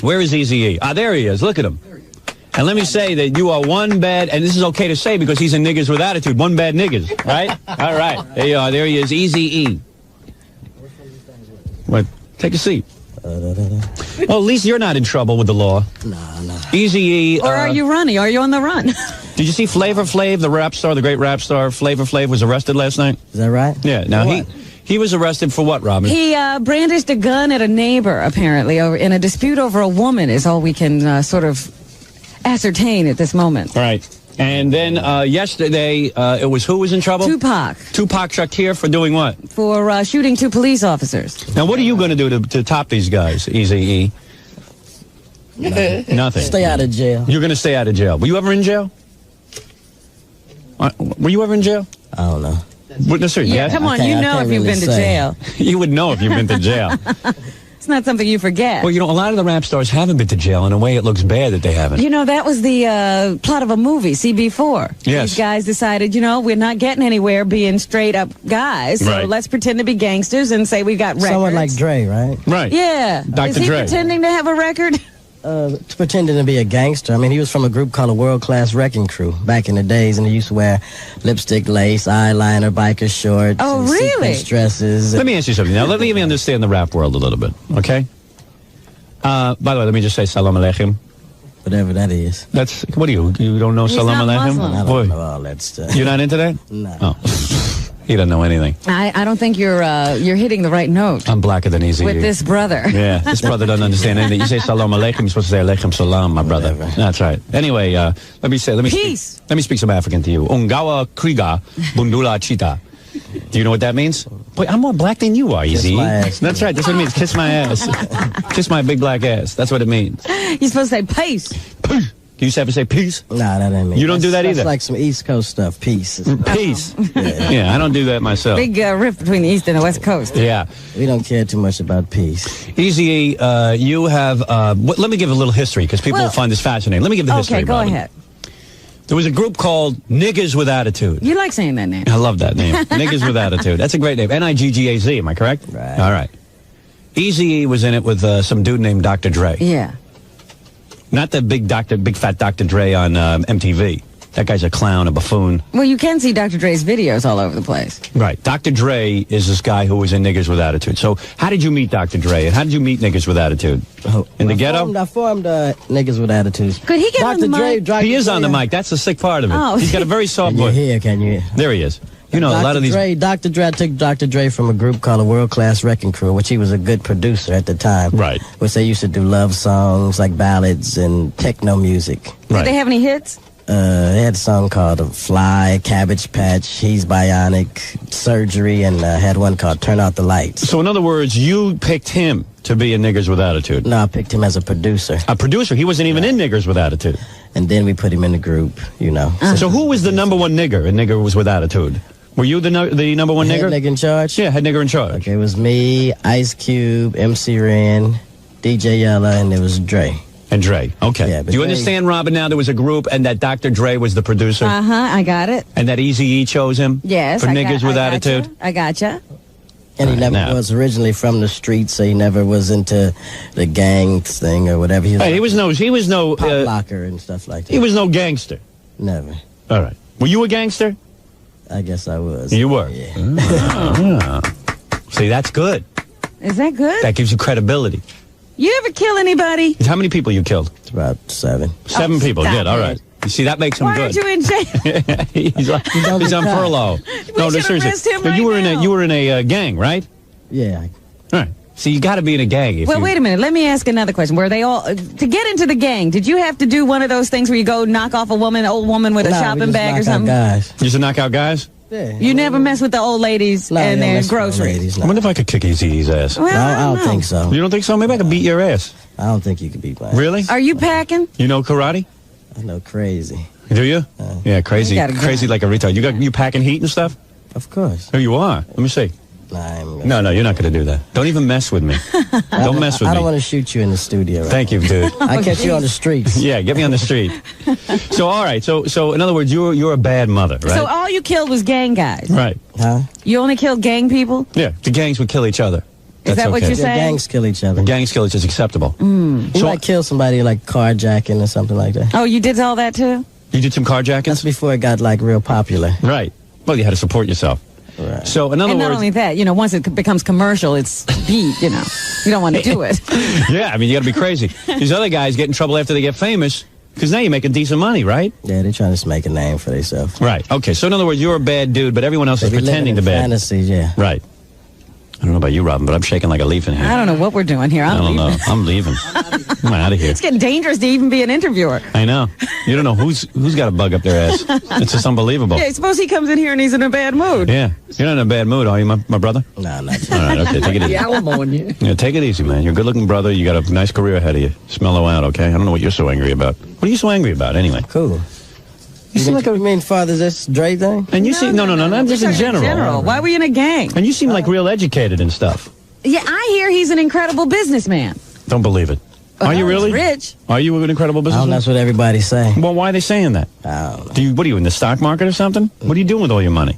Where is Eazy-E? Ah, there he is. Look at him. And let me say that you are one bad, and this is okay to say because he's a niggas with attitude, one bad niggas, right? All right. There you are. There he is, Eazy-E. What? Take a seat. Well, at least you're not in trouble with the law. No. Eazy-E. Or are you running? Are you on the run? Did you see Flavor Flav, the rap star, the great rap star? Flavor Flav was arrested last night. Is that right? Yeah. Now he was arrested for what, Robin? He brandished a gun at a neighbor, apparently, in a dispute over a woman is all we can sort of ascertain at this moment. Right. And then yesterday, it was who was in trouble? Tupac Shakur for doing what? For shooting 2 police officers. Now, what are you going to do to top these guys, Eazy-E? Nothing. Stay out of jail. You're going to stay out of jail. Were you ever in jail? Were you ever in jail? I don't know. Yeah, come on, you know if you've been to jail. You would know if you've been to jail. It's not something you forget. Well, you know, a lot of the rap stars haven't been to jail. In a way, it looks bad that they haven't. You know, that was the plot of a movie, CB4. Yes. These guys decided, you know, we're not getting anywhere being straight-up guys, so let's pretend to be gangsters and say we got records. Someone like Dre, right? Right. Yeah. Dr. Is he Dre. pretending to have a record? Pretending to be a gangster. I mean, he was from a group called a World Class Wrecking Crew back in the days, and he used to wear lipstick, lace, eyeliner, biker shorts. Oh, and really? sequence dresses. Let me ask you something. Now, let me understand the rap world a little bit, okay? By the way, let me just say salam alaikum. Whatever that is. That's, what do you don't know He's salam not alaikum? Muslim. I don't know all that stuff. You're not into that? No. Oh. He doesn't know anything. I don't think you're hitting the right note. I'm blacker than Eazy-E. With this brother. Yeah, this brother doesn't understand anything. You say salam alaikum, you're supposed to say alaikum salam, my brother. Whatever. That's right. Anyway, let me Peace. Let me speak some African to you. Ungawa kriga bundula chita. Do you know what that means? Boy, I'm more black than you are, Eazy. That's right. That's what it means. Kiss my ass. Kiss my big black ass. That's what it means. You're supposed to say peace. Peace. Do you ever say peace? Nah, that ain't me. You don't do that either? That's like some East Coast stuff. Peace. Peace. Yeah, I don't do that myself. Big rift between the East and the West Coast. Yeah. We don't care too much about peace. Eazy-E, you have, let me give a little history, because people will find this fascinating. Let me give the history. Okay, go Robin. ahead. There was a group called Niggas with Attitude. You like saying that name. I love that name. Niggas with Attitude. That's a great name. N-I-G-G-A-Z, am I correct? Right. All right. Eazy-E was in it with some dude named Dr. Dre. Yeah. Not the big fat Dr. Dre on MTV. That guy's a clown, a buffoon. Well, you can see Dr. Dre's videos all over the place. Right. Dr. Dre is this guy who was in Niggas with Attitude. So how did you meet Dr. Dre? And how did you meet Niggas with Attitude? In the ghetto? I formed Niggas with Attitudes. Could he get on the mic? He is on the mic. That's the sick part of it. Oh. He's got a very soft Can you voice. hear? Can you hear? There he is. You know, a lot of these... Dr. Dre, I took Dr. Dre from a group called a World Class Wrecking Crew, which he was a good producer at the time. Right. Which they used to do love songs, like ballads and techno music. Right. Did they have any hits? They had a song called Fly, Cabbage Patch, He's Bionic, Surgery, and had one called Turn Out the Lights. So in other words, you picked him to be in Niggers with Attitude. No, I picked him as a producer. A producer? He wasn't even in Niggers with Attitude. And then we put him in the group, you know. So who was the number one nigger in Nigger was with Attitude? Were you the number one nigger? Head nigger in charge? Yeah, head nigger in charge. Okay, it was me, Ice Cube, MC Ren, DJ Yella, and it was Dre. And Dre. Okay. Yeah, Do you understand, Robin, now there was a group and that Dr. Dre was the producer? Uh-huh, I got it. And that Eazy-E chose him? Yes. For Niggers with Attitude? I gotcha. And he never was originally from the streets, so he never was into the gang thing or whatever. He was no pop locker and stuff like that. He was no gangster. Never. All right. Were you a gangster? I guess I was. You were? Yeah. See, that's good. Is that good? That gives you credibility. You ever kill anybody? How many people you killed? It's about 7. 7 people. stop Good. All it. right. You see, that makes him Why good. aren't you in jail? he's on furlough. No, should seriously. arrest him No, you right were now. you were in a gang, right? Yeah. All right. See, you got to be in a gang. Well, wait a minute. Let me ask another question. Were they all to get into the gang? Did you have to do one of those things where you go knock off a woman, old woman with a shopping bag or something? Guys. You used to knock out guys? Yeah. You never mess with the old ladies and their groceries. I wonder if I could kick Eazy-E's ass. Well, I don't think so. You don't think so? Maybe I could beat your ass. I don't think you could beat mine. Really? Are you packing? You know karate? I know crazy. Do you? Yeah, crazy. You got a gun. Crazy like a retard. You packing heat and stuff? Of course. Oh, you are? Let me see. No, you're not going to do that. Don't even mess with me. Don't mess with me. I don't want to shoot you in the studio. Right Thank you, dude. I catch you on the streets. Yeah, get me on the street. So, all right. So in other words, you're a bad mother, right? So all you killed was gang guys? Right. Huh? You only killed gang people? Yeah, the gangs would kill each other. Is that what you're saying? Gangs kill each other. Gangs kill each other is acceptable. You might kill somebody like carjacking or something like that. Oh, you did all that too? You did some carjackings? That's before it got like real popular. Right. Well, you had to support yourself. Right. So, in other And not words, only that, once it becomes commercial, it's beat, You don't want to do it. yeah, I mean, you got to be crazy. These other guys get in trouble after they get famous because now you're making decent money, right? Yeah, they're trying to make a name for themselves. Right. Okay. So, in other words, you're a bad dude, but everyone else is pretending to be bad. Fantasies, yeah. Right. I don't know about you, Robin, but I'm shaking like a leaf in here. I don't know what we're doing here. I don't know. I'm leaving. I'm out of here. It's getting dangerous to even be an interviewer. I know. You don't know who's got a bug up their ass. It's just unbelievable. Yeah, suppose he comes in here and he's in a bad mood. Yeah. You're not in a bad mood, are you, my brother? No, not All right, okay, take it easy. Yeah, take it easy, man. You're a good-looking brother. You got a nice career ahead of you. Just mellow out, okay? I don't know what you're so angry about. What are you so angry about, anyway? Cool. You seem like you mean Father this Dre thing? And you seem... No, not just in general. Why were you in a gang? And you seem like real educated and stuff. Yeah, I hear he's an incredible businessman. Don't believe it. Are you really? He's rich. Are you an incredible businessman? That's what everybody's saying. Well, why are they saying that? I don't know. What are you, in the stock market or something? What are you doing with all your money?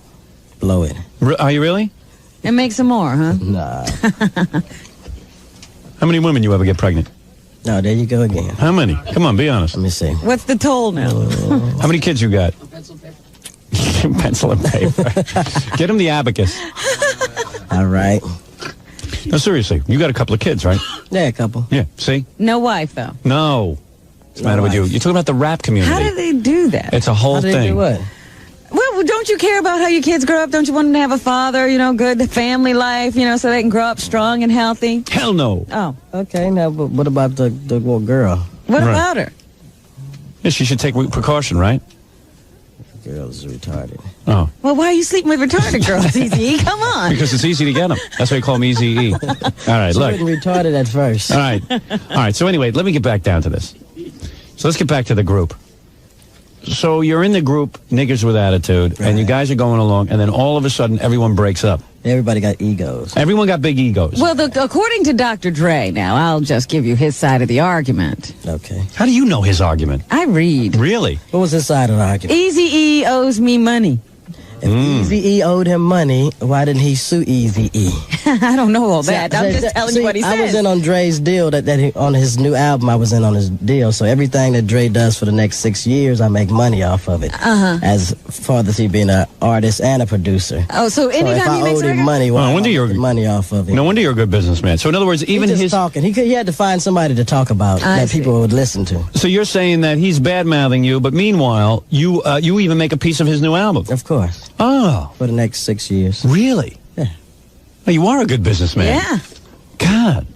Blow it. Are you really? And make some more, huh? Nah. How many women you ever get pregnant? No, there you go again. How many? Come on, be honest. Let me see. What's the toll now? How many kids you got? Pencil and paper. Get him the abacus. All right. No, seriously. You got a couple of kids, right? Yeah, a couple. Yeah, see? No wife, though. No. What's the matter with you? You're talking about the rap community. How do they do that? It's a whole How do they thing. do what? Well, don't you care about how your kids grow up? Don't you want them to have a father, good family life, so they can grow up strong and healthy? Hell no. Oh. Okay, now, but what about the little girl? What about her? Yeah, she should take precaution, right? The girl's retarded. Oh. Well, why are you sleeping with retarded girls, Eazy-E? Come on. Because it's easy to get them. That's why you call them Eazy-E. All right, She look. wasn't retarded at first. All right. So anyway, let me get back down to this. So let's get back to the group. So you're in the group, Niggers with Attitude, and you guys are going along, and then all of a sudden, everyone breaks up. Everybody got egos. Everyone got big egos. Well, according to Dr. Dre, now, I'll just give you his side of the argument. Okay. How do you know his argument? I read. Really? What was his side of the argument? Eazy-E owes me money. If Eazy-E owed him money, why didn't he sue Eazy-E? I don't know all that. I'm just telling you what he said. I was in on Dre's deal on his new album. I was in on his deal. So everything that Dre does for the next 6 years, I make money off of it. As far as he being an artist and a producer. Oh, so anytime he makes him money, why wonder you're money off of it? No wonder you're a good businessman. So in other words, even his talking, he had to find somebody to talk about that people would listen to. So you're saying that he's bad mouthing you, but meanwhile, you even make a piece of his new album. Of course. Oh. For the next 6 years. Really? Yeah. Oh, you are a good businessman. Yeah. God.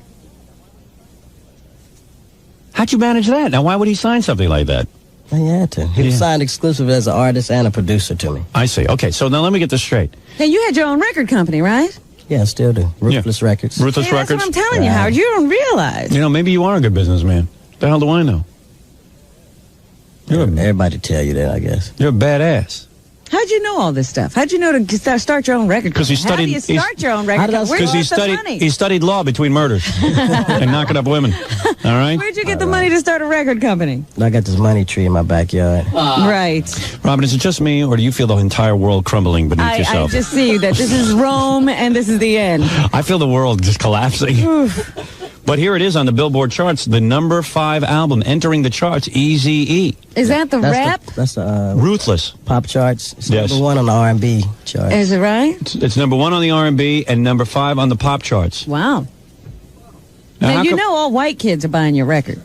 How'd you manage that? Now, why would he sign something like that? He had to. He was signed exclusive as an artist and a producer to me. I see. Okay, so now let me get this straight. And you had your own record company, right? Yeah, I still do. Ruthless Records. Ruthless That's Records? what I'm telling you, Howard. You don't realize. Maybe you are a good businessman. The hell do I know? Everybody tell you that, I guess. You're a badass. How'd you know all this stuff? How'd you know to start your own record? Because he studied. How do you start your own record? Because he studied law between murders and knocking up women. All right. Where'd you get the money to start a record company? I got this money tree in my backyard. Right. Robin, is it just me, or do you feel the entire world crumbling beneath yourself? I just see that this is Rome and this is the end. I feel the world just collapsing. But here it is on the Billboard charts, the number 5 album entering the charts, Eazy-E. Is that the rap? That's the Ruthless pop charts. It's Yes. number 1 on the R&B chart. Is it right? It's number 1 on the R&B and number 5 on the pop charts. Wow. Now, Now, how you come- know all white kids are buying your records.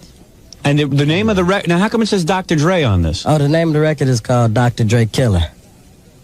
And the name of the record, now how come it says Dr. Dre on this? Oh, the name of the record is called Dr. Dre Killer.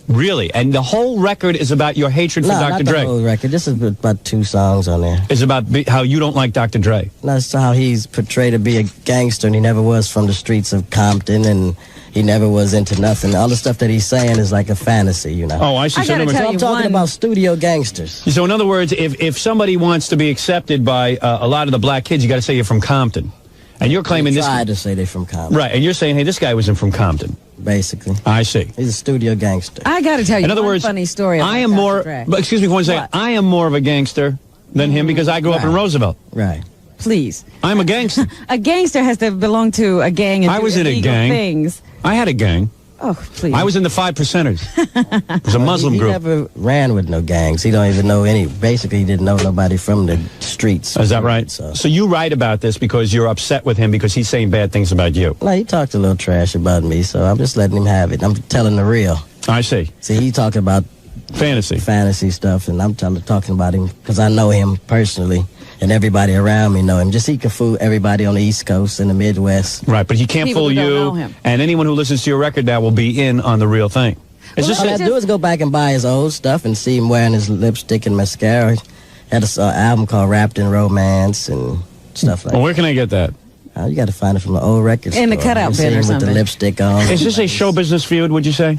Really? And the whole record is about your hatred for No, Dr. not Dre? the whole record. This is about 2 songs on there. It's about how you don't like Dr. Dre. That's how he's portrayed to be a gangster, and he never was from the streets of Compton, and he never was into nothing. All the stuff that he's saying is like a fantasy, you know. Oh, I see. I gotta in other words- tell I'm you talking about studio gangsters. So in other words, if somebody wants to be accepted by a lot of the black kids, you got to say you're from Compton. And you're claiming They this... tried to say they're from Compton. Right, and you're saying, hey, this guy wasn't from Compton. Basically. I see. He's a studio gangster. I got to tell you In other one words, funny story about I am Dr. more... Dre. But excuse me for one second. What? I am more of a gangster than him because I grew up in Right. Roosevelt. Right. Please. I'm a gangster. A gangster has to belong to a gang and I do was in a illegal gang. things. I had a gang. Oh, please. I was in the 5%ers. It was a Muslim he group. He never ran with no gangs. He don't even know any. Basically, he didn't know nobody from the streets. Is that right? So you write about this because you're upset with him because he's saying bad things about you. No, he talked a little trash about me, so I'm just letting him have it. I'm telling the real. I see. See, he talking about fantasy stuff, and I'm talking about him because I know him personally. And everybody around me know him. Just he can fool everybody on the East Coast and the Midwest. Right, but he can't fool you. And anyone who listens to your record now will be in on the real thing. All I do is go back and buy his old stuff and see him wearing his lipstick and mascara. He had an album called Wrapped in Romance and stuff like that. Well, where can I get that? You got to find it from the old record store. In the cutout bin or something. With the lipstick on. Is this a show business feud, would you say?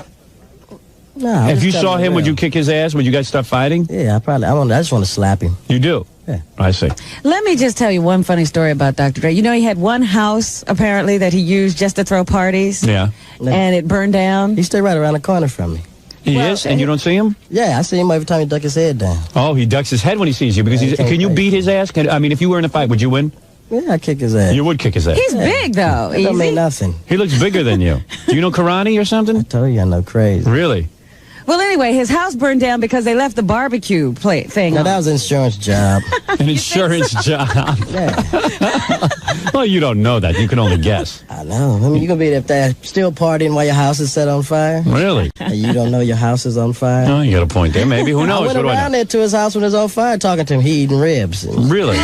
No. If you saw him, would you kick his ass? Would you guys start fighting? Yeah, I just want to slap him. You do? Yeah. I see. Let me just tell you one funny story about Dr. Dre. You know, he had one house, apparently, that he used just to throw parties. Yeah. And it burned down. He's still right around the corner from me. He is? And you don't see him? Yeah, I see him every time he ducks his head down. Oh, he ducks his head when he sees you. Because can you beat his ass? If you were in a fight, would you win? Yeah, I'd kick his ass. You would kick his ass? He's big, though. That don't mean nothing. He looks bigger than you. Do you know karate or something? I told you I know crazy. Really? Well, anyway, his house burned down because they left the barbecue thing No, on. that was an insurance job. An insurance job? Yeah. Well, you don't know that. You can only guess. I know. I mean, you gonna be up there still partying while your house is set on fire? Really? And you don't know your house is on fire? Oh, you got a point there. Maybe. Who knows? I went around there to his house when it was on fire talking to him. He eating ribs. Really?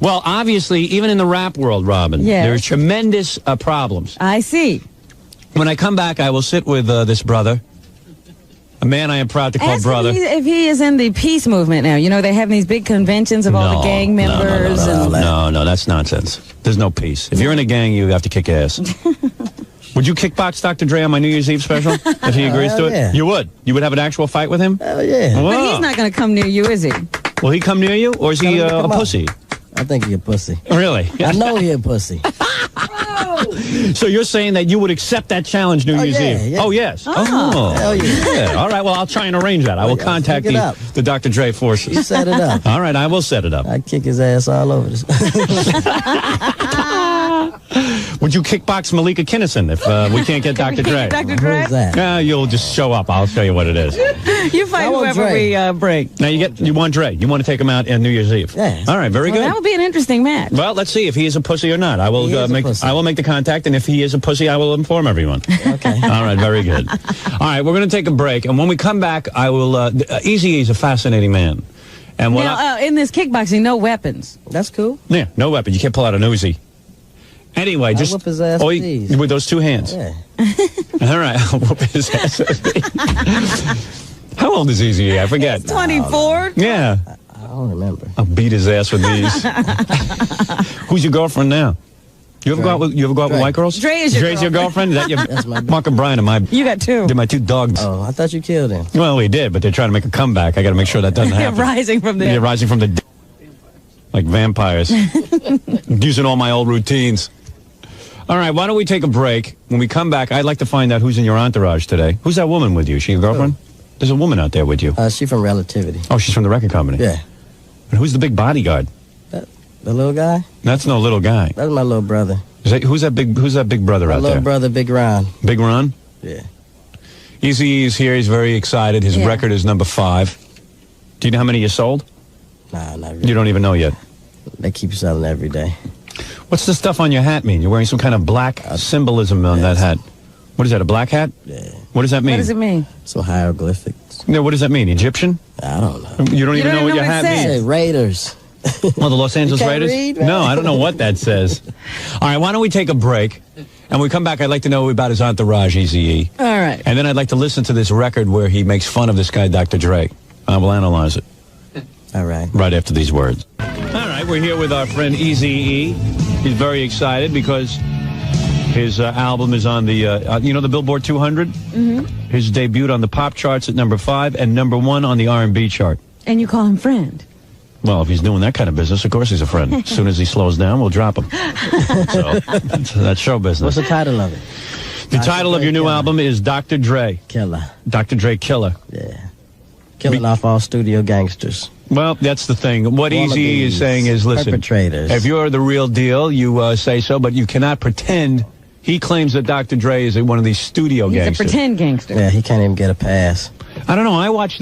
Well, obviously, even in the rap world, Robin, there's tremendous problems. I see. When I come back, I will sit with this brother, a man I am proud to call brother. If he is in the peace movement now. You know, they have these big conventions of all the gang members. No, that's nonsense. There's no peace. If you're in a gang, you have to kick ass. Would you kickbox Dr. Dre on my New Year's Eve special if he agrees to it? Yeah. You would? You would have an actual fight with him? Hell yeah. Whoa. But he's not going to come near you, is he? Will he come near you, or is he a pussy? I think he a pussy. Really? I know he a pussy. So you're saying that you would accept that challenge New Year's Eve? Yeah. Oh, yes. Oh. Hell yeah. All right, well, I'll try and arrange that. I will contact the Dr. Dre forces. You set it up. All right, I will set it up. I'd kick his ass all over this. Would you kickbox Malika Kinnison if we can't get Dr. Dre? Dr. Dre? Who's that? You'll just show up. I'll show you what it is. You fight whoever we break. Now, you want Dre. You want to take him out on New Year's Eve. Yeah. All right, very good. That would be an interesting match. Well, let's see if he is a pussy or not. I will make the contact, and if he is a pussy, I will inform everyone. Okay. All right, very good. All right, we're going to take a break, and when we come back, I will. Eazy-E is a fascinating man, and now in this kickboxing, no weapons. That's cool. Yeah, no weapon. You can't pull out an Uzi. Anyway, just whip his ass with those two hands. Yeah. All right, I'll whoop his ass. How old is Eazy-E? I forget. He's 24. Yeah. I don't remember. I'll beat his ass with these. Who's your girlfriend now? You ever go out with white girls? Dre is your girlfriend? Is that your That's my Mark and Brian and my? You got two. They're my two dogs. Oh, I thought you killed him. Well, we did, but they're trying to make a comeback. I got to make sure that doesn't happen. Rising from the. They're rising from the like vampires. Using all my old routines. All right, why don't we take a break? When we come back, I'd like to find out who's in your entourage today. Who's that woman with you? Is she your girlfriend? There's a woman out there with you. She from Relativity. Oh, she's from the record company. Yeah. And who's the big bodyguard? The little guy? That's no little guy. That's my little brother. Who's that big brother out there? My little brother, Big Ron. Big Ron? Yeah. Eazy-E is here. He's very excited. His record is number 5. Do you know how many you sold? Nah, not really. You don't even know yet. They keep selling every day. What's the stuff on your hat mean? You're wearing some kind of black symbolism on that hat. What is that, a black hat? Yeah. What does that mean? What does it mean? Some hieroglyphics. No, what does that mean? Egyptian? I don't know. You don't even know what your hat means? Say Raiders. Well, the Los Angeles You can't Raiders? read, man? No, I don't know what that says. All right, why don't we take a break? And when we come back, I'd like to know about his entourage, Eazy-E. All right. And then I'd like to listen to this record where he makes fun of this guy, Dr. Dre. I will analyze it. All right. Right after these words. All right, we're here with our friend Eazy-E. He's very excited because his album is on the, the Billboard 200? Mm-hmm. His debuted on the pop charts at number 5 and number 1 on the R&B chart. And you call him friend. Well, if he's doing that kind of business, of course he's a friend. As soon as he slows down, we'll drop him. So that's show business. What's the title of it? The title of your new album is Dr. Dre. Killer. Dr. Dre Killer. Yeah. Killing off all studio gangsters. Well, that's the thing. What Eazy-E is saying is, listen, perpetrators. If you're the real deal, you say so, but you cannot pretend He claims that Dr. Dre is one of these studio He's gangsters. a pretend gangster. Yeah, he can't even get a pass. I don't know. I watch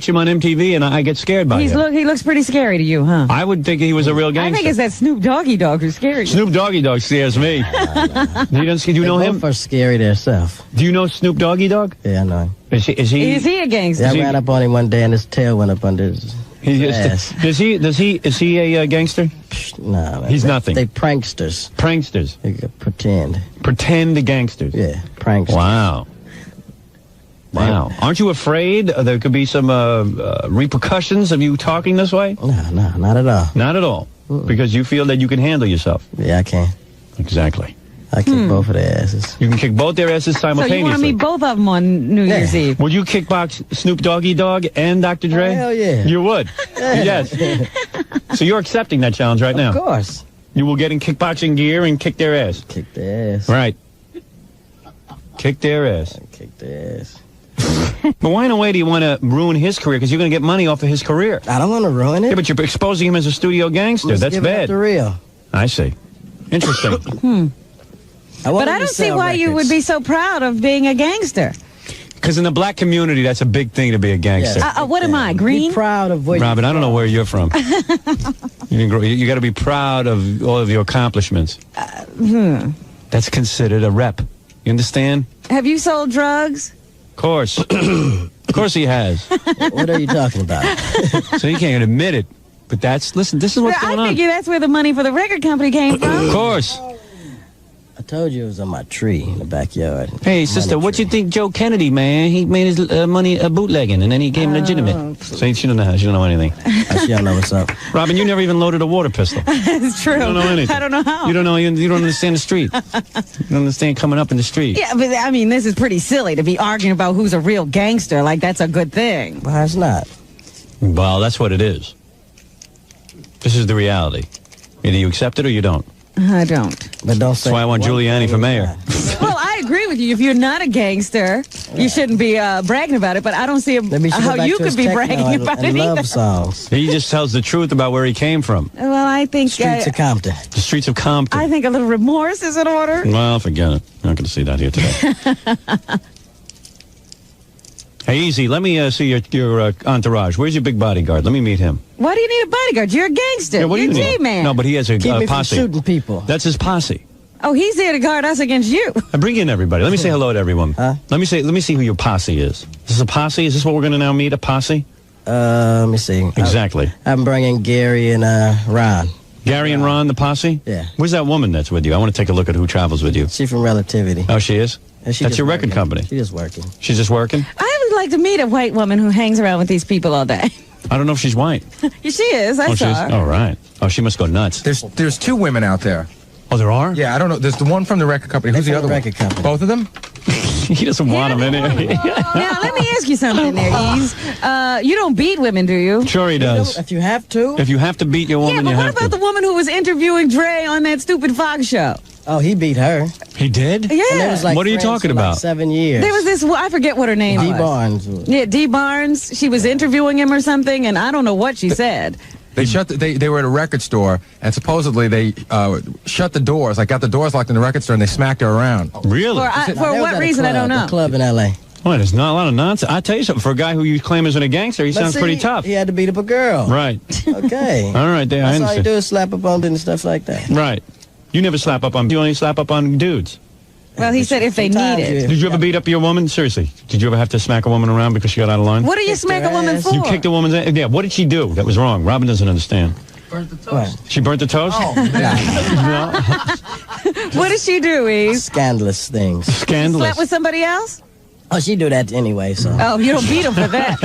him on MTV, and I get scared by him. He looks pretty scary to you, huh? I would think he was a real gangster. I think it's that Snoop Doggy Dogg who's scary. Snoop Doggy Dogg scares me. Do you know him? Both are scary themselves. Do you know Snoop Doggy Dogg? Yeah, I know him. Is he a gangster? Yeah, I ran up on him one day and his tail went up under his ass. Is he a gangster? Nah, man. He's nothing. They pranksters. Pranksters. They pretend. Pretend gangsters. Yeah, pranksters. Wow. Wow. Aren't you afraid there could be some repercussions of you talking this way? No, not at all. Not at all. Because you feel that you can handle yourself. Yeah, I can. Exactly. I kick both of their asses. You can kick both their asses simultaneously. So you want to meet both of them on New Year's Eve? Would you kickbox Snoop Doggy Dogg and Dr. Dre? Oh, hell yeah. You would? Yes. So you're accepting that challenge right now? Of course. You will get in kickboxing gear and kick their ass? Kick their ass. Right. Kick their ass. Kick their ass. But why in a way do you want to ruin his career? Because you're going to get money off of his career. I don't want to ruin it. Yeah, but you're exposing him as a studio gangster. Let's That's give it up bad. the real. I see. Interesting. But I don't see why you would be so proud of being a gangster. Because in the black community, that's a big thing to be a gangster. Yes. What am I, green? Be proud of what Robin, I don't know where you're from. You got to be proud of all of your accomplishments. That's considered a rep. You understand? Have you sold drugs? Of course. Of course he has. What are you talking about? So you can't admit it. But listen, this is what's going I on. figure that's where the money for the record company came from. Of course. I told you it was on my tree in the backyard. Hey, sister, what you think Joe Kennedy, man? He made his money bootlegging, and then he came legitimate. So she don't know anything. She don't know what's up. Robin, you never even loaded a water pistol. It's true. You don't know anything. I don't know how. You don't know. You don't understand the street. You don't understand coming up in the street. Yeah, but I mean, this is pretty silly to be arguing about who's a real gangster. Like, that's a good thing. Why it's not? Well, that's what it is. This is the reality. Either you accept it or you don't. I don't. But don't say. That's why I want Giuliani for mayor. Well, I agree with you. If you're not a gangster, you shouldn't be bragging about it. But I don't see how you could be bragging about it love either. songs. He just tells the truth about where he came from. Well, I think Streets of Compton. The streets of Compton. I think a little remorse is in order. Well, forget it. I'm not going to see that here today. Hey, Easy, let me see your entourage. Where's your big bodyguard? Let me meet him. Why do you need a bodyguard? You're a gangster. Yeah, what do You're you a need? G-man. No, but he has a Keep me from posse. shooting people. That's his posse. Oh, he's there to guard us against you. I bring in everybody. Let me say hello to everyone. Huh? Let me see who your posse is. Is this a posse? Is this what we're going to now meet? A posse? Let me see. Exactly. I'm bringing Gary and Ron. Gary and Ron, the posse? Yeah. Where's that woman that's with you? I want to take a look at who travels with you. She from Relativity. Oh, she is? And she That's just your record working. company. She's just working. She's just working? I would like to meet a white woman who hangs around with these people all day. I don't know if she's white. She is. I Oh, she saw is? her. Oh, right. Oh, she must go nuts. There's two women out there. Oh, there are? Yeah, I don't know. There's the one from the record company. Who's the from other the one? record company. Both of them? He doesn't want him in here. Now, let me ask you something there, Ease. You don't beat women, do you? Sure he does. If you have to. If you have to beat your Yeah, woman, but you what have about to. the woman who was interviewing Dre on that stupid Fox show? Oh, he beat her. He did? And they Yeah. was like What are you friends talking for like about? 7 years. There was this, I forget what her name D. was. Barnes. Yeah, D. Barnes. She was interviewing him or something, and I don't know what she said. They they were at a record store, and supposedly they shut the doors, like got the doors locked in the record store, and they smacked her around. Really? For That was what at a reason, I don't club, know. a club in L.A. Well, there's not a lot of nonsense. I tell you something. For a guy who you claim isn't a gangster, he But sounds see, pretty tough. He had to beat up a girl. Right. Okay. All right, there. I That's all you understand. do is slap up on and stuff like that. Right. You never slap up on. You only slap up on dudes. Well, he said if they need Sometimes it. Did you ever beat up your woman? Seriously. Did you ever have to smack a woman around because she got out of line? What do you Kicked smack her a woman ass. for? You kicked a woman's ass? Yeah. What did she do that was wrong? Robin doesn't understand. What? She burnt the toast? What did she do, Ease? Scandalous things. Scandalous. Slept with somebody else? Oh, she do that anyway, so. Oh, you don't beat him for that.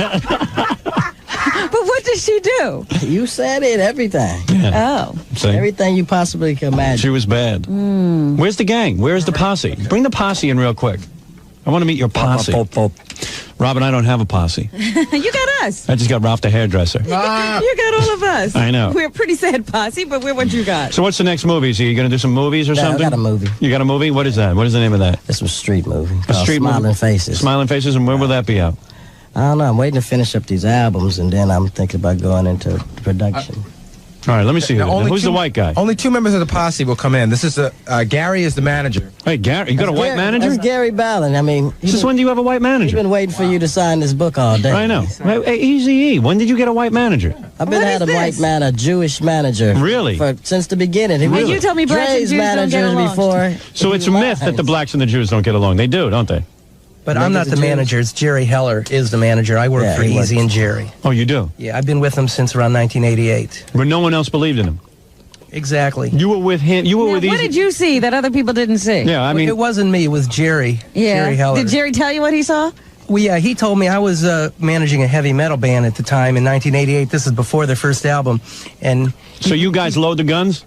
But what did she do? You said it, everything. Oh. See? Everything you possibly can imagine. She was bad. Where's the gang? Where's the posse? Bring the posse in real quick. I want to meet your posse. Robin, I don't have a posse. You got us. I just got Ralph the hairdresser. You got all of us. I know. We're a pretty sad posse, but we're what you got. So what's the next movie? Are you going to do some movies or Yeah, I something? got a movie. You got a movie? What is that? What is the name of that? This was a street movie. A called street Smiling movie? Faces. Smiling Faces, and when will that be out? I don't know. I'm waiting to finish up these albums, and then I'm thinking about going into production. All right, let me see who's the white guy. Only 2 members of the posse will come in. This is Gary is the manager. Hey, Gary, you got a white manager? That's Gary Ballin. I mean, since when do you have a white manager? He's been waiting for you to sign this book all day. I know. Hey, Eazy-E, when did you get a white manager? I've been had a white man, a Jewish manager. Really? Since the beginning. Really? You tell me blacks and Dre's Jews don't get along. before. So it's a myth that the blacks and the Jews don't get along. They do, don't they? But I'm not the manager. It's Jerry Heller is the manager. I work for Eazy and Jerry. Oh, you do? Yeah, I've been with him since around 1988. But no one else believed in him. Exactly. You were with him. You were with Eazy. What did you see that other people didn't see? Yeah, I mean, it wasn't me. It was Jerry. Yeah. Jerry Heller. Did Jerry tell you what he saw? Well, yeah, he told me I was managing a heavy metal band at the time in 1988. This is before their first album, and so you guys load the guns.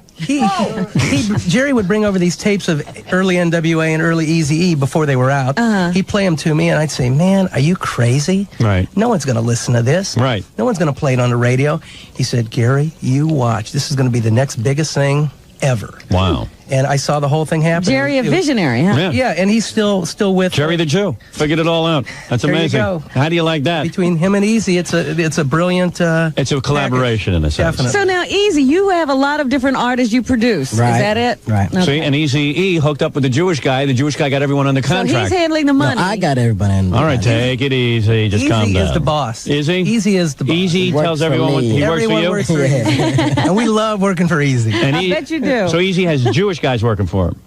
Jerry would bring over these tapes of early N.W.A. and early Eazy-E before they were out. He'd play them to me, and I'd say, "Man, are you crazy? Right? No one's going to listen to this. Right? No one's going to play it on the radio." He said, "Gary, you watch. This is going to be the next biggest thing ever." Wow. And I saw the whole thing happen. Jerry, a visionary, huh? Yeah, and he's still with Jerry the Jew. Figured it all out. That's there amazing. You go. How do you like that? Between him and Eazy, it's a brilliant. It's a collaboration in a sense. Definitely. So now, Eazy, you have a lot of different artists you produce. Right. Is that it? Right. Okay. See, and Eazy-E hooked up with the Jewish guy. The Jewish guy got everyone under So contract. he's handling the money. No, I got everybody in. All right, take it easy. Just calm Eazy down. is the boss. Is he? Eazy is the boss. Eazy Works tells for everyone what me. he works for Everyone you. works for Eazy. And we love working for Eazy. And I bet you do. So Eazy has Jewish guys working for him.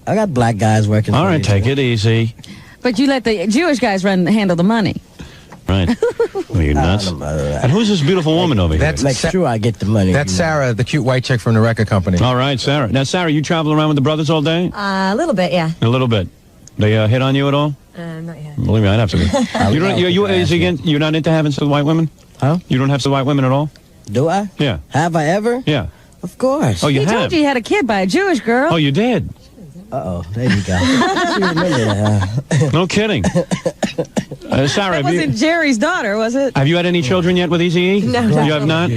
I got black guys working. All for right, me, take too. it easy. But you let the Jewish guys handle the money. Right. Are you nuts? And who's this beautiful woman over here? That's Make sure I get the money. That's Sarah, the cute white chick from the record company. All right, Sarah. Now, Sarah, you travel around with the brothers all day? A little bit, yeah. A little bit. They hit on you at all? Not yet. Believe me, I'd have to. You're not into having some white women? Huh? You don't have some white women at all? Do I? Yeah. Have I ever? Yeah. Of course. Oh, you He have? told you had a kid by a Jewish girl. Oh, you did? Uh-oh, there you go. You remember that, No kidding. Sarah, That wasn't Jerry's daughter, was it? have you had any children yet with Eazy-E? No. You have not?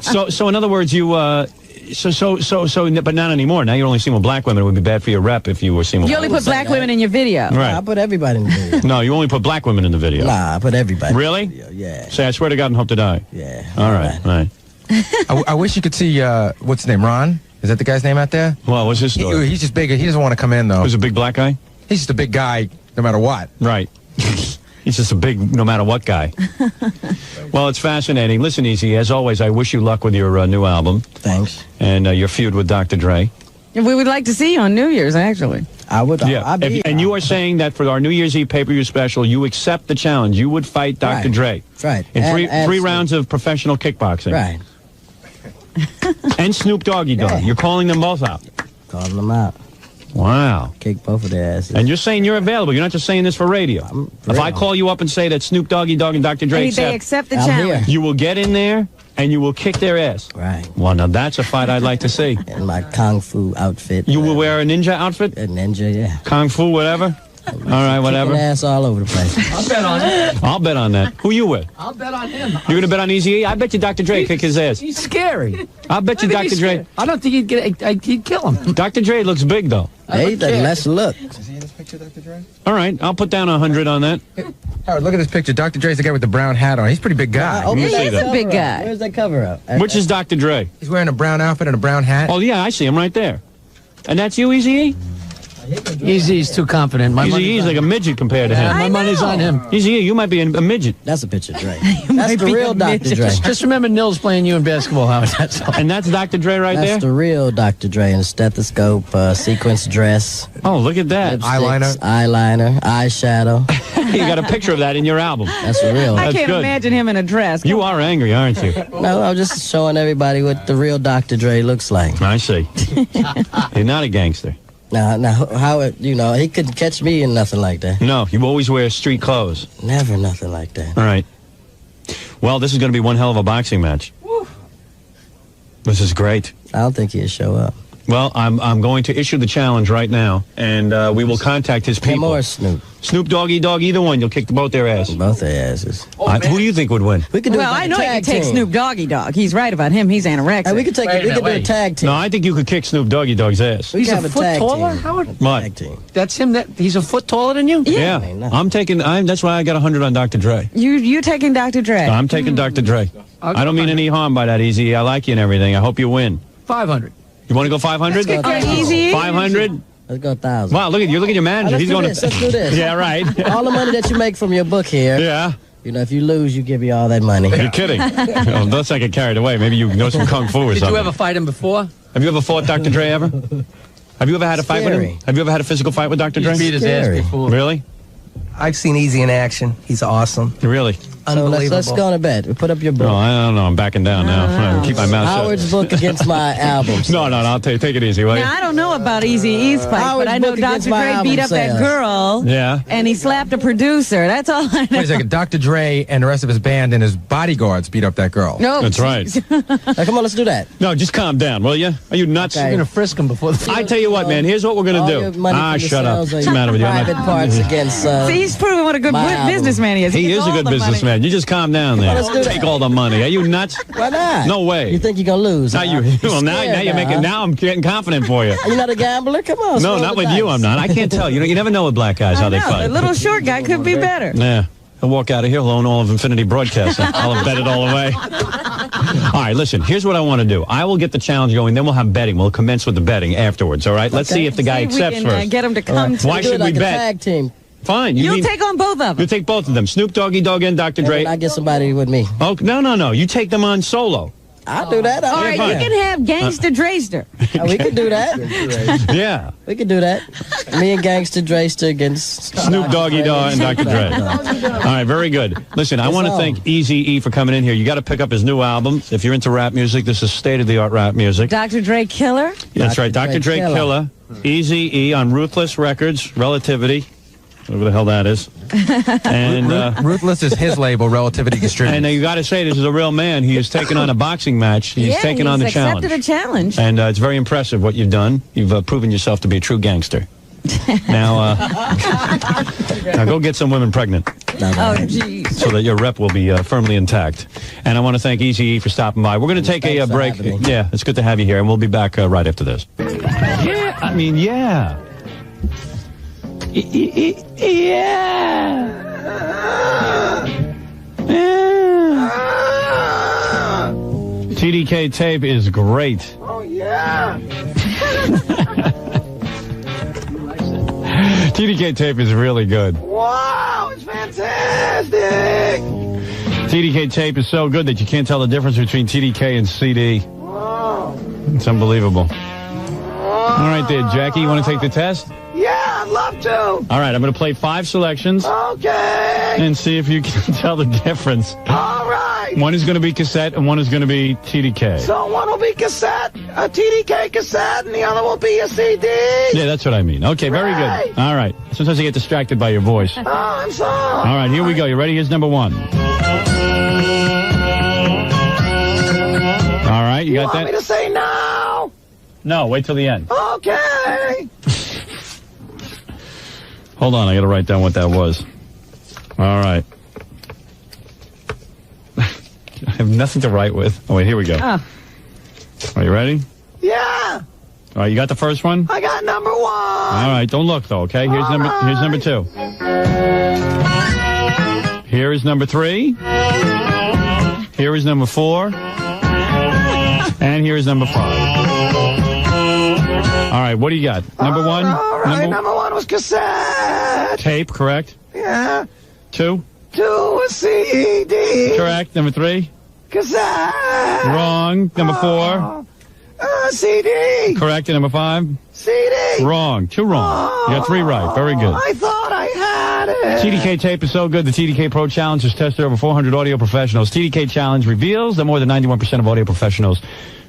So in other words, you, but not anymore. Now you're only seen with black women. It would be bad for your rep if you were seen with You only put black women in your video. I Right. put everybody in the video. No, you only put black women in the video. Nah, I put everybody. Really? In the video. Yeah. Say, I swear to God and hope to die. Yeah. All right, right. I wish you could see, what's his name, Ron? Is that the guy's name out there? Well, what's his story? He's just big. He doesn't want to come in, though. Who's a big black guy? He's just a big guy, no matter what. Right. He's just a big, no matter what guy. Well, it's fascinating. Listen, Eazy, as always, I wish you luck with your new album Thanks. and your feud with Dr. Dre. We would like to see you on New Year's, actually. I would. I'd be, And you are saying that for our New Year's Eve pay-per-view special, you accept the challenge. You would fight Dr. Dre. Right. In three Absolutely. rounds of professional kickboxing. Right. And Snoop Doggy Dogg. Yeah. You're calling them both out. Calling them out. Wow. Kick both of their asses. And you're saying you're available. You're not just saying this for radio. If I real. call you up and say that Snoop Doggy Dogg and Dr. Dre They accept the I'm challenge. here. you will get in there and you will kick their ass. Right. Well, now that's a fight I'd like to see. In my kung fu outfit. You will wear a ninja outfit? A ninja, yeah. Kung fu, whatever? All right, whatever. Kicking ass all over the place. I'll bet on it. I'll bet on that. Who you with? I'll bet on him. You're going to bet on Eazy-E? I bet you Dr. Dre kick his ass. He's scary. I'll bet you Dr. Dre. I don't think he'd kill him. Dr. Dre looks big, though. Hey, let's look. Is he in this picture, Dr. Dre? All right, I'll put down 100 on that. Howard, look at this picture. Dr. Dre's the guy with the brown hat on. He's a pretty big guy. Open me see that that. cover Big up. guy. Where's that cover up? Which is Dr. Dre? He's wearing a brown outfit and a brown hat. Oh, yeah, I see him right there. And that's you, Eazy-E? Easy's too confident. My Eazy-E's money's like a midget compared to on, him. my money's on him. Eazy-E, you might be a midget. That's a picture of Dre. That's the real Dr. Dre. Just remember Nils playing you in basketball, Howard. That's all. And that's Dr. Dre right That's there? the real Dr. Dre in a stethoscope, sequence dress, Oh, look at that. lipsticks, eyeliner, eyeshadow. You got a picture of that in your album. That's real. I That's can't good. imagine him in a dress. You are angry, aren't you? No, I'm just showing everybody what the real Dr. Dre looks like. I see. You're not a gangster. Now, Howard, he couldn't catch me in nothing like that. No, you always wear street clothes. Never nothing like that. All right. Well, this is going to be one hell of a boxing match. This is great. I don't think he'll show up. Well, I'm going to issue the challenge right now, and we will contact his people. Him or Snoop. Snoop Doggy Dogg, either one. You'll kick both their asses. Both their asses. Who do you think would win? We could do Well, it like I a know you tag could take team. Snoop Doggy Dogg. He's right about him. He's anorexic. Hey, we could take. Wait a We could do minute, a tag team. No, I think you could kick Snoop Doggy Dogg's ass. We He's could a have foot tag taller, team. Howard? What? Tag team. That's him. He's a foot taller than you? Yeah, ain't nothing. I'm taking. That's why I got 100 on Dr. Dre. You taking Dr. Dre? I'm taking Dr. Dre. I don't mean any harm by that, Easy. I like you and everything. I hope you win. 500. You want to go 500? Let's go. Easy. 500? Let's go 1,000. Wow, look at your manager. Let's He's do going this. Let's do this. Yeah, right. All the money that you make from your book here. Yeah. You know, if you lose, you give me all that money. You're kidding. Oh, let's not get carried away. Maybe you know some kung fu or Did something. you ever fight him before? Have you ever fought Dr. Dre ever? Have you ever had a fight with Scary. him? Have you ever had a physical fight with Dr. He Dre? beat his ass Scary. before. Really? I've seen Easy in action. He's awesome. Really? So Unbelievable. let's go on to bed. We put up your book. No, I don't know. I'm backing down now. I'm gonna keep my mouth Howard's shut. book against my albums. No, I'll take it easy, will you? Now, I don't know about Eazy-E's fight, Howard's but I know book against Dr. my Dre beat album up that sales. girl. Yeah. And he slapped a producer. That's all I know. Wait a second. Dr. Dre and the rest of his band and his bodyguards beat up that girl. No, That's right. Now, come on, let's do that. No, just calm down, will you? Are you nuts? Okay. You're going to frisk him before the fight. I tell you what, man. Here's what we're All gonna your do. money from the Shut up. sales of What's the matter with you? I'm private not- parts against. See, he's proving what a good my album. businessman he is. He gets is a all good the money. businessman. You just calm down there. Well, let's do that. Take all the money. Are you nuts? Why not? No way. You think you're gonna lose? Now huh? well, now Scared you're making. huh? Now I'm getting confident for you. You're not a gambler? Come on. No, roll not the with you. dice. I'm not. I can't tell. You never know with black guys how I they know, fight. the little short guy could be better. Yeah. He'll walk out of here, he'll own all of Infinity Broadcasting. I'll have bet it all away. All right, listen, here's what I want to do. I will get the challenge going, then we'll have betting. We'll commence with the betting afterwards, all right? Let's see if the guy See if accepts we can, first. get him to come to Why Do it should like we a bet? tag team. Fine. You'll mean- take on both of You them. take both of them, Snoop Doggy Dogg and Dr. And Dre. I get somebody with me. Oh, no. You take them on solo. I'll do that. All right, fine. you can have Gangsta Drayster. We can do that. Yeah. We can do that. Me and Gangsta Drayster against Snoop Doggy Dogg and Dr. Dre. All right, very good. Listen, I want to on. thank Eazy-E for coming in here. You got to pick up his new album. If you're into rap music, this is state-of-the-art rap music. Dr. Dre Killer. That's right, Dr. Dre Killer. Eazy-E on Ruthless Records, Relativity. Whatever the hell that is. And Ruthless is his label, Relativity Distributors. and you got to say, this is a real man. He has taken on a boxing match. He's taken on the challenge. accepted a challenge. And it's very impressive what you've done. You've proven yourself to be a true gangster. Now, now go get some women pregnant Oh, jeez. so that your rep will be firmly intact. And I want to thank Eazy-E for stopping by. We're going to take a Thanks for break. having me. Yeah, it's good to have you here, and we'll be back right after this. Yeah, I mean, yeah. TDK tape is great. Oh, yeah. TDK tape is really good. Wow, it's fantastic! TDK tape is so good that you can't tell the difference between TDK and CD. It's unbelievable. All right there, Jackie, you want to take the test? Yeah, I'd love to! All right, I'm going to play 5 selections Okay! and see if you can tell the difference. Alright! One is going to be cassette and one is going to be TDK. So one will be cassette, a TDK cassette, and the other will be a CD? Yeah, that's what I mean. Okay, very Right. good. All right. Sometimes I get distracted by your voice. Oh, I'm sorry! All right, here we go. You ready? Here's number 1. All right, you got Want me that? to say no? No, wait till the end. Okay! Hold on, I got to write down what that was. All right. I have nothing to write with. Oh, wait, here we go. Oh. Are you ready? Yeah! All right, you got the first one? I got number 1! All right, don't look though, okay? Here's number 2. Here is number 3. Here is number 4. And here is number 5. All right, what do you got? Number 1? Alright, number 1 was cassette! Tape, correct? Yeah. 2? 2 was CD! Correct. Number 3? Cassette! Wrong. Number 4? CD! Correct. And number 5? CD! Wrong. 2 wrong. You got 3 right. Very good. I thought I had it! TDK tape is so good. The TDK Pro Challenge has tested over 400 audio professionals. TDK Challenge reveals that more than 91% of audio professionals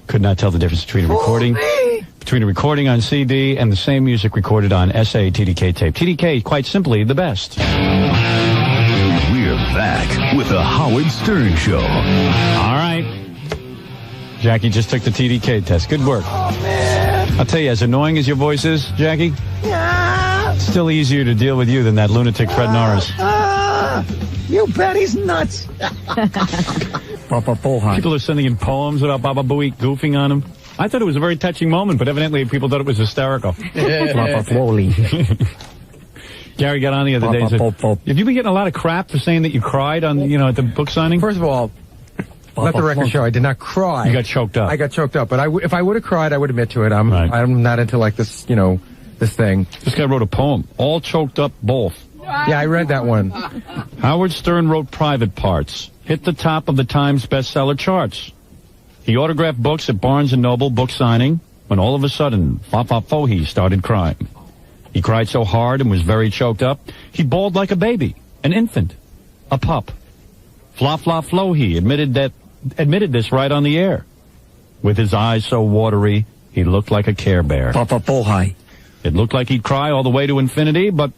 could not tell the difference between a recording on CD and the same music recorded on SA TDK tape. TDK, quite simply, the best. We're back with the Howard Stern Show. All right. Jackie just took the TDK test. Good work. Oh, man. I'll tell you, as annoying as your voice is, Jackie, it's still easier to deal with you than that lunatic Fred Norris. You bet he's nuts. People are sending in poems about Baba Booey goofing on him. I thought it was a very touching moment, but evidently people thought it was hysterical. Gary got on the other day and said, have you been getting a lot of crap for saying that you cried on, at the book signing? First of all, let the record show I did not cry. You got choked up. I got choked up, but if I would have cried, I would admit to it. I'm not into like this, this thing. This guy wrote a poem, all choked up both. Yeah, I read that one. Howard Stern wrote Private Parts, hit the top of the Times bestseller charts. He autographed books at Barnes & Noble book signing when all of a sudden, Fa-Fa-Fo-He started crying. He cried so hard and was very choked up, he bawled like a baby, an infant, a pup. Fla-Fla-Flo-He admitted this right on the air. With his eyes so watery, he looked like a Care Bear. Fa-Fa-Fo-Hi. It looked like he'd cry all the way to infinity, but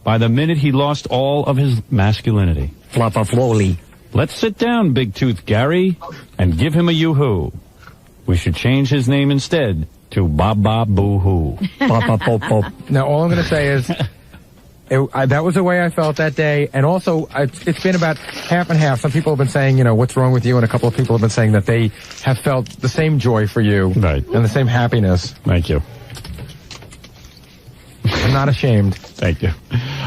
by the minute he lost all of his masculinity. Fla-Fa-Flo-Lee. Let's sit down, Big Tooth Gary, and give him a yoo-hoo. We should change his name instead to Baba Boo-hoo. Now, all I'm going to say is that was the way I felt that day. And also, it's been about half and half. Some people have been saying, what's wrong with you? And a couple of people have been saying that they have felt the same joy for you. Right. And the same happiness. Thank you. I'm not ashamed. Thank you.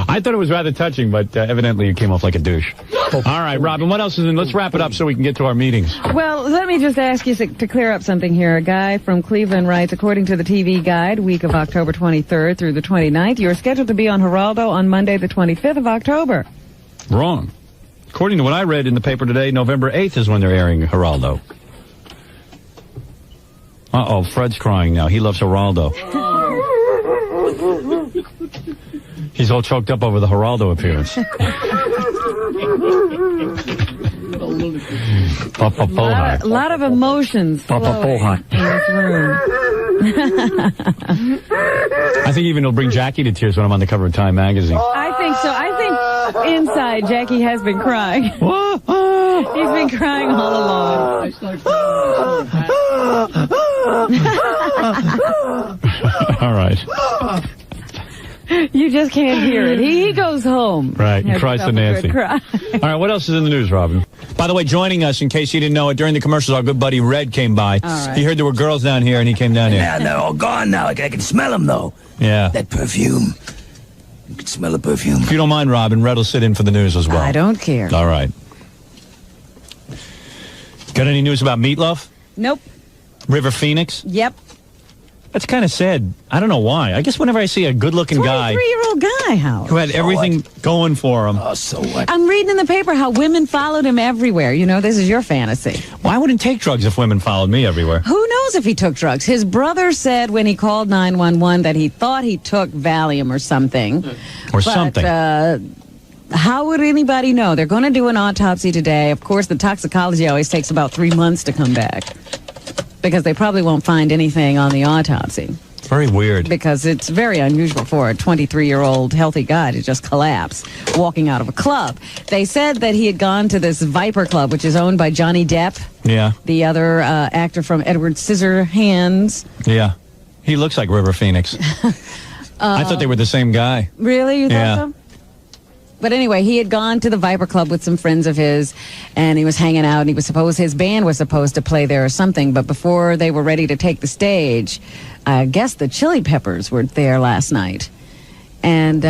I thought it was rather touching, but evidently you came off like a douche. All right, Robin, what else is in? Let's wrap it up so we can get to our meetings. Well, let me just ask you to clear up something here. A guy from Cleveland writes, according to the TV Guide, week of October 23rd through the 29th, you're scheduled to be on Geraldo on Monday, the 25th of October. Wrong. According to what I read in the paper today, November 8th is when they're airing Geraldo. Uh-oh, Fred's crying now. He loves Geraldo. He's all choked up over the Geraldo appearance. A lot of emotions flowing in this room. I think even he'll bring Jackie to tears when I'm on the cover of Time magazine. I think so. I think inside Jackie has been crying. He's been crying all along. All right. You just can't hear it. He goes home. Right, he cries to Nancy. All right, what else is in the news, Robin? By the way, joining us, in case you didn't know it, during the commercials, our good buddy Red came by. Right. He heard there were girls down here, and he came down here. Yeah, they're all gone now. I can smell them, though. Yeah. That perfume. You can smell the perfume. If you don't mind, Robin, Red will sit in for the news as well. I don't care. All right. Got any news about Meatloaf? Nope. River Phoenix? Yep. That's kind of sad. I don't know why. I guess whenever I see a good-looking guy... 23-year-old guy, Howard. Who had everything going for him. Oh, so what? I'm reading in the paper how women followed him everywhere. This is your fantasy. Well, I wouldn't take drugs if women followed me everywhere. Who knows if he took drugs? His brother said when he called 911 that he thought he took Valium or something. How would anybody know? They're going to do an autopsy today. Of course, the toxicology always takes about 3 months to come back. Because they probably won't find anything on the autopsy. It's very weird. Because it's very unusual for a 23-year-old healthy guy to just collapse walking out of a club. They said that he had gone to this Viper Club, which is owned by Johnny Depp. Yeah. The other actor from Edward Scissorhands. Yeah. He looks like River Phoenix. I thought they were the same guy. Really? You thought so? But anyway, he had gone to the Viper Club with some friends of his, and he was hanging out, and his band was supposed to play there or something, but before they were ready to take the stage, I guess the Chili Peppers were there last night. And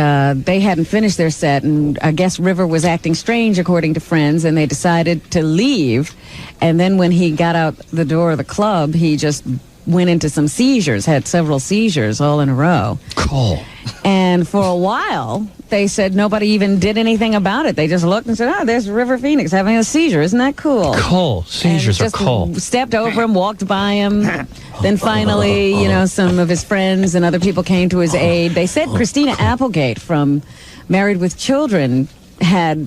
they hadn't finished their set, and I guess River was acting strange, according to friends, and they decided to leave. And then when he got out the door of the club, he just went into some seizures, had several seizures all in a row. Cool. And for a while, they said nobody even did anything about it. They just looked and said, there's River Phoenix having a seizure. Isn't that cool? Cool. Seizures are cool. Stepped over him, walked by him. Then finally, some of his friends and other people came to his aid. They said Christina Applegate from Married with Children had,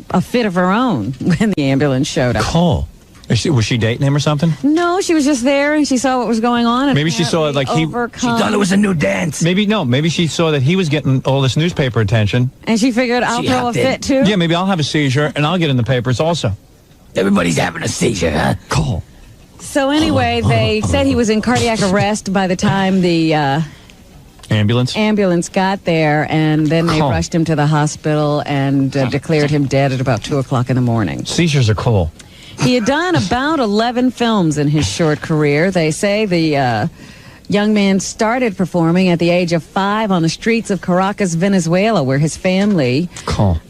a fit of her own when the ambulance showed up. Cool. Was she dating him or something? No, she was just there and she saw what was going on. And maybe she saw it like She thought it was a new dance. Maybe she saw that he was getting all this newspaper attention. And she figured, I'll throw a fit too? Yeah, maybe I'll have a seizure and I'll get in the papers also. Everybody's having a seizure, huh? Cool. So anyway, they said he was in cardiac arrest by the time the ambulance got there, and then they rushed him to the hospital and declared him dead at about 2 o'clock in the morning. Seizures are cool. He had done about 11 films in his short career. They say the young man started performing at the age of 5 on the streets of Caracas, Venezuela, where his family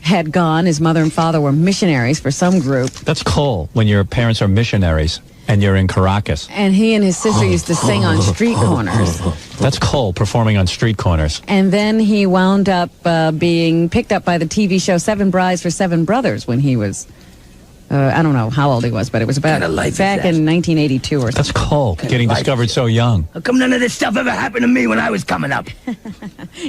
had gone. His mother and father were missionaries for some group. That's cool when your parents are missionaries and you're in Caracas. And he and his sister used to sing on street corners. That's cool, performing on street corners. And then he wound up being picked up by the TV show 7 Brides for 7 Brothers when he was... I don't know how old he was, but it was about back in 1982 or something. That's cool, getting discovered so young. How come none of this stuff ever happened to me when I was coming up?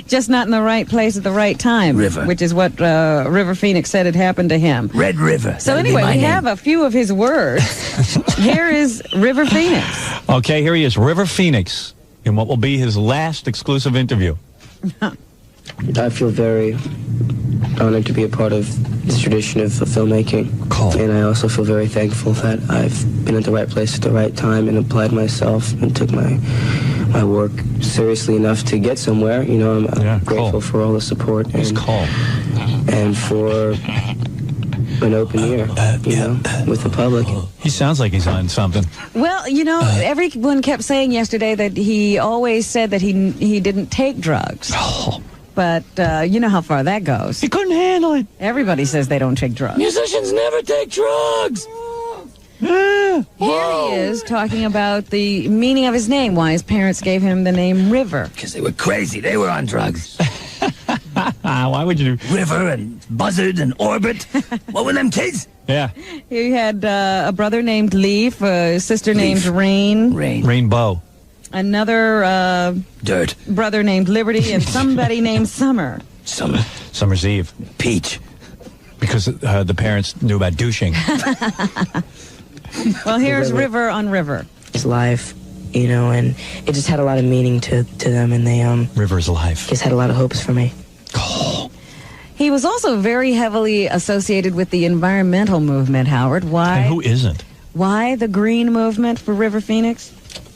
Just not in the right place at the right time. River. Which is what River Phoenix said had happened to him. Red River. So anyway, we have a few of his words. Here is River Phoenix. Okay, here he is, River Phoenix, in what will be his last exclusive interview. I feel very honored to be a part of this tradition of filmmaking. And I also feel very thankful that I've been at the right place at the right time and applied myself and took my work seriously enough to get somewhere. You know, I'm grateful for all the support and for an open ear, you know, with the public. He sounds like he's on something. Well, you know, everyone kept saying yesterday that he always said that he didn't take drugs. But you know how far that goes. He couldn't handle it. Everybody says they don't take drugs. Musicians never take drugs. Here he is talking about the meaning of his name, why his parents gave him the name River. Because they were crazy. They were on drugs. Why would you do... River and Buzzard and Orbit. What were them kids? Yeah. He had a brother named Leaf, a sister named Rain. Rainbow. Another Dirt. Brother named Liberty, and somebody named Summer. Summer's Eve. Peach. Because the parents knew about douching. Well, here's River on River. His life, you know, and it just had a lot of meaning to them, and they River's life. Just had a lot of hopes for me. He was also very heavily associated with the environmental movement, Howard. Why? And who isn't? Why the green movement for River Phoenix?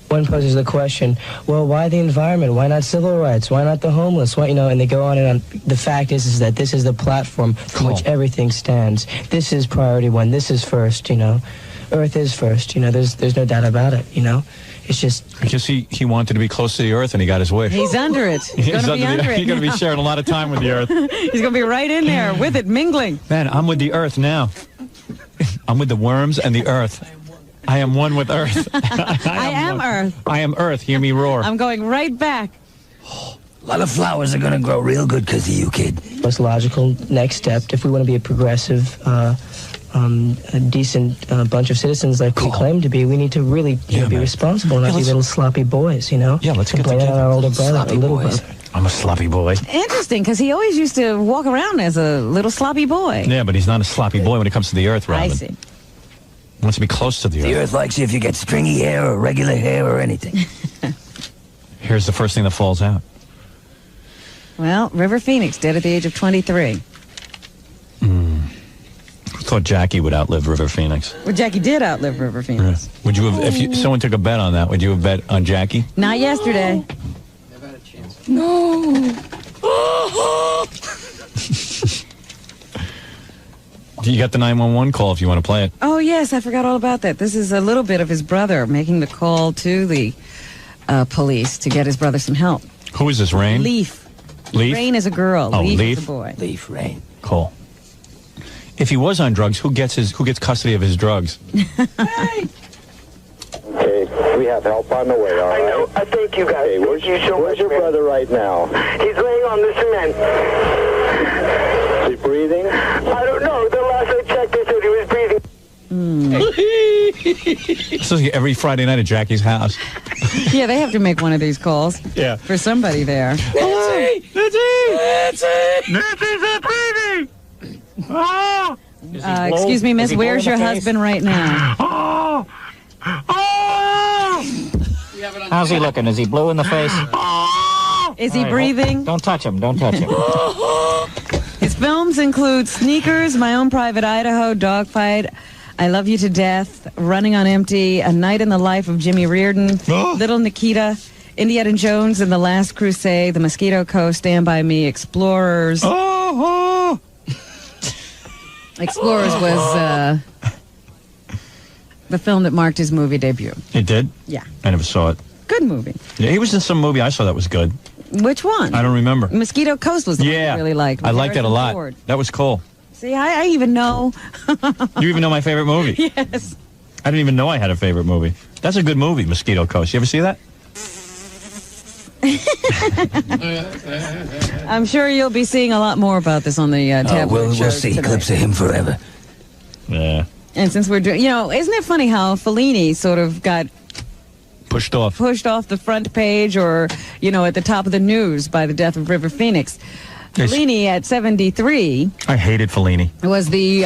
One poses the question, well, why the environment? Why not civil rights? Why not the homeless? Why, you know, and they go on and on. The fact is that this is the platform from which everything stands. This is priority one. This is first, you know. Earth is first, you know. There's no doubt about it, you know. It's just... I guess he wanted to be close to the earth and he got his wish. He's under it. He's going to be under it. He's going to be sharing a lot of time with the earth. He's going to be right in there with it, mingling. Man, I'm with the earth now. I'm with the worms and the earth. I am one with earth. I am earth. I am earth. Hear me roar. I'm going right back. A lot of flowers are going to grow real good because of you, kid. Most logical next step, if we want to be a progressive, a decent bunch of citizens like we claim to be, we need to really be responsible, not be little sloppy boys, you know? Yeah, let's get together. Our older brother, Sloppy little boys. brother. I'm a sloppy boy. Interesting, because he always used to walk around as a little sloppy boy. Yeah, but he's not a sloppy boy when it comes to the earth, Robin. I see. He wants to be close to the earth. The earth likes you if you get stringy hair or regular hair or anything. Here's the first thing that falls out. Well, River Phoenix dead at the age of 23. I thought Jackie would outlive River Phoenix. Well, Jackie did outlive River Phoenix. Yeah. Would you have, if someone took a bet on that, would you have bet on Jackie? Not yesterday. Never had a chance. No. You got the 911 call if you want to play it. Oh, yes, I forgot all about that. This is a little bit of his brother making the call to the police to get his brother some help. Who is this, Rain? Leaf. Leaf? Rain is a girl. Oh, Leaf Leaf? is a boy. Leaf, Rain. Cool. If he was on drugs, who gets custody of his drugs? Okay, we have help on the way, all right? I know. I thank you guys. Okay, where's your brother right now? He's laying on the cement. Is he breathing? I don't know. The last I checked, they said he was breathing. This is like every Friday night at Jackie's house. Yeah, they have to make one of these calls. Yeah. For somebody there. Nancy! Nancy! Nancy's not breathing! Oh! Excuse me, miss, where's your husband right now? Oh! Oh! How's he looking? Is he blue in the face? Is he breathing? Don't touch him. Don't touch him. His films include Sneakers, My Own Private Idaho, Dogfight, I Love You to Death, Running on Empty, A Night in the Life of Jimmy Reardon, Little Nikita, Indiana Jones and the Last Crusade, The Mosquito Coast, Stand By Me, Explorers. Explorers was the film that marked his movie debut. It did? Yeah. I never saw it. Good movie. Yeah, he was in some movie I saw that was good. Which one? I don't remember. Mosquito Coast was the one I really liked. I liked that a lot. Ford. That was cool. See, I even know. You even know my favorite movie? Yes. I didn't even know I had a favorite movie. That's a good movie, Mosquito Coast. You ever see that? I'm sure you'll be seeing a lot more about this on the tabloid we'll shows see today. clips of him forever. Yeah. And since we're doing, isn't it funny how Fellini sort of got pushed off the front page or, at the top of the news by the death of River Phoenix. Fellini at 73. I hated Fellini. Was the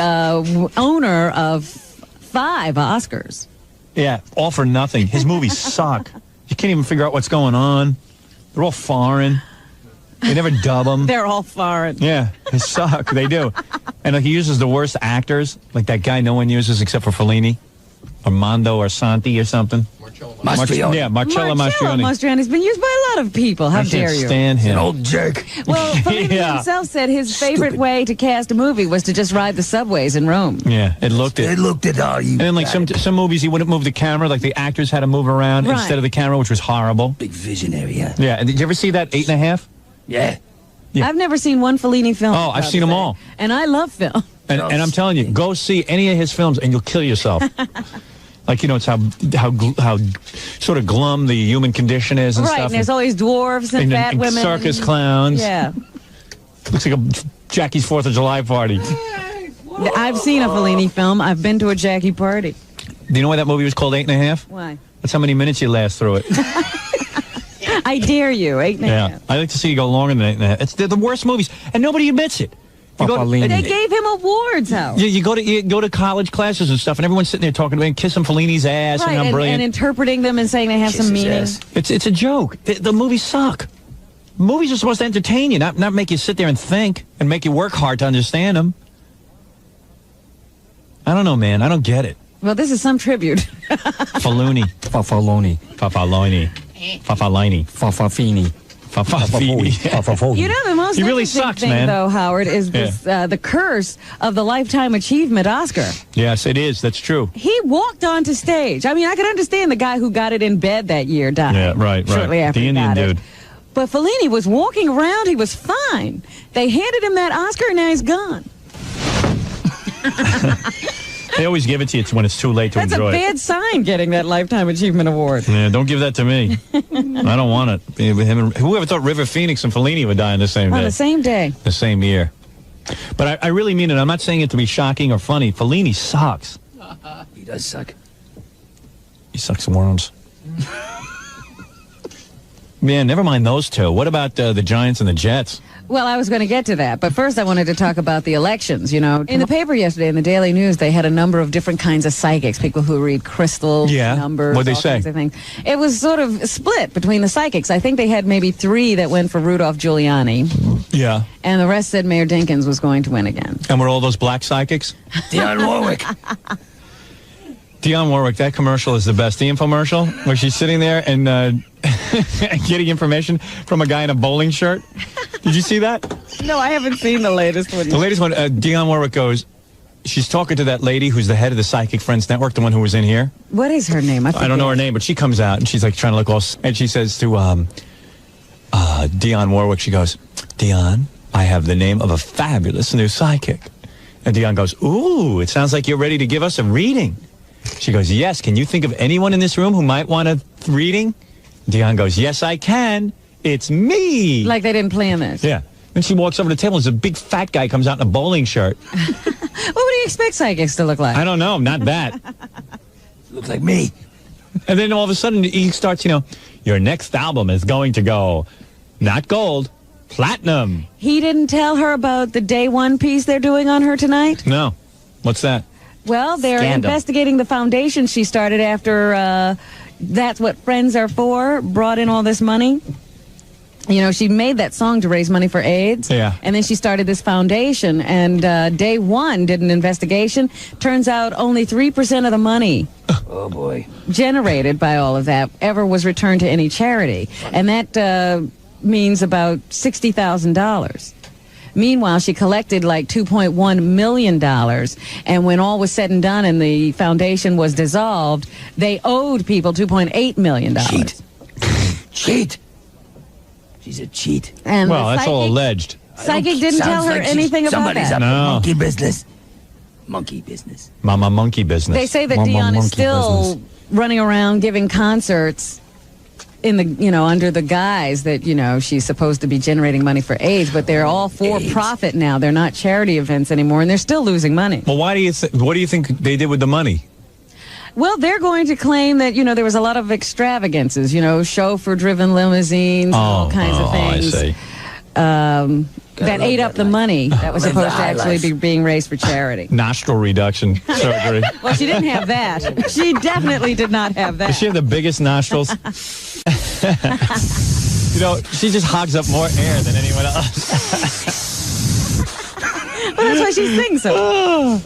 owner of 5 Oscars. Yeah, all for nothing. His movies suck. You can't even figure out what's going on. They're all foreign. They never dub them. They're all foreign. Yeah, they suck. They do. And he uses the worst actors, like that guy no one uses except for Fellini. Armando or Santi or something. Mastriani. Yeah, Marcello Mastriani. Mastriani's been used by a lot of people. How dare you? I can't stand him. An old jerk. Well, Fellini himself said his favorite way to cast a movie was to just ride the subways in Rome. Yeah, it looked it all. You and then, like, some movies, he wouldn't move the camera. Like, the actors had to move around instead of the camera, which was horrible. Big visionary, yeah. Yeah, and did you ever see that 8.5? Yeah. I've never seen one Fellini film. Oh, I've seen them all. And I love film. And I'm telling you, go see any of his films and you'll kill yourself. Like, it's how sort of glum the human condition is and stuff. Right, and there's always dwarves and fat women. Circus clowns. Yeah. Looks like a Jackie's 4th of July party. I've seen a Fellini film. I've been to a Jackie party. Do you know why that movie was called 8.5? Why? That's how many minutes you last through it. I dare you, 8.5. Yeah, I like to see you go longer than 8.5. They're the worst movies, and nobody admits it. They gave him awards, Howard. Yeah, you go to college classes and stuff, and everyone's sitting there talking to him, kissing Fellini's ass, Right, and I'm brilliant. and interpreting them and saying they have some meaning. It's a joke. The movies suck. Movies are supposed to entertain you, not make you sit there and think and make you work hard to understand them. I don't know, man. I don't get it. Well, this is some tribute. Fellini. Fafaloni. Fafaloni. Fafalini. Fafafini. You know, the most he really interesting sucks, thing, man. though, Howard, is this, the curse of the Lifetime Achievement Oscar. Yes, it is. That's true. He walked onto stage. I mean, I could understand the guy who got it in bed that year died. Yeah, right. Shortly after the he Indian got dude. it. But Fellini was walking around. He was fine. They handed him that Oscar, and now he's gone. They always give it to you when it's too late to That's enjoy a it. bad sign, getting that Lifetime Achievement Award. Yeah, don't give that to me. I don't want it. Whoever thought River Phoenix and Fellini would die on the same day? On the same day. The same year. But I really mean it. I'm not saying it to be shocking or funny. Fellini sucks. He does suck. He sucks worms. Man, never mind those two. What about the Giants and the Jets? Well, I was going to get to that, but first I wanted to talk about the elections. You know, in the paper yesterday, in the Daily News, they had a number of different kinds of psychics, people who read crystals, numbers, what'd they all say? kinds of things. It was sort of split between the psychics. I think they had maybe 3 that went for Rudolph Giuliani, Yeah. and the rest said Mayor Dinkins was going to win again. And were all those black psychics? Dionne Warwick. Dionne Warwick, that commercial is the best. The infomercial, where she's sitting there and getting information from a guy in a bowling shirt. Did you see that? No, I haven't seen the latest one. The latest one, Dionne Warwick goes, she's talking to that lady who's the head of the Psychic Friends Network, the one who was in here. What is her name? I don't know her name, but she comes out and she's like trying to look all, and she says to Dionne Warwick, she goes, Dionne, I have the name of a fabulous new psychic. And Dionne goes, ooh, it sounds like you're ready to give us a reading. She goes, yes, can you think of anyone in this room who might want a reading? Dionne goes, yes, I can. It's me. Like they didn't plan this. Yeah. Then she walks over to the table and there's a big fat guy comes out in a bowling shirt. What would you expect psychics to look like? I don't know, not that. Looks like me. And then all of a sudden he starts, your next album is going to go, not gold, platinum. He didn't tell her about the day one piece they're doing on her tonight? No. What's that? Well, they're Scandal. investigating the foundation she started after That's What Friends Are For brought in all this money. You know, she made that song to raise money for AIDS. Yeah. And then she started this foundation. And Day One did an investigation. Turns out only 3% of the money Oh, boy. generated by all of that ever was returned to any charity. And that means about $60,000. Meanwhile, she collected like $2.1 million. And when all was said and done and the foundation was dissolved, they owed people $2.8 million. Cheat. She's a cheat. And Well, that's all alleged. Psychic didn't tell her anything about Somebody's that. up to No. monkey business. Monkey business. Mama monkey business. They say that Mama Dion is monkey still business. running around giving concerts in the, you know, under the guise that, you know, she's supposed to be generating money for AIDS, but they're all for profit now. They're not charity events anymore, and they're still losing money. Well, what do you think they did with the money? Well, they're going to claim that, you know, there was a lot of extravagances, you know, chauffeur-driven limousines, and all kinds of things. I see. That ate up the money that was Live the supposed to high actually life. be being raised for charity. Nostril reduction surgery. Well, she didn't have that. She definitely did not have that. Does she have the biggest nostrils? You know, she just hogs up more air than anyone else. Well, that's why she sings so.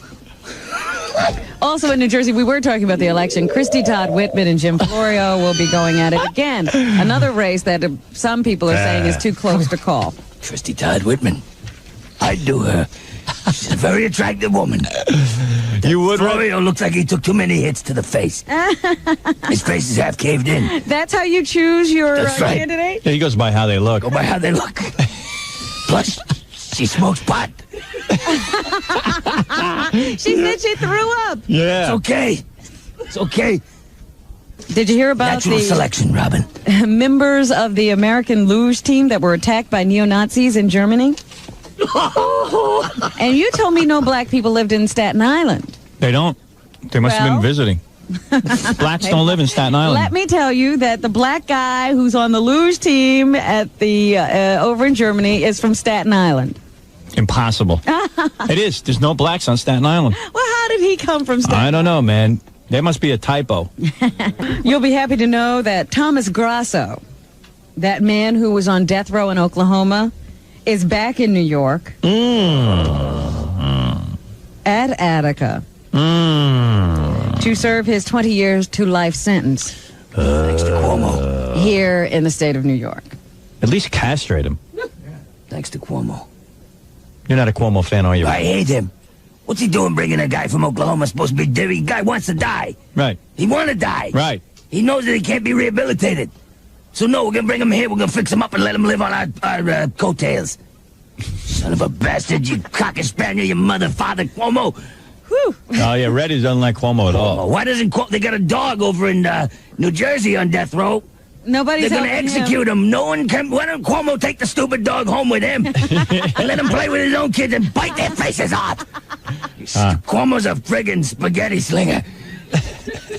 Also in New Jersey, we were talking about the election. Christy Todd Whitman and Jim Florio will be going at it again. Another race that some people are saying is too close to call. Christy Todd Whitman. I'd do her. She's a very attractive woman. You would, Florio looks like he took too many hits to the face. His face is half caved in. That's how you choose your That's right. candidate? Yeah, he goes by how they look. Go by how they look. Plus, she smokes pot. She said she threw up. Yeah. It's okay. It's okay. Did you hear about Natural the selection, Robin. members of the American luge team that were attacked by neo-Nazis in Germany? And you told me no black people lived in Staten Island. They don't. They must have Well- been visiting. Blacks don't live in Staten Island. Let me tell you that the black guy who's on the luge team at the over in Germany is from Staten Island. Impossible. It is. There's no blacks on Staten Island. Well, how did he come from Staten I don't know, man. There must be a typo. You'll be happy to know that Thomas Grasso, that man who was on death row in Oklahoma, is back in New York at Attica to serve his 20 years to life sentence Thanks to Cuomo. here in the state of New York. At least castrate him. Thanks to Cuomo. You're not a Cuomo fan, are you? I hate him. What's he doing bringing a guy from Oklahoma supposed to be dirty? Guy wants to die. Right. He want to die. Right. He knows that he can't be rehabilitated. So no, we're going to bring him here. We're going to fix him up and let him live on our coattails. Son of a bastard, you cocker spaniel, you mother father Cuomo. Whew. Oh, yeah, Red doesn't like Cuomo at all. Why doesn't they got a dog over in New Jersey on death row? Nobody's They're going to helping execute him. No one can. Why don't Cuomo take the stupid dog home with him and let him play with his own kids and bite their faces off? Cuomo's a friggin' spaghetti slinger.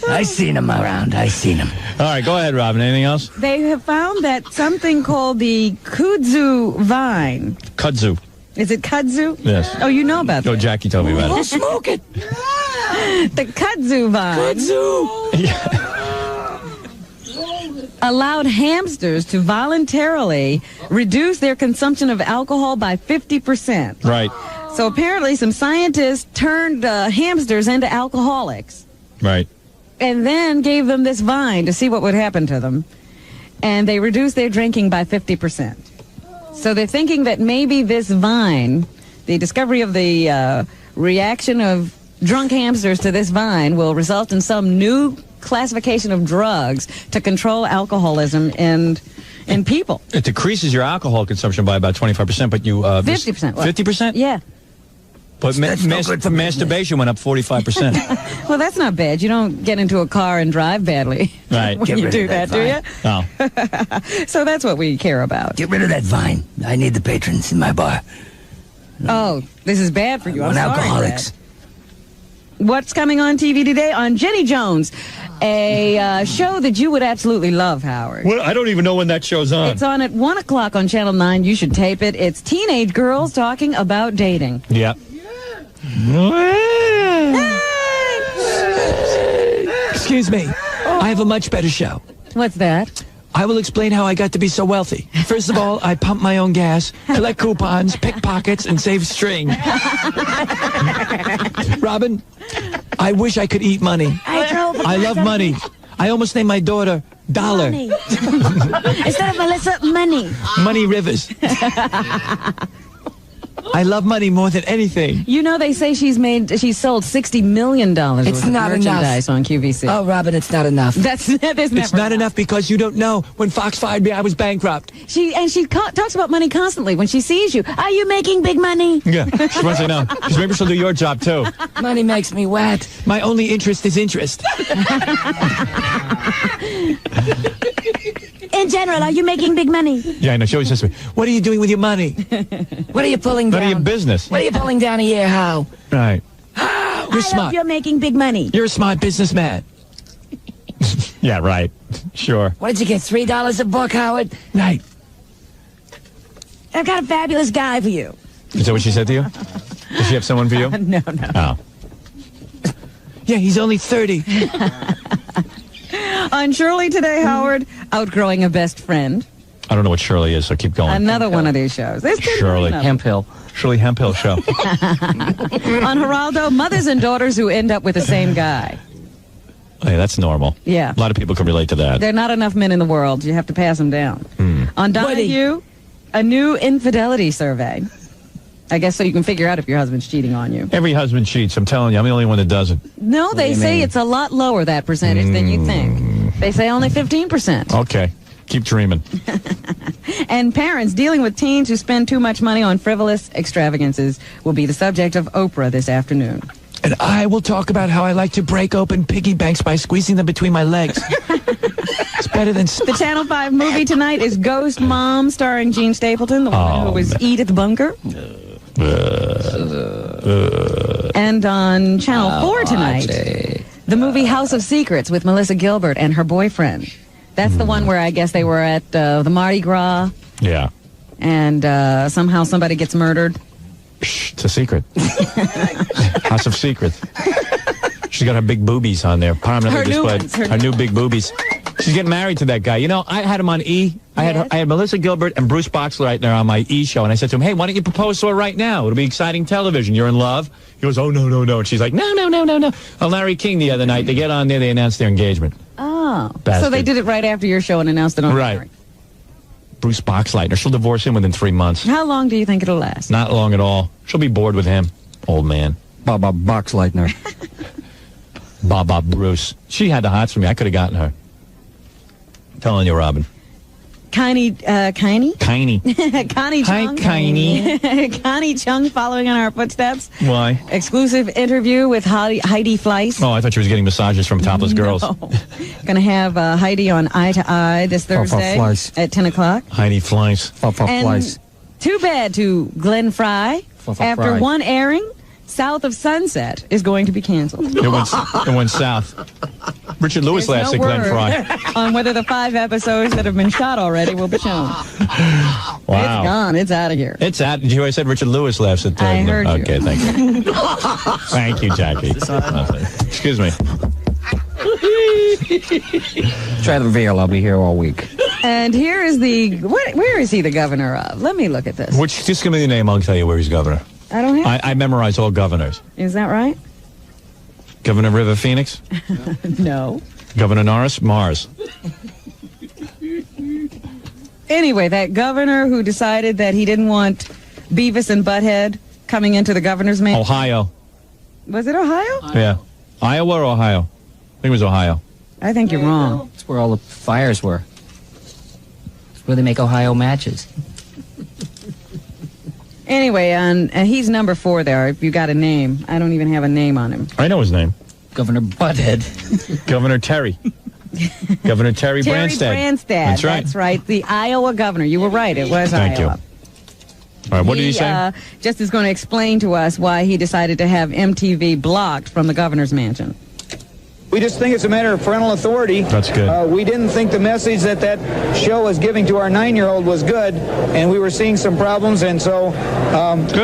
I seen him around. I seen him. All right, go ahead, Robin. Anything else? They have found that something called the kudzu vine. Kudzu. Is it kudzu? Yes. Oh, you know about Oh, that. Jackie told me about I'll it. smoke it. The kudzu vine allowed hamsters to voluntarily reduce their consumption of alcohol by 50%. Right. So apparently some scientists turned hamsters into alcoholics Right. and then gave them this vine to see what would happen to them. And they reduced their drinking by 50%. So they're thinking that maybe this vine, the discovery of the reaction of drunk hamsters to this vine, will result in some new classification of drugs to control alcoholism in people. It decreases your alcohol consumption by about 25%, but you... 50%. 50%? Yeah. But That's no good for masturbation went up 45%. Well, that's not bad. You don't get into a car and drive badly Right. when Get you rid do of that, that do you? So that's what we care about. Get rid of that vine. I need the patrons in my bar. Oh, this is bad for you. I'm On sorry. alcoholics. Brad. What's coming on TV today? On Jenny Jones, a show that you would absolutely love, Howard. Well, I don't even know when that show's on. It's on at 1 o'clock on Channel 9. You should tape it. It's teenage girls talking about dating. Yeah. Excuse me. I have a much better show. What's that? I will explain how I got to be so wealthy. First of all, I pump my own gas, collect coupons, pick pockets, and save string. Robin, I wish I could eat money. I love money. I almost named my daughter Dollar. Money. Instead of Melissa, Money. Money Rivers. I love money more than anything. You know, they say she's sold $60 million worth It's of not merchandise enough. on QVC. Oh, Robin, it's not enough. It's not enough because you don't know. When Fox fired me, I was bankrupt. She talks about money constantly when she sees you. Are you making big money? Yeah, she wants to know. Because maybe she'll do your job, too. Money makes me wet. My only interest is interest. In general, are you making big money? Yeah, I know. She always says to me, what are you doing with your money? What are you pulling down? None of your business. What are you pulling down here, How? Right. You're smart. You're making big money. You're a smart businessman. Yeah, right. Sure. What did you get, $3 a book, Howard? Right. I've got a fabulous guy for you. Is that what she said to you? Does she have someone for you? No. Oh. Yeah, he's only 30. On Shirley today, Howard, outgrowing a best friend. I don't know what Shirley is, so keep going. Another one of these shows. There's been Shirley. one of them. Hemphill. Shirley Hemphill show. On Geraldo, mothers and daughters who end up with the same guy. Hey, that's normal. Yeah. A lot of people can relate to that. There are not enough men in the world. You have to pass them down. On Donahue, a new infidelity survey. I guess so you can figure out if your husband's cheating on you. Every husband cheats. I'm telling you, I'm the only one that doesn't. No, they say it's a lot lower, that percentage, than you think. They say only 15%. Okay. Keep dreaming. And parents dealing with teens who spend too much money on frivolous extravagances will be the subject of Oprah this afternoon. And I will talk about how I like to break open piggy banks by squeezing them between my legs. It's better than... The Channel 5 movie tonight is Ghost Mom, starring Gene Stapleton, the woman who was Edith Bunker. And on Channel 4 tonight, the movie House of Secrets with Melissa Gilbert and her boyfriend. That's the one where I guess they were at the Mardi Gras. Yeah. And somehow somebody gets murdered. Shh, it's a secret. House of Secrets. She's got her big boobies on there, prominently displayed. Her new big boobies. She's getting married to that guy. You know, I had him on E. I had Melissa Gilbert and Bruce Boxler right there on my E show, and I said to him, hey, why don't you propose to her right now? It'll be exciting television. You're in love. He goes, oh, no. And she's like, no. On Larry King the other night, they get on there, they announced their engagement. Oh. Bastard. So they did it right after your show and announced it on Right. Bruce Boxleitner. She'll divorce him within 3 months. How long do you think it'll last? Not long at all. She'll be bored with him. Old man. Baba Boxleitner. Baba Bruce. She had the hots for me. I could have gotten her. I'm telling you, Robin. Connie Chung. Connie Chung. Connie. Connie Chung following in our footsteps. Why? Exclusive interview with Heidi Fleiss. Oh, I thought you was getting massages from topless girls. Going to have Heidi on Eye to Eye this Thursday at 10 o'clock. Heidi Fleiss. And too bad to Glenn Fry. After one airing, South of Sunset is going to be canceled. It went south. Richard Lewis laughs at Glenn Fry. On whether the 5 episodes that have been shot already will be shown. Wow. It's gone. It's out of here. It's out. Did you hear I said Richard Lewis laughs at I heard you. Okay, thank you. Thank you, Jackie. Excuse me. Try the veal. I'll be here all week. And here is where is he the governor of? Let me look at this. Just give me the name. I'll tell you where he's governor. I don't have. I memorize all governors. Is that right? Governor River Phoenix? No. Governor Norris? Mars. Anyway, that governor who decided that he didn't want Beavis and Butthead coming into the governor's mansion. Ohio. Was it Ohio? Yeah. Iowa or Ohio? I think it was Ohio. I think you're wrong. That's where all the fires were. That's where they make Ohio matches. Anyway, and he's number 4 there. If you got a name, I don't even have a name on him. I know his name. Governor Butthead. Governor Terry. Governor Terry Branstad. That's right. That's right. The Iowa governor. You were right. It was Thank Iowa. You. All right, what did he say? Just is going to explain to us why he decided to have MTV blocked from the governor's mansion. We just think it's a matter of parental authority. That's good. We didn't think the message that show was giving to our 9-year-old was good, and we were seeing some problems, and so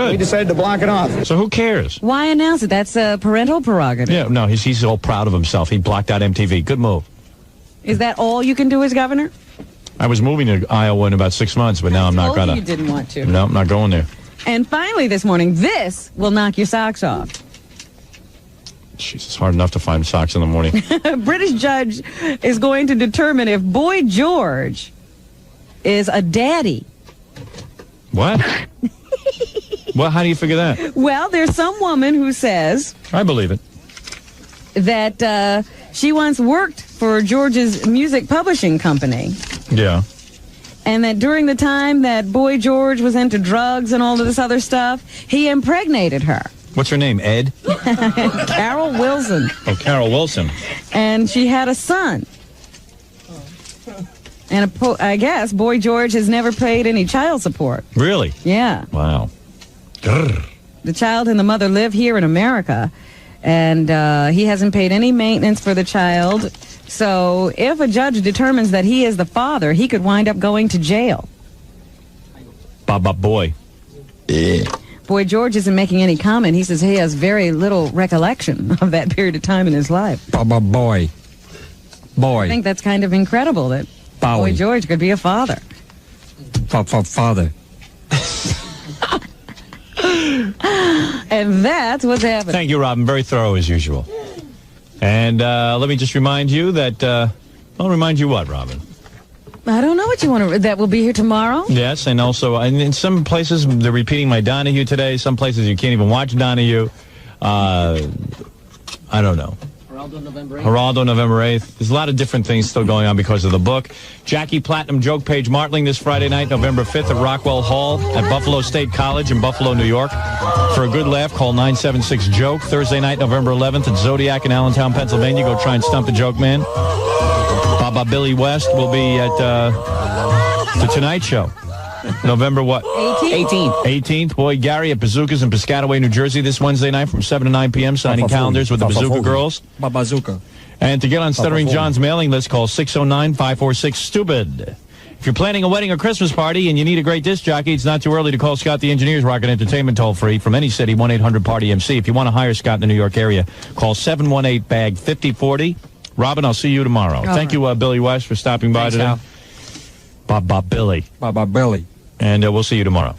we decided to block it off. So who cares? Why announce it? That's a parental prerogative. Yeah, no, he's all proud of himself. He blocked out MTV. Good move. Is that all you can do as governor? I was moving to Iowa in about 6 months, but now I'm not Told gonna. you didn't want to. No, I'm not going there. And finally this morning, this will knock your socks off. Jeez, it's hard enough to find socks in the morning. A British judge is going to determine if Boy George is a daddy. What? Well, how do you figure that? Well, there's some woman who says I believe it. that she once worked for George's music publishing company. Yeah. And that during the time that Boy George was into drugs and all of this other stuff, he impregnated her. What's her name? Ed? Carol Wilson. Oh, Carol Wilson. And she had a son. And I guess Boy George has never paid any child support. Really? Yeah. Wow. The child and the mother live here in America, and he hasn't paid any maintenance for the child. So if a judge determines that he is the father, he could wind up going to jail. Boy. Boy George isn't making any comment. He says he has very little recollection of that period of time in his life. Boy. I think that's kind of incredible that Boy George could be a father. Father. And that's what's happening. Thank you, Robin. Very thorough as usual. And let me just remind you that, I'll remind you what, Robin? I don't know what you want to... That will be here tomorrow? Yes, and also, in some places, they're repeating my Donahue today. Some places you can't even watch Donahue. I don't know. Geraldo, November 8th. There's a lot of different things still going on because of the book. Jackie Platinum Joke Page Martling this Friday night, November 5th at Rockwell Hall at Buffalo State College in Buffalo, New York. For a good laugh, call 976-JOKE. Thursday night, November 11th at Zodiac in Allentown, Pennsylvania. Go try and stump the joke man. Baba Billy West will be at the Tonight Show. November what? 18th. Boy Gary at Bazookas in Piscataway, New Jersey this Wednesday night from 7 to 9 p.m. Signing calendars with the Bazooka Girls. Bazooka. And to get on Stuttering John's mailing list, call 609-546-STUPID. If you're planning a wedding or Christmas party and you need a great disc jockey, it's not too early to call Scott the Engineer's Rocket Entertainment toll-free from any city, 1-800-PARTY-MC. If you want to hire Scott in the New York area, call 718-BAG-5040. Robin, I'll see you tomorrow. Thank you, Billy West, for stopping by today. Bob Billy. Bob Billy. And we'll see you tomorrow.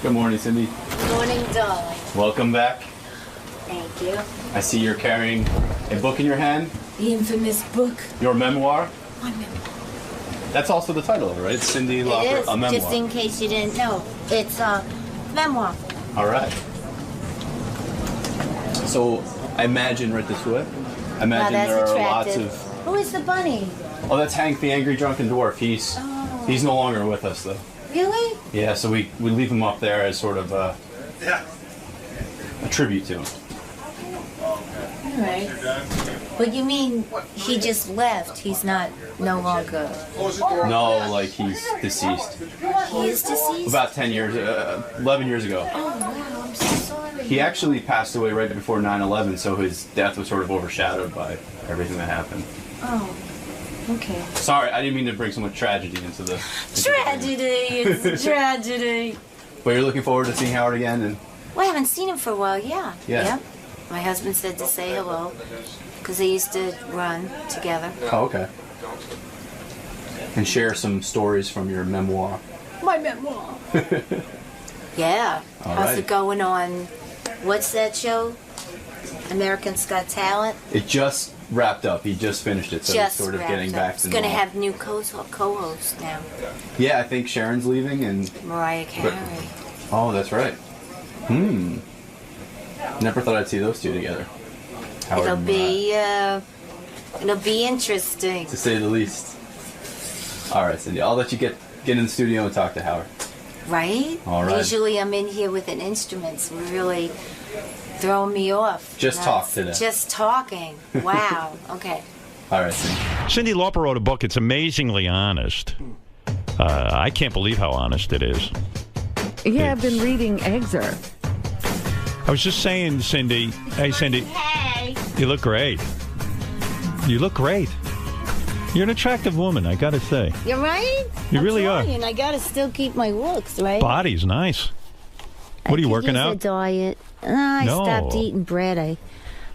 Good morning, Cindy. Good morning, darling. Welcome back. Thank you. I see you're carrying a book in your hand. The infamous book. Your memoir. My memoir. That's also the title of it, right? It's Cindy It Lauper, is, a memoir. just in case you didn't know. It's a memoir. All right. So I imagine right this way. I imagine that's there are attractive. lots of. Who is the bunny? Oh, that's Hank, the angry drunken dwarf. He's no longer with us though. Really? Yeah, so we leave him up there as sort of a tribute to him. All right. But you mean he just left? He's no longer. No, like he's deceased. He is deceased? About 11 years ago. Oh, wow, I'm so sorry. He actually passed away right before 9/11, so his death was sort of overshadowed by everything that happened. Oh, okay. Sorry, I didn't mean to bring so much tragedy into the... Tragedy, it's a tragedy. But you're looking forward to seeing Howard again? And Well, I haven't seen him for a while, yeah. Yeah. My husband said to say hello, because they used to run together. Oh, okay. And share some stories from your memoir. My memoir. Yeah. All How's right. it going on, what's that show? American's Got Talent? It just wrapped up. He just finished it, so Just it's sort of wrapped getting up. back It's to going to normal. have new co-hosts now. Yeah, I think Sharon's leaving and... Mariah Carey. Oh, that's right. Never thought I'd see those two together. Howard It'll and be interesting. to say the least. All right, Cindy, I'll let you get in the studio and talk to Howard. Right? All right. Usually I'm in here with an instrument, so really throwing me off. Just talk today. Just talking. Wow. Okay. All right, Cindy. Cindy Lauper wrote a book. It's amazingly honest. I can't believe how honest it is. Yeah, I've been reading excerpts. I was just saying, Cindy. Hey, Cindy. Hey. You look great. You look great. You're an attractive woman, I gotta say. You're right. You really are. And I gotta still keep my looks, right? Body's nice. What are you working I out? use a diet. I No. stopped eating bread.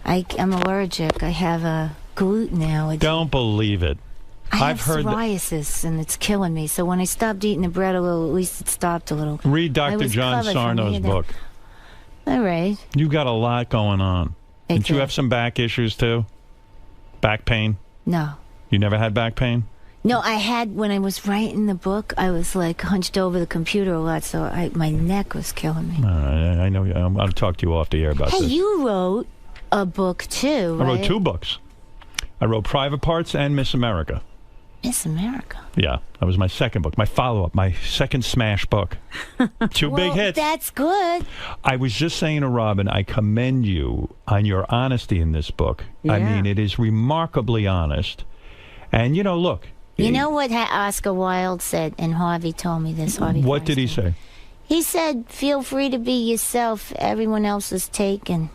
I'm allergic. I have a gluten allergy. Don't believe it. I've heard psoriasis, and it's killing me. So when I stopped eating the bread a little, at least it stopped a little. Read I Dr. was John covered from Sarno's here down. book. All right. You've got a lot going on. Didn't you have some back issues, too? Back pain? No. You never had back pain? No, I had, when I was writing the book, I was like hunched over the computer a lot, so my neck was killing me. All right, I know. I'll talk to you off the air about Hey, this. you wrote a book too, I right? wrote 2 books. I wrote Private Parts and Miss America. Miss America. Yeah, that was my second book, my follow-up, my second smash book. 2 big hits. That's good. I was just saying to Robin, I commend you on your honesty in this book. I Yeah. mean, it is remarkably honest. And, look. You know what Oscar Wilde said, and Harvey told me this, Harvey. What did he say? He said, feel free to be yourself. Everyone else is taken.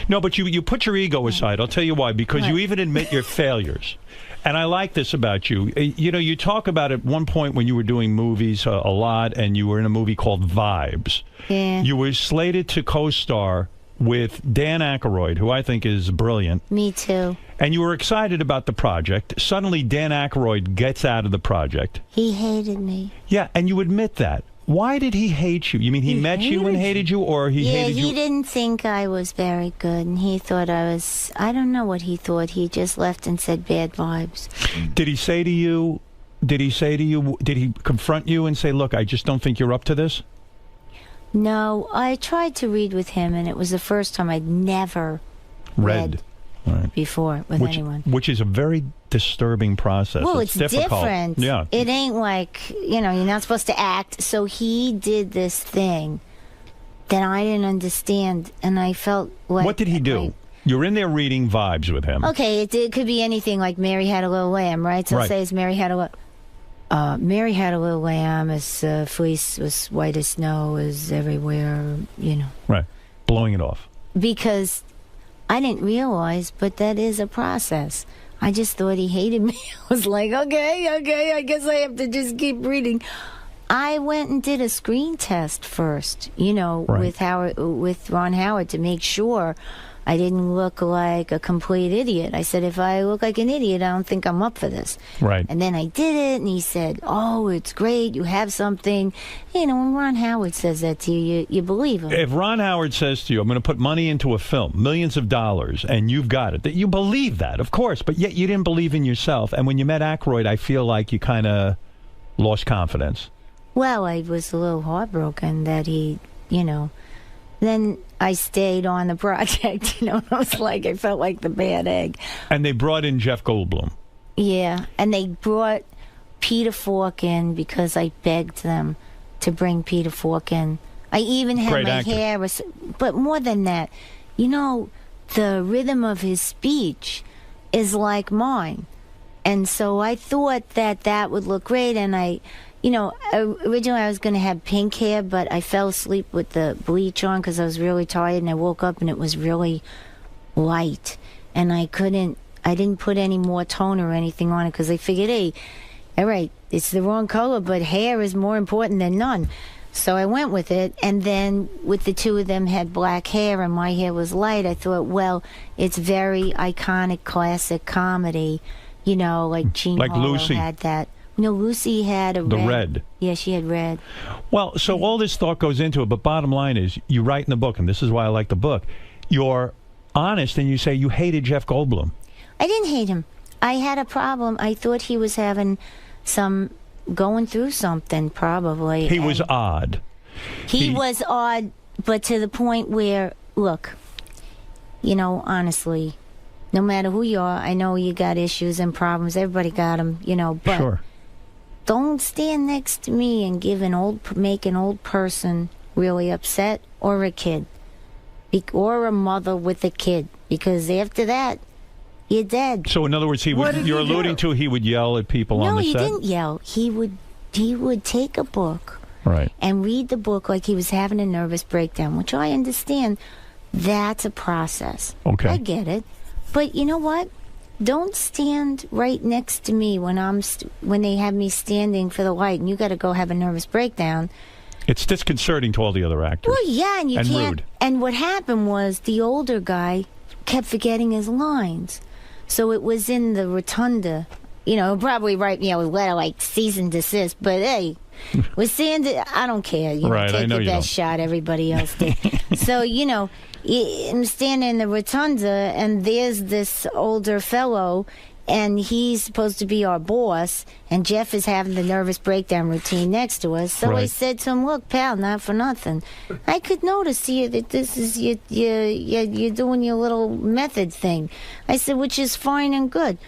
No, but you put your ego aside. I'll tell you why. Because you Right. even admit your failures. And I like this about you. You talk about at one point when you were doing movies a lot, and you were in a movie called Vibes. Yeah. You were slated to co-star with Dan Aykroyd, who I think is brilliant. Me too. And you were excited about the project. Suddenly, Dan Aykroyd gets out of the project. He hated me. Yeah, and you admit that. Why did he hate you? You mean he met you and hated you, or he hated you? He didn't think I was very good, and he thought I was, I don't know what he thought. He just left and said bad vibes. Did he say to you, did he confront you and say, look, I just don't think you're up to this? No, I tried to read with him, and it was the first time I'd never read Right. before with anyone. Which is a very disturbing process. Well, it's difficult. different. Yeah. It ain't like, you're not supposed to act. So he did this thing that I didn't understand, and I felt like... What did he do? You're in there reading Vibes with him. Okay, it could be anything, like Mary Had a Little Lamb, right? So Right. say it's Mary Had a Little... Mary Had a Little Lamb, his fleece was white as snow, was everywhere, Right. Blowing it off. Because I didn't realize, but that is a process. I just thought he hated me. I was like, okay, I guess I have to just keep reading. I went and did a screen test first, with Ron Howard to make sure I didn't look like a complete idiot. I said, if I look like an idiot, I don't think I'm up for this. Right. And then I did it, and he said, oh, it's great, you have something. When Ron Howard says that to you, you believe him. If Ron Howard says to you, I'm going to put money into a film, millions of dollars, and you've got it, that you believe that, of course, but yet you didn't believe in yourself. And when you met Aykroyd, I feel like you kind of lost confidence. Well, I was a little heartbroken that he, Then I stayed on the project, I was like, I felt like the bad egg. And they brought in Jeff Goldblum. Yeah, and they brought Peter Falk in because I begged them to bring Peter Falk in. I even had Great my actor. hair, but more than that, the rhythm of his speech is like mine. And so I thought that would look great, and originally I was going to have pink hair, but I fell asleep with the bleach on because I was really tired, and I woke up and it was really light, and I didn't put any more tone or anything on it because I figured, hey, all right, it's the wrong color, but hair is more important than none. So I went with it, and then with the two of them had black hair and my hair was light, I thought, well, it's very iconic classic comedy, like Jean Like Harlow Lucy. had that. No, Lucy had The red. Yeah, she had red. Well, so all this thought goes into it, but bottom line is, you write in the book, and this is why I like the book, you're honest and you say you hated Jeff Goldblum. I didn't hate him. I had a problem. I thought he was having going through something, probably. He was odd. He was odd, but to the point where, look, honestly, no matter who you are, I know you got issues and problems. Everybody got them, but Sure. don't stand next to me and make an old person really upset, or a kid, or a mother with a kid, because after that, you're dead. So in other words, you're alluding to he would yell at people on No, the he set? didn't yell. He would take a book Right. and read the book like he was having a nervous breakdown, which I understand. That's a process. Okay. I get it. But you know what? don't stand right next to me when they have me standing for the light, and you got to go have a nervous breakdown. It's disconcerting to all the other actors. Well, yeah, and you can't. Rude. And what happened was the older guy kept forgetting his lines, so it was in the rotunda. You know, probably right. You know, with letter like cease and desist. But hey, with Sandy, I don't care. You Right, know, I take know your you best shot. Everybody else did. So you know, I'm standing in the rotunda, and there's this older fellow, and he's supposed to be our boss, and Jeff is having the nervous breakdown routine next to us. So I Right. said to him, "Look, pal, not for nothing. I could notice here that this is you're doing your little method thing." I said, which is fine and good.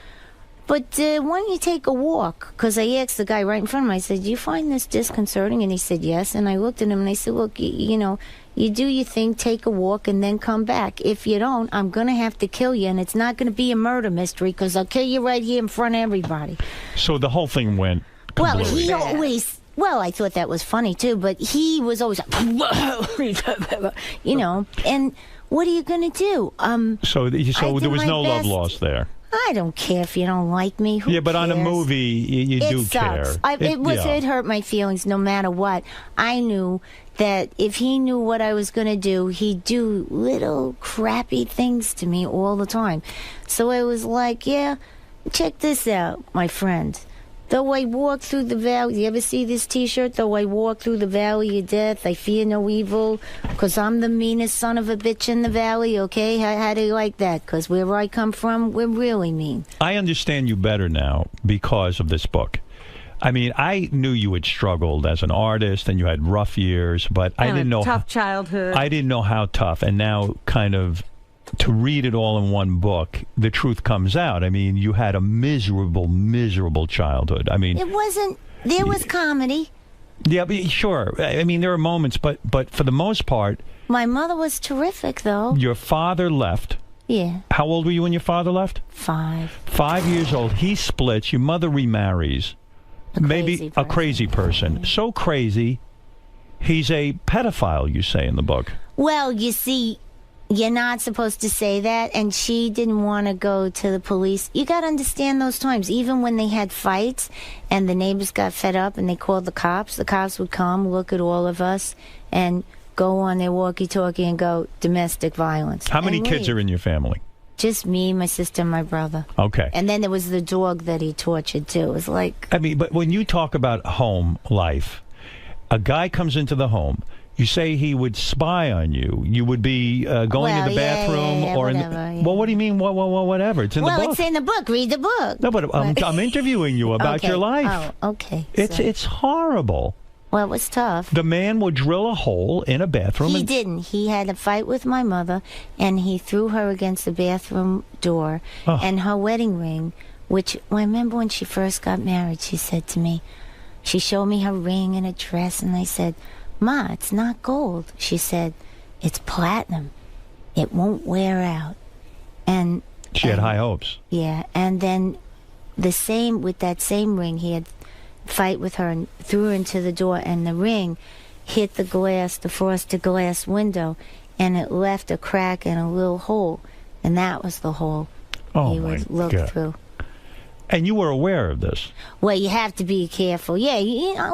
But why don't you take a walk? Because I asked the guy right in front of me, I said, do you find this disconcerting? And he said, yes. And I looked at him and I said, look, you know, you do your thing, take a walk, and then come back. If you don't, I'm going to have to kill you, and it's not going to be a murder mystery because I'll kill you right here in front of everybody. So the whole thing went Well, kablooey. he always... Well, I thought that was funny, too, but he was always... you know, and what are you going to do? So I there did was my no love best. lost there. I don't care if you don't like me. Who Yeah, but on a cares? movie, you It do sucks. care. It hurt my feelings no matter what. I knew that if he knew what I was going to do, he'd do little crappy things to me all the time. So I was like, yeah, check this out, my friend. Though I walk through the valley, you ever see this T-shirt? Though I walk through the valley of death, I fear no evil, because I'm the meanest son of a bitch in the valley, okay? How do you like that? Because where I come from, we're really mean. I understand you better now because of this book. I mean, I knew you had struggled as an artist and you had rough years, but I didn't know tough childhood. I didn't know how tough. And now, kind of, to read it all in one book, the truth comes out. I mean, you had a miserable, miserable childhood. I mean, It wasn't... There was comedy. yeah, but sure. I mean, there are moments, but for the most part, My mother was terrific, though. your father left. Yeah. How old were you when your father left? 5. 5 years old. He splits. Your mother remarries. Maybe a crazy person. So crazy, he's a pedophile, you say in the book. Well, you see, you're not supposed to say that, and she didn't want to go to the police. You got to understand those times. Even when they had fights and the neighbors got fed up and they called the cops would come, look at all of us, and go on their walkie-talkie and go, domestic violence. How many and kids leave. are in your family? Just me, my sister, and my brother. Okay. And then there was the dog that he tortured, too. It was like... I mean, but when you talk about home life, a guy comes into the home. You say he would spy on you. You would be going to the bathroom or whatever, in the, well, what do you mean? Whatever. It's in the book. It's in the book. Read the book. No, but I'm interviewing you about Okay. your life. Oh, okay. It's horrible. Well, it was tough. The man would drill a hole in a bathroom. He and, didn't. He had a fight with my mother, and he threw her against the bathroom door. Oh. And her wedding ring, which I remember when she first got married, she said to me, she showed me her ring and a dress, and I said, Ma, it's not gold. She said, it's platinum. It won't wear out. And she had high hopes. yeah, and then with that same ring, he had fight with her and threw her into the door, and the ring hit the frosted glass window, and it left a crack and a little hole, and that was the hole he would look through. And you were aware of this. Well, you have to be careful. Yeah,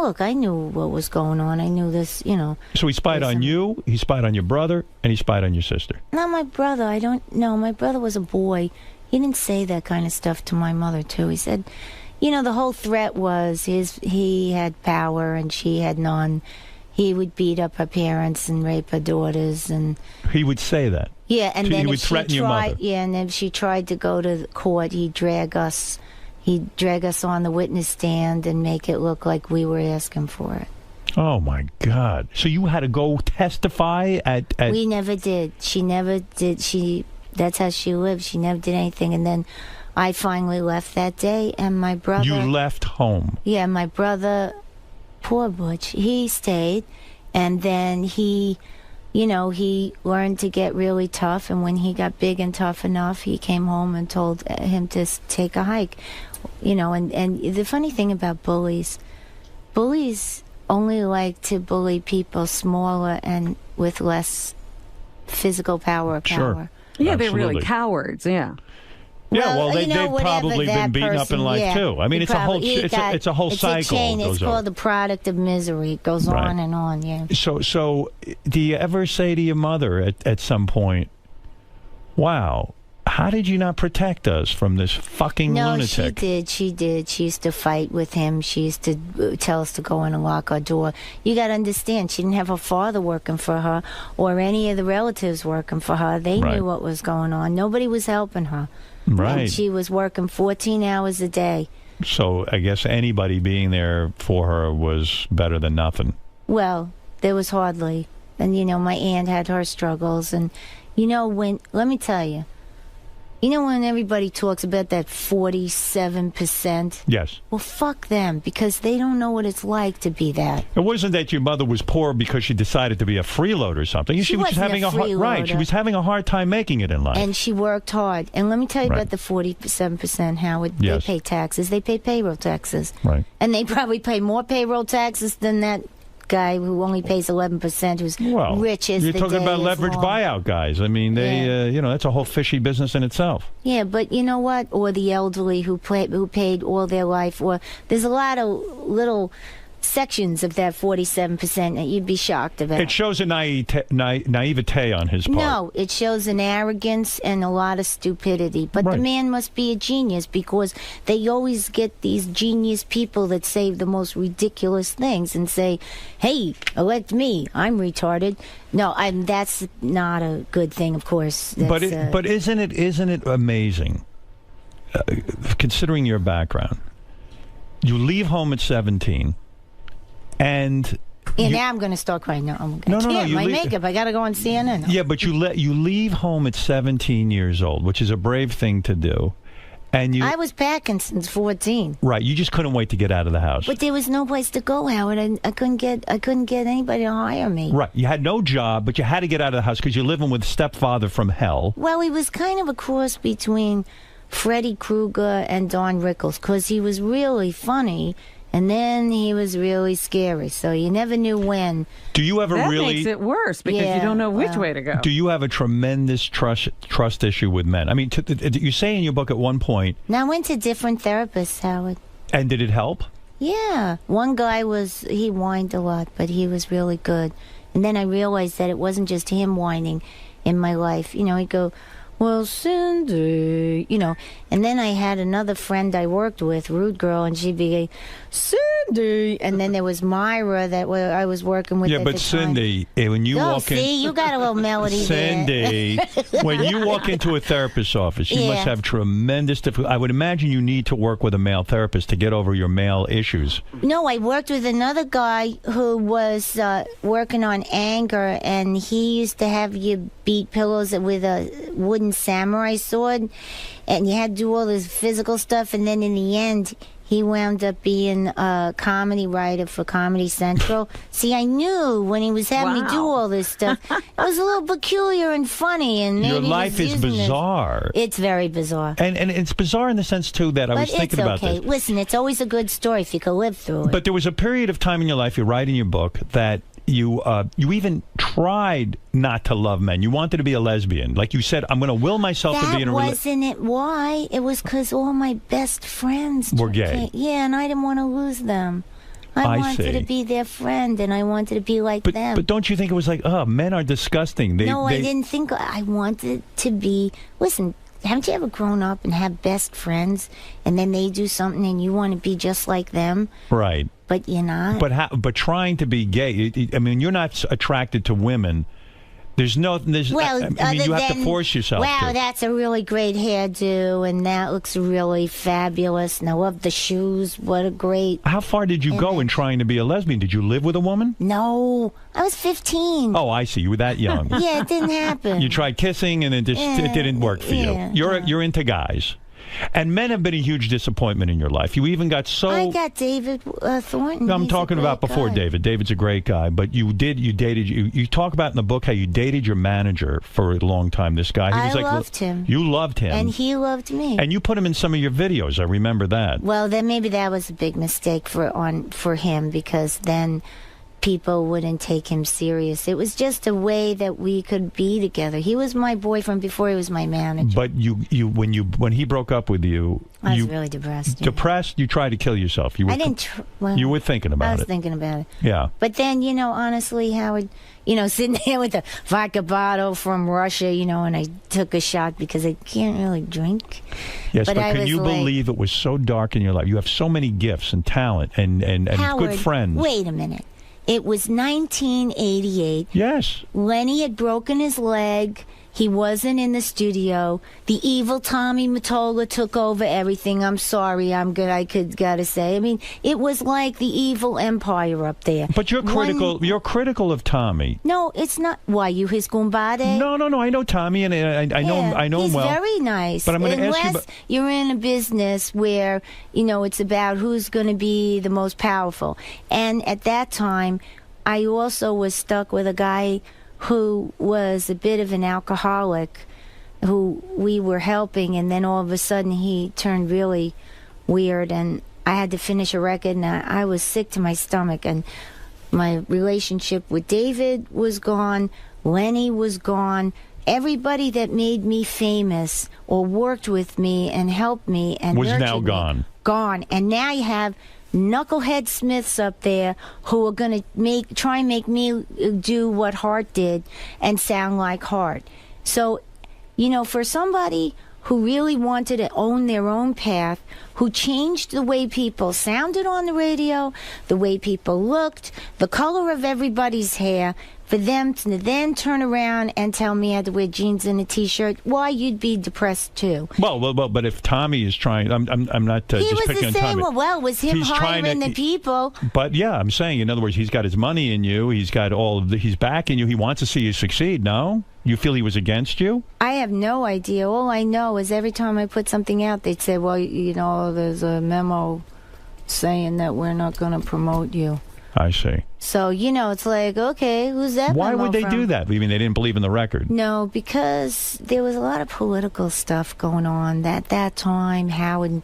look, I knew what was going on. I knew this, So he spied on you, he spied on your brother, and he spied on your sister. Not my brother. I don't know. My brother was a boy. He didn't say that kind of stuff to my mother, too. He said, the whole threat was he had power and she had none. He would beat up her parents and rape her daughters. And He would say that. yeah, and So then he if would she threaten your tried, mother. yeah, and if she tried to go to the court, he'd drag us on the witness stand and make it look like we were asking for it. Oh, my God. So you had to go testify at... We never did. She never did. That's how she lived. She never did anything. And then I finally left that day, and my brother... You left home. Yeah, my brother, poor Butch, he stayed, and then he learned to get really tough, and when he got big and tough enough, he came home and told him to take a hike. And the funny thing about bullies only like to bully people smaller and with less physical power or power. Yeah, they're really cowards, yeah. Yeah, well, you know, they've whatever probably that been beaten up person- in life yeah, too. I mean, he it's a whole probably- he got- it's a whole cycle. It's a chain. goes It's over. called the product of misery. It goes Right. on and on. Yeah. So, do you ever say to your mother at some point, "Wow, how did you not protect us from this fucking No, lunatic?" she did. She used to fight with him. She used to tell us to go in and lock our door. You got to understand, she didn't have her father working for her or any of the relatives working for her. They Right. knew what was going on. Nobody was helping her. Right. And she was working 14 hours a day. So I guess anybody being there for her was better than nothing. Well, there was hardly. And, you know, my aunt had her struggles. And, you know, let me tell you, you know when everybody talks about that 47%? Yes. Well, fuck them, because they don't know what it's like to be that. It wasn't that your mother was poor because she decided to be a freeloader or something. She was just wasn't having a hard right. She freeloader. was having a hard time making it in life. And she worked hard. And let me tell you Right. about the 47%, Howard. Yes. They pay taxes. They pay payroll taxes. Right. And they probably pay more payroll taxes than that guy who only pays 11%, who's Well, rich as you're the talking day about is leverage long. buyout guys. I mean, they, you know, that's a whole fishy business in itself. Yeah, but you know what? Or the elderly who paid all their life. Or there's a lot of little sections of that 47% that you'd be shocked about. It shows a naivete on his part. No, it shows an arrogance and a lot of stupidity. But the man must be a genius, because they always get these genius people that say the most ridiculous things and say, "Hey, elect me. I'm retarded." No, that's not a good thing, of course. That's, But isn't it amazing, considering your background? You leave home at 17, and yeah, now I'm going to start crying. No, No, you my leave- makeup. I got to go on CNN. yeah, but you leave home at 17 years old, which is a brave thing to do, and you I was packing since 14. right. You just couldn't wait to get out of the house. But there was no place to go, Howard. I couldn't get anybody to hire me. Right, you had no job, but you had to get out of the house because you're living with stepfather from hell. Well, he was kind of a cross between Freddy Krueger and Don Rickles, because he was really funny, and then he was really scary. So you never knew when. Do you ever That really? makes it worse because Yeah, you don't know which well. way to go. Do you have a tremendous trust issue with men? I mean, you say in your book at one point, Now I went to different therapists, Howard. and did it help? Yeah, one guy he whined a lot, but he was really good. And then I realized that it wasn't just him whining in my life. You know, he'd go, "Well, Cindy," you know. And then I had another friend I worked with, Rude Girl, and she'd be, "Cindy." And then there was Myra that I was working with. Yeah, at but the time. Cindy, when you Oh, walk in, see, you got a little melody Cindy, there. when you walk into a therapist's office, you must Yeah. have tremendous difficulty. I would imagine you need to work with a male therapist to get over your male issues. No, I worked with another guy who was working on anger, and he used to have you beat pillows with a wooden samurai sword, and you had to do all this physical stuff, and then in the end, he wound up being a comedy writer for Comedy Central. See, I knew when he was having me do all this stuff, it was a little peculiar and funny, and maybe Your he was life is using this. bizarre. It's very bizarre. And it's bizarre in the sense, too, that I But was thinking it's about okay. this. Listen, it's always a good story if you can live through it. But there was a period of time in your life, you write in your book, that you even tried not to love men. You wanted to be a lesbian. Like you said, I'm going to will myself to be in a relationship. Wasn't it why? It was because all my best friends Were gay. Yeah, and I didn't want to lose them. I I wanted see. to be their friend, and I wanted to be like them. But don't you think it was like, oh, men are disgusting. I didn't think. I wanted to be. Listen, haven't you ever grown up and have best friends, and then they do something and you want to be just like them, Right. but you're not? But trying to be gay, I mean, you're not attracted to women. Well, I mean, you have to force yourself Wow, to. that's a really great hairdo, and that looks really fabulous. And I love the shoes. What a great. How far did you go in trying to be a lesbian? Did you live with a woman? No, I was 15. Oh, I see. You were that young. Yeah, it didn't happen. You tried kissing, and it didn't work for yeah, you. You're into guys. And men have been a huge disappointment in your life. You even got so... I got David Thornton. I'm He's talking a about great before guy. David. David's a great guy, but you talk about in the book how you dated your manager for a long time. This guy, he was loved him. You loved him, And he loved me. and you put him in some of your videos. I remember that. Well, then maybe that was a big mistake for him, because then people wouldn't take him serious. It was just a way that we could be together. He was my boyfriend before he was my manager. But when he broke up with you, I was really depressed. Yeah. Depressed? You tried to kill yourself. You were, I didn't. You were thinking about it. I was thinking about it. Yeah. But then, honestly, Howard, sitting there with a vodka bottle from Russia, and I took a shot because I can't really drink. Yes, but can you like, believe it was so dark in your life? You have so many gifts and talent and Howard, good friends. Wait a minute. It was 1988. Yes. Lenny had broken his leg. He wasn't in the studio. The evil Tommy Mottola took over everything. I'm sorry. Gotta say. I mean, it was like the evil empire up there. But you're critical. You're critical of Tommy. No, it's not. Why, you his gumbade? No. I know Tommy, and I know him well. He's very nice. But I'm going to ask you. Unless you're in a business where it's about who's going to be the most powerful. And at that time, I also was stuck with a guy who was a bit of an alcoholic, who we were helping, and then all of a sudden he turned really weird, and I had to finish a record, and I was sick to my stomach, and my relationship with David was gone, Lenny was gone, everybody that made me famous or worked with me and helped me and was nurtured now me, gone. And now you have knucklehead Smiths up there who are going to try and make me do what Hart did and sound like Hart. So, for somebody who really wanted to own their own path, who changed the way people sounded on the radio, the way people looked, the color of everybody's hair, for them to then turn around and tell me I had to wear jeans and a T-shirt, why, you'd be depressed too. Well, but if Tommy is trying, I'm not he just was picking the on same. Tommy. Well, it was him hiring the people. But yeah, I'm saying, in other words, he's got his money in you. He's got he's backing you. He wants to see you succeed. No, you feel he was against you? I have no idea. All I know is every time I put something out, they'd say, "Well, there's a memo saying that we're not going to promote you." I see. So, it's like, okay, who's that? Why memo would they from? do that? You mean they didn't believe in the record? No, because there was a lot of political stuff going on. At that time, Howard,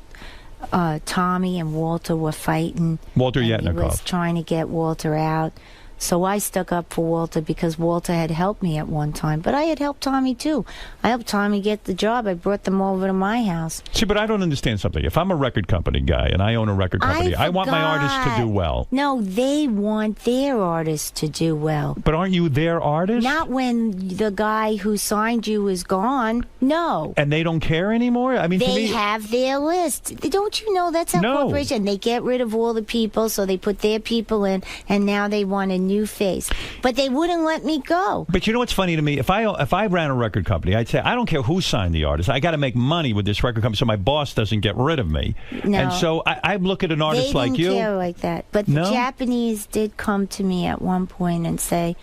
Tommy and Walter were fighting. Walter Yetnikoff. He was Yetnikoff. trying to get Walter out. So I stuck up for Walter because Walter had helped me at one time. But I had helped Tommy, too. I helped Tommy get the job. I brought them over to my house. See, but I don't understand something. If I'm a record company guy and I own a record company, I want my artists to do well. No, they want their artists to do well. But aren't you their artist? Not when the guy who signed you is gone. No. And they don't care anymore? I mean, they have their list. Don't you know that's how corporation? They get rid of all the people, so they put their people in, and now they want a new face. But they wouldn't let me go. But you know what's funny to me? If I ran a record company, I'd say, I don't care who signed the artist. I got to make money with this record company so my boss doesn't get rid of me. No. And so I look at an artist like you. They didn't care like that. But the Japanese did come to me at one point and say,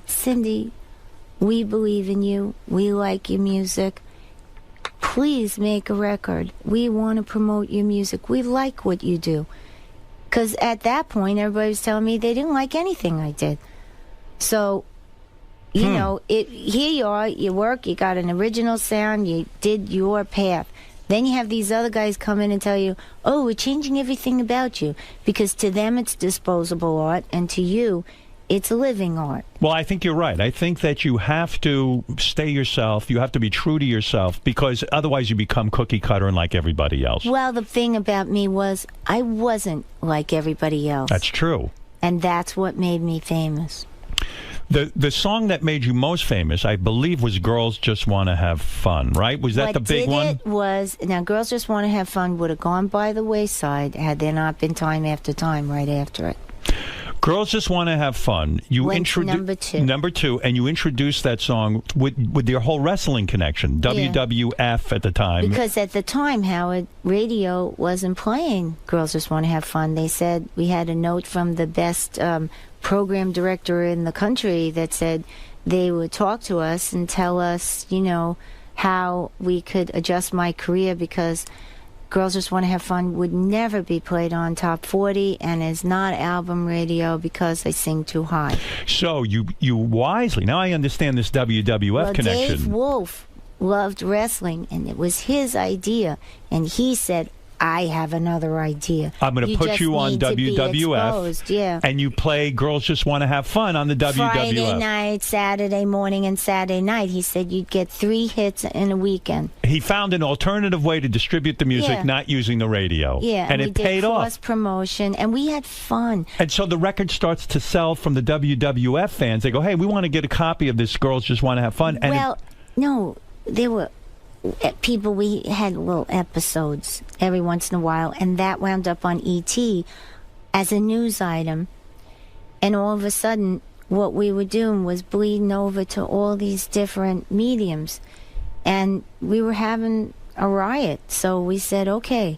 Cindy, we believe in you. We like your music. Please make a record. We want to promote your music. We like what you do. Because at that point, everybody was telling me they didn't like anything I did. So, here you are, you work, you got an original sound, you did your path. Then you have these other guys come in and tell you, oh, we're changing everything about you. Because to them, it's disposable art, and to you, it's living art. Well, I think you're right. I think that you have to stay yourself. You have to be true to yourself, because otherwise you become cookie cutter and like everybody else. Well, the thing about me was I wasn't like everybody else. That's true. And that's what made me famous. The song that made you most famous, I believe, was Girls Just Want to Have Fun, right? Was that the big one? What did it was, now Girls Just Want to Have Fun would have gone by the wayside had there not been Time After Time right after it. Girls Just Want to Have Fun. You introduced number two, and you introduced that song with your whole wrestling connection, WWF at the time. Because at the time, Howard, radio wasn't playing Girls Just Want to Have Fun. They said we had a note from the best program director in the country that said they would talk to us and tell us, how we could adjust my career, because Girls Just Want to Have Fun would never be played on Top 40 and is not album radio because I sing too high. So you wisely, now I understand this WWF connection. Dave Wolf loved wrestling, and it was his idea, and he said, I have another idea. I'm going to put just you on need to be WWF, exposed, yeah. and you play Girls Just Want to Have Fun on the WWF. Friday night, Saturday morning, and Saturday night. He said you'd get 3 hits in a weekend. He found an alternative way to distribute the music, Yeah. not using the radio. Yeah, and we it did paid off. cross promotion, and we had fun. And so the record starts to sell from the WWF fans. They go, hey, we want to get a copy of this Girls Just Want to Have Fun. And Well, no, there were people, we had little episodes every once in a while, and that wound up on E.T. as a news item. And all of a sudden, what we were doing was bleeding over to all these different mediums. And we were having a riot. So we said, okay,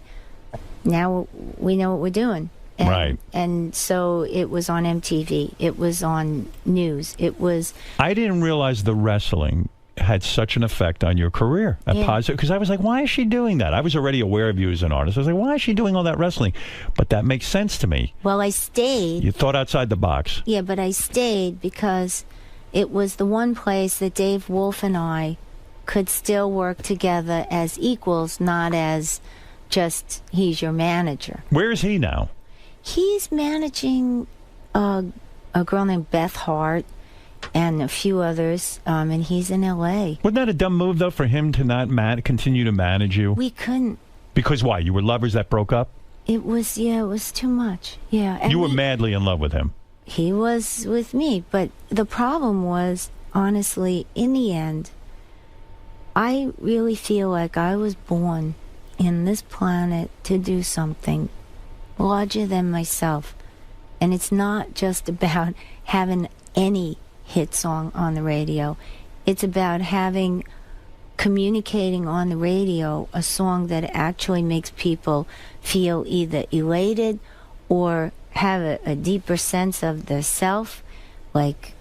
now we know what we're doing. And, Right. And so it was on MTV. It was on news. It was... I didn't realize the wrestling had such an effect on your career, a Yeah. positive, because I was like, why is she doing that? I was already aware of you as an artist. I was like, why is she doing all that wrestling? But that makes sense to me. Well, I stayed. You thought outside the box. Yeah, but I stayed because it was the one place that Dave Wolf and I could still work together as equals, not as just he's your manager. Where is he now? He's managing a girl named Beth Hart and a few others, and he's in L.A. Wasn't that a dumb move, though, for him to not continue to manage you? We couldn't. Because why? You were lovers that broke up? It was too much. Yeah. And You were madly in love with him. He was with me, but the problem was, honestly, in the end, I really feel like I was born in this planet to do something larger than myself. And it's not just about having any hit song on the radio. It's about communicating on the radio a song that actually makes people feel either elated or have a deeper sense of their self, like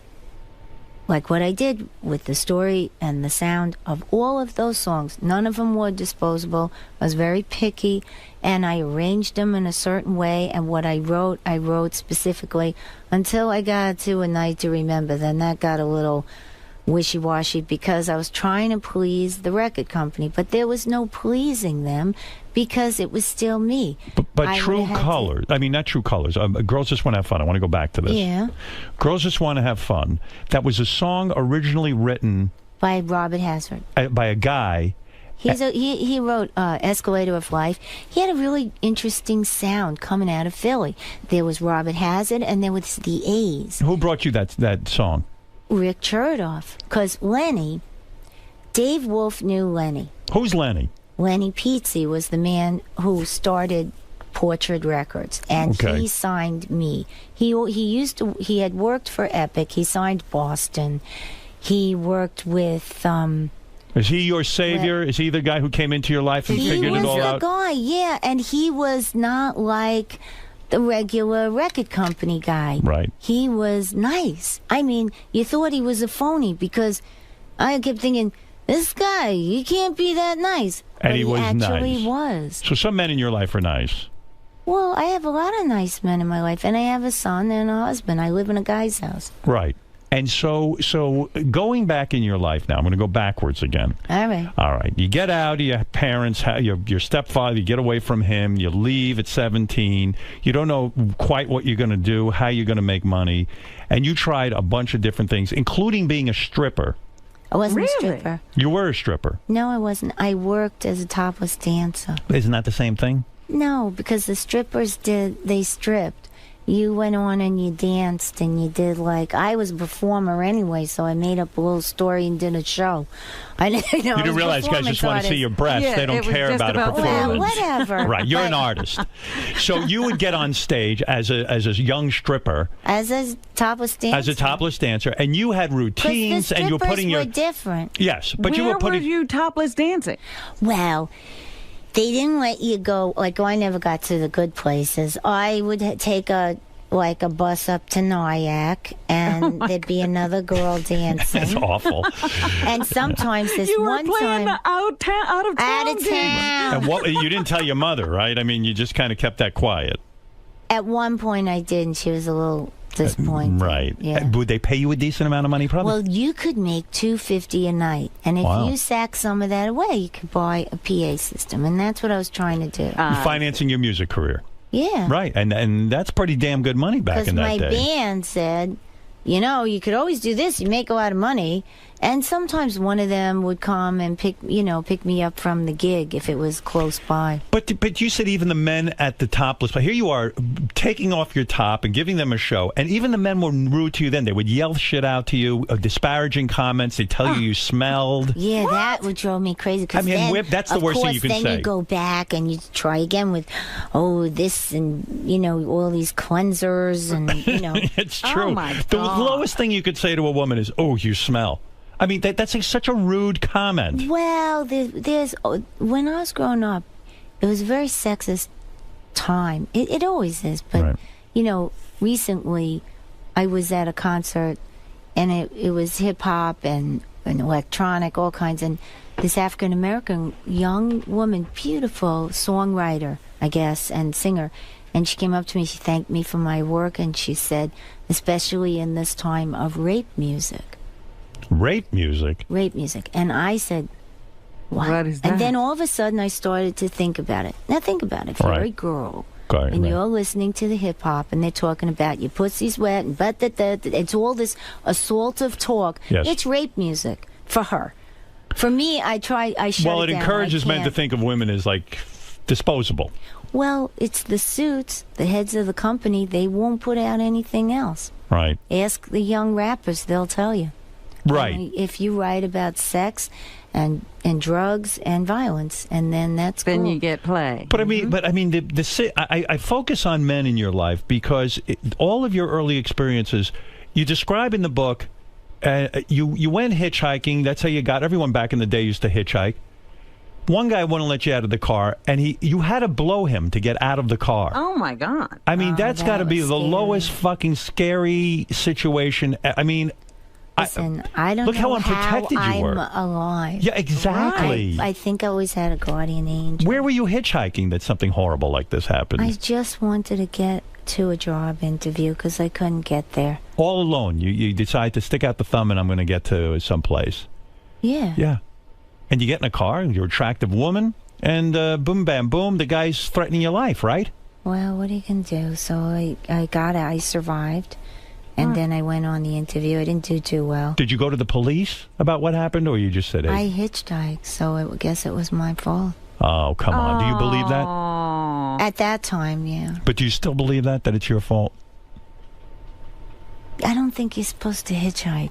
what I did with the story and the sound of all of those songs. None of them were disposable. I was very picky, and I arranged them in a certain way, and what I wrote specifically until I got to A Night to Remember. Then that got a little wishy-washy because I was trying to please the record company, but there was no pleasing them because it was still me. But True Colors, I mean, not True Colors, Girls Just Want to Have Fun. I want to go back to this. Yeah. Girls Just Want to Have Fun. That was a song originally written by Robert Hazard. By a guy. He wrote Escalator of Life. He had a really interesting sound coming out of Philly. There was Robert Hazard, and there was the A's. Who brought you that song? Rick Chertoff. Because Lenny, Dave Wolf knew Lenny. Who's Lenny? Lenny Pizzi was the man who started Portrait Records, and he signed me. He had worked for Epic. He signed Boston. He worked with Is he your savior? Is he the guy who came into your life and figured it all out? He was the guy, yeah, and he was not like the regular record company guy. Right. He was nice. I mean, you thought he was a phony because I kept thinking, this guy, he can't be that nice. And but he was actually nice. Was. So some men in your life are nice. Well, I have a lot of nice men in my life, and I have a son and a husband. I live in a guy's house. Right. And so going back in your life now, I'm going to go backwards again. All right. All right. You get out of your parents, your stepfather, you get away from him, you leave at 17. You don't know quite what you're going to do, how you're going to make money. And you tried a bunch of different things, including being a stripper. I wasn't a stripper. You were a stripper. No, I wasn't. I worked as a topless dancer. Isn't that the same thing? No, because the strippers they stripped. You went on and you danced and you did I was a performer anyway, so I made up a little story and did a show. I didn't know. You didn't realize guys just want to see your breasts. Yeah, they don't care about a performance. Well, whatever. Right, you're an artist. So you would get on stage as a young stripper. As a topless dancer. As a topless dancer, and you had routines, and you were putting your. Were different. Yes, but you were putting. Where were you topless dancing? Well, they didn't let you go. I never got to the good places. I would take a bus up to Nyack, and there'd be another girl dancing. That's awful. And sometimes this you one were playing time the out of town. And you didn't tell your mother, right? I mean, you just kind of kept that quiet. At one point I did, and she was a little at this point. Right. Yeah. Would they pay you a decent amount of money, probably? Well, you could make $250 a night, and if Wow. you sack some of that away, you could buy a PA system, and that's what I was trying to do. Financing your music career. Yeah. Right, and that's pretty damn good money back in that Because my day. band said, you know, you could always do this. You make a lot of money. And sometimes one of them would come and pick me up from the gig if it was close by. But you said even the men at the topless, but here you are taking off your top and giving them a show, and even the men were rude to you then. They would yell shit out to you, disparaging comments. They tell you smelled. Yeah, that would drive me crazy. 'Cause I mean, then, that's the worst thing you can then say. you go back and you try again with, this and, all these cleansers and, It's true. Oh, my The God. lowest thing you could say to a woman is, "Oh, you smell." I mean, that's such a rude comment. Well, there's when I was growing up, it was a very sexist time. It always is, but recently, I was at a concert, and it was hip hop and electronic, all kinds, and this African American young woman, beautiful songwriter, I guess, and singer, and she came up to me. She thanked me for my work, and she said, especially in this time of rape music. Rape music? Rape music. And I said, what is that? And then all of a sudden I started to think about it. Now think about it. If you're a girl and you're listening to the hip hop and they're talking about your pussy's wet and it's all this assaultive talk. Yes. It's rape music for her. For me, I shut it Well, it down. encourages men to can't. think of women as like disposable. Well, it's the suits, the heads of the company. They won't put out anything else. Right. Ask the young rappers. They'll tell you. Right. If you write about sex and drugs and violence, and then that's then cool. you get play. But I mean, I focus on men in your life because all of your early experiences, you describe in the book. You went hitchhiking. That's how you got. Everyone back in the day used to hitchhike. One guy wouldn't let you out of the car, and you had to blow him to get out of the car. Oh my God! I mean, that's got to be the lowest fucking scary situation. I mean. Listen, I don't look know how unprotected you I'm were. alive. Yeah, exactly. I think I always had a guardian angel. Where were you hitchhiking that something horrible like this happened? I just wanted to get to a job interview because I couldn't get there. All alone. You decide to stick out the thumb and I'm going to get to someplace. Yeah. Yeah. And you get in a car, you're an attractive woman, and boom, bam, boom, the guy's threatening your life, right? Well, what are you going to do? So I survived. And then I went on the interview. I didn't do too well. Did you go to the police about what happened, or you just said, hey? I hitchhiked, so I guess it was my fault. Oh, come on. Do you believe that? At that time, yeah. But do you still believe that it's your fault? I don't think you're supposed to hitchhike.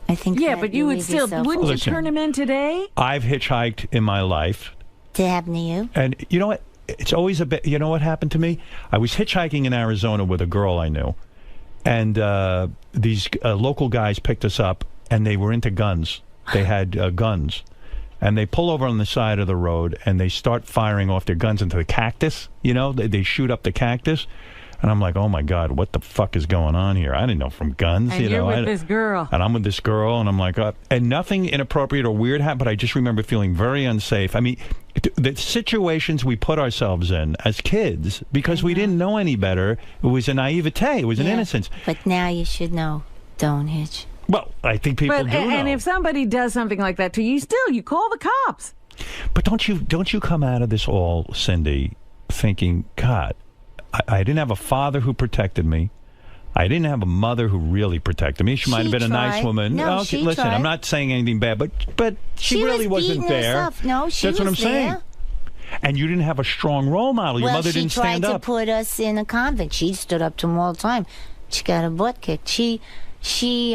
I think but you would still, wouldn't you turn him in today? I've hitchhiked in my life. To happen to you? And you know what? It's always a bit, you know what happened to me? I was hitchhiking in Arizona with a girl I knew. And these local guys picked us up, and they were into guns. They had guns. And they pull over on the side of the road, and they start firing off their guns into the cactus. They shoot up the cactus. And I'm like, oh, my God, what the fuck is going on here? I didn't know from guns. And you're with this girl. And I'm with this girl, and I'm like, and nothing inappropriate or weird happened, but I just remember feeling very unsafe. I mean, the situations we put ourselves in as kids, because we didn't know any better, it was a naivete, it was an innocence. But now you should know, don't hitch. Well, I think people do know. And if somebody does something like that to you, you call the cops. But don't you come out of this all, Cindy, thinking, God, I didn't have a father who protected me. I didn't have a mother who really protected me. She might have been a nice woman. No, okay, she listen, tried. I'm not saying anything bad, but she really wasn't there. Herself. No, she That's was what I'm saying. there. And you didn't have a strong role model. Your mother didn't stand Well, she tried up. to put us in a convent. She stood up to him all the time. She got her butt kicked. She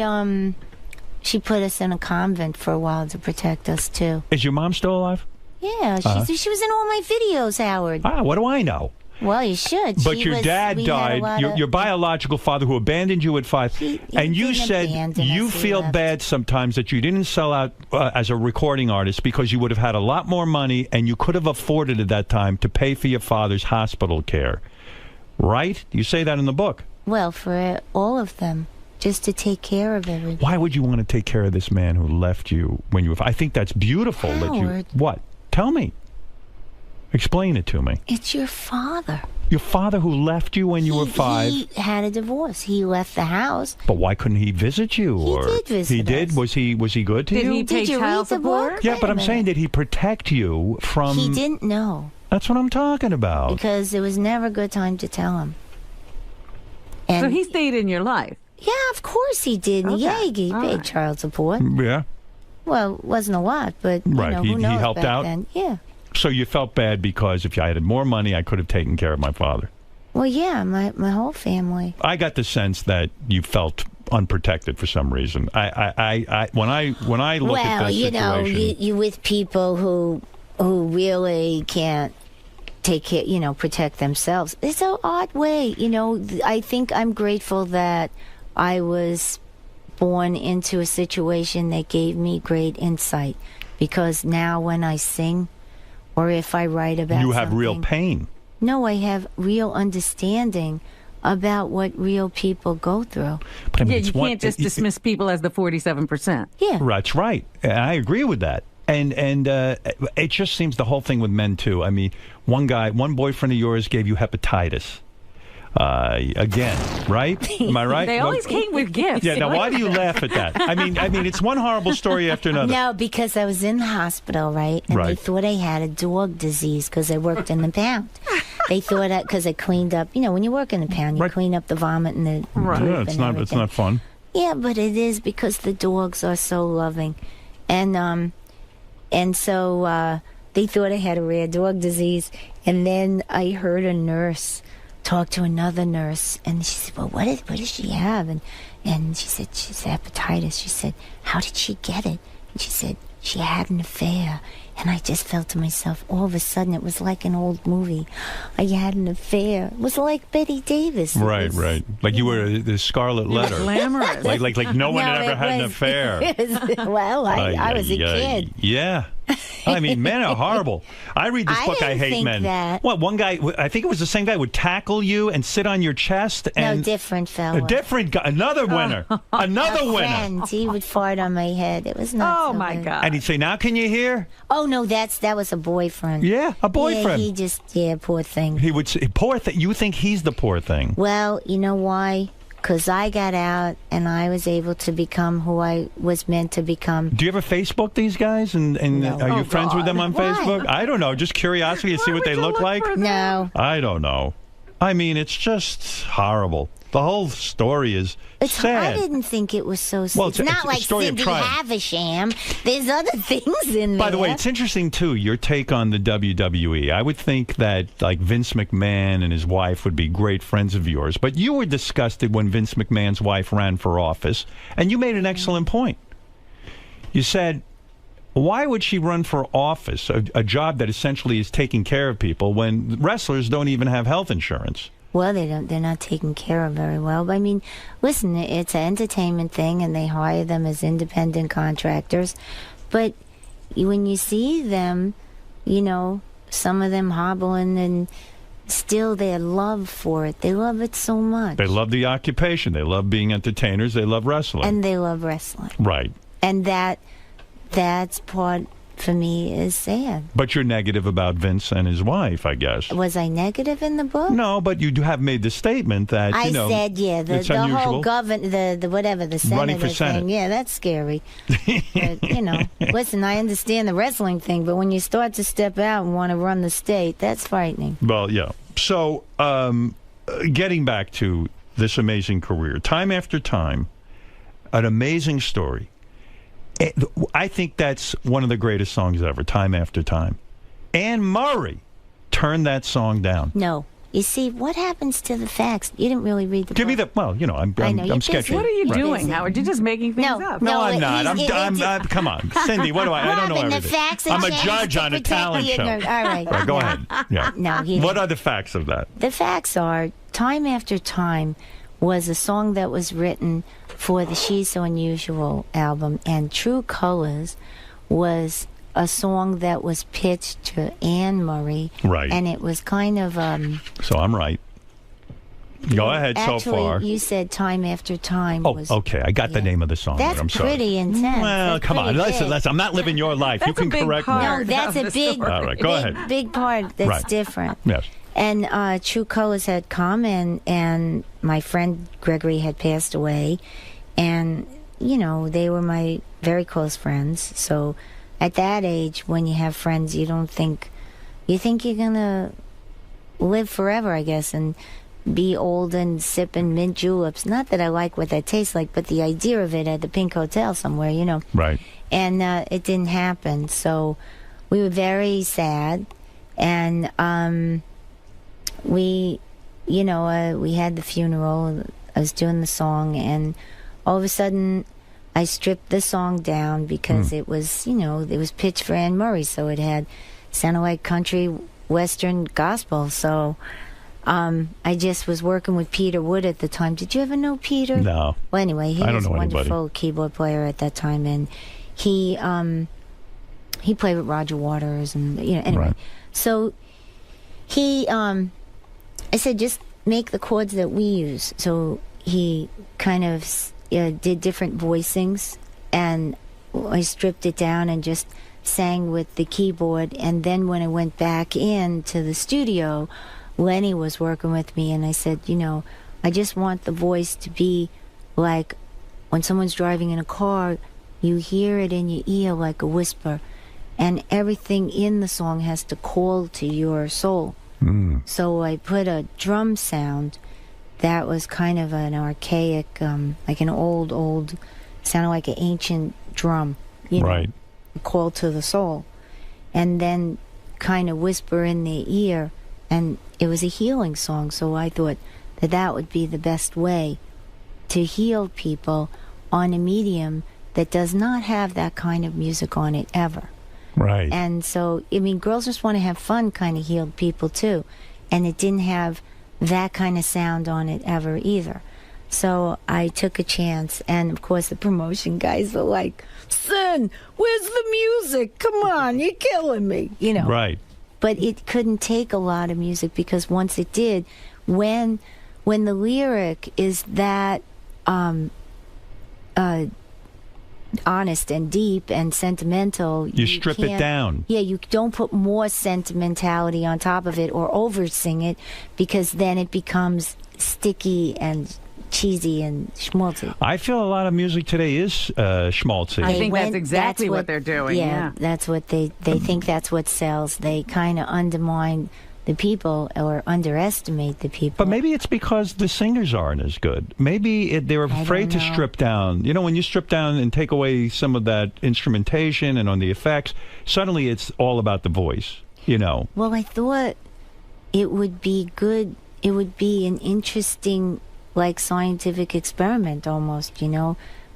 put us in a convent for a while to protect us too. Is your mom still alive? Yeah, she was in all my videos, Howard. What do I know? Well, you should. But your dad died, your biological father who abandoned you at 5, and you said you feel bad sometimes that you didn't sell out as a recording artist because you would have had a lot more money and you could have afforded at that time to pay for your father's hospital care. Right? You say that in the book. Well, for all of them, just to take care of everybody. Why would you want to take care of this man who left you when you were 5? I think that's beautiful. Howard. What? Tell me. Explain it to me. It's your father. Your father who left you when you were 5? He had a divorce. He left the house. But why couldn't he visit you? He did visit He did? us. Was he good to you? Did he pay child support? Yeah, but I'm saying, did he protect you from... He didn't know. That's what I'm talking about. Because it was never a good time to tell him. So he stayed in your life? Yeah, of course he did. Okay. Yeah, he All paid right. child support. Yeah. Well, it wasn't a lot, but you Right. know, He who knows helped back out? then. Yeah. So you felt bad because if I had more money, I could have taken care of my father. Well, yeah, my whole family. I got the sense that you felt unprotected for some reason. When I look at Well, this you know, situation, you with people who really can't take care, you know, protect themselves. It's an odd way, you know. I think I'm grateful that I was born into a situation that gave me great insight, because now when I sing or if I write about you have real something- pain. No, I have real understanding about what real people go through. But I mean, Yeah, it's you one- can't just dismiss people as the 47%. Yeah. That's right. I agree with that. And it just seems the whole thing with men too. I mean, one boyfriend of yours gave you hepatitis. Again, right? Am I right? They always came with gifts. Yeah. Now, why do you laugh at that? I mean, it's one horrible story after another. No, because I was in the hospital, right? And they Right. thought I had a dog disease because I worked in the pound. They thought that because I cleaned up, you know, when you work in the pound, you clean up the vomit and the poop Yeah, it's and not. everything. It's not fun. Yeah, but it is because the dogs are so loving, and so they thought I had a rare dog disease. And then I heard a nurse talk to another nurse, and she said, "Well, what does she have?" And she said, "She's hepatitis." She said, "How did she get it?" And she said, "She had an affair." And I just felt to myself, all of a sudden, it was like an old movie. I had an affair. It was like Betty Davis. It Right, was- right. Like you were the Scarlet Letter. Glamorous. Like no one No, had ever it had an was- affair. it was- well, I was a kid. Yeah. I mean, men are horrible. I read this I book, I didn't Hate think Men. that. What, one guy, I think it was the same guy, would tackle you and sit on your chest. And No, different fella. A different guy. Another winner. Another winner. Friend. He would fart on my head. It was not Oh, so my good. God. And he'd say, "Now can you hear?" Oh, no, that was a boyfriend. Yeah, a boyfriend. Yeah, he just, poor thing. He would say, "Poor thing." You think he's the poor thing? Well, you know why? Because I got out and I was able to become who I was meant to become. Do you ever Facebook these guys? And No. are you Oh, friends with them on Why? Facebook? I don't know. Just curiosity to see what they look like? No. I don't know. I mean, it's just horrible. The whole story is sad. I didn't think it was so sad. Well, it's it's not a like story of Cindy triumph. Havisham. There's other things in there. By the way, it's interesting, too, your take on the WWE. I would think that, like, Vince McMahon and his wife would be great friends of yours. But you were disgusted when Vince McMahon's wife ran for office, and you made an excellent point. You said, why would she run for office, a job that essentially is taking care of people, when wrestlers don't even have health insurance? Well, they're not taken care of very well. But I mean, listen, it's an entertainment thing, and they hire them as independent contractors. But when you see them, you know, some of them hobbling, and still their love for it. They love it so much. They love the occupation. They love being entertainers. They love wrestling. And they love wrestling. Right. And that's part, for me, is sad. But you're negative about Vince and his wife, I guess. Was I negative in the book? No, but you have made the statement that, I you know, said, yeah, it's the unusual. whole the whatever, the senator Running for Senate. thing. Yeah, that's scary. But, you know, listen, I understand the wrestling thing, but when you start to step out and want to run the state, that's frightening. Well, yeah. So, getting back to this amazing career, time after time, an amazing story. I think that's one of the greatest songs ever, Time After Time. Anne Murray turned that song down. No. You see, what happens to the facts? You didn't really read the Give book. me the, well, you know, I'm I know, you're sketching. What are you Right. doing, Howard? You're just making things up. No, I'm not. I'm come on. Cindy, what do I don't know Robin, the everything. facts are I'm a changed judge to on a protect talent the show. ignorant. All right. Go No. ahead. Yeah. No, he What are the facts of that? The facts are, Time After Time was a song that was written for the She's So Unusual album, and True Colors was a song that was pitched to Anne Murray. Right. And it was kind of... So I'm right. Go ahead. Actually, so far. you said Time After Time. Oh, was, okay. I got the name of the song. That's I'm sorry. pretty intense. Well, That's come on. pretty Listen. big. I'm not living your life. You can correct me. No, that's a big, All right, go ahead. big part that's Right. different. Yes. And True Colors had come, and my friend Gregory had passed away, and you know they were my very close friends. So at that age, when you have friends, you think you're gonna live forever, I guess, and be old and sipping mint juleps. Not that I like what that tastes like, but the idea of it at the Pink Hotel somewhere, you know. Right. And it didn't happen, so we were very sad, and we had the funeral. I was doing the song, and all of a sudden I stripped the song down because it was, it was pitched for Anne Murray, so it sounded like country, western, gospel. So I just was working with Peter Wood at the time. Did you ever know Peter? No. Well, anyway, he I don't was a know wonderful anybody. keyboard player at that time, and he played with Roger Waters, and anyway. Right. So he, I said, just make the chords that we use. So he kind of did different voicings, and I stripped it down and just sang with the keyboard. And then when I went back into the studio, Lenny was working with me, and I said, I just want the voice to be like when someone's driving in a car, you hear it in your ear like a whisper, and everything in the song has to call to your soul. So I put a drum sound that was kind of an archaic, like an old, sounded like an ancient drum, Right. call to the soul, and then kind of whisper in their ear, and it was a healing song. So I thought that would be the best way to heal people on a medium that does not have that kind of music on it ever. Right. And so, Girls Just Want to Have Fun kind of healed people too, and it didn't have that kind of sound on it ever either. So I took a chance, and of course the promotion guys were like, "Son, where's the music? Come on, you're killing me," Right. But it couldn't take a lot of music, because once it did, when the lyric is that honest and deep and sentimental, You strip it can't- down. Yeah, you don't put more sentimentality on top of it or over sing it, because then it becomes sticky and cheesy and schmaltzy. I feel a lot of music today is schmaltzy. I think that's exactly what they're doing. Yeah. That's what they think that's what sells. They kind of undermine the people or underestimate the people. But maybe it's because the singers aren't as good. Maybe they're afraid to strip down. When you strip down and take away some of that instrumentation and on the effects, suddenly it's all about the voice, Well, I thought it would be good. It would be an interesting, like, scientific experiment almost,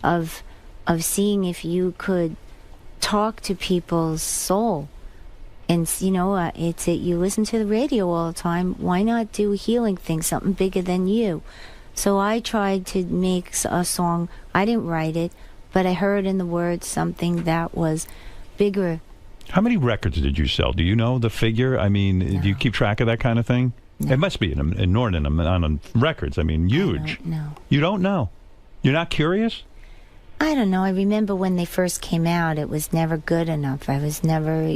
of seeing if you could talk to people's soul. And you listen to the radio all the time. Why not do a healing thing, something bigger than you? So I tried to make a song. I didn't write it, but I heard in the words something that was bigger. How many records did you sell? Do you know the figure? Do you keep track of that kind of thing? No. It must be an inordinate amount of records. Huge. No. You don't know? You're not curious? I don't know. I remember when they first came out, it was never good enough. I was never,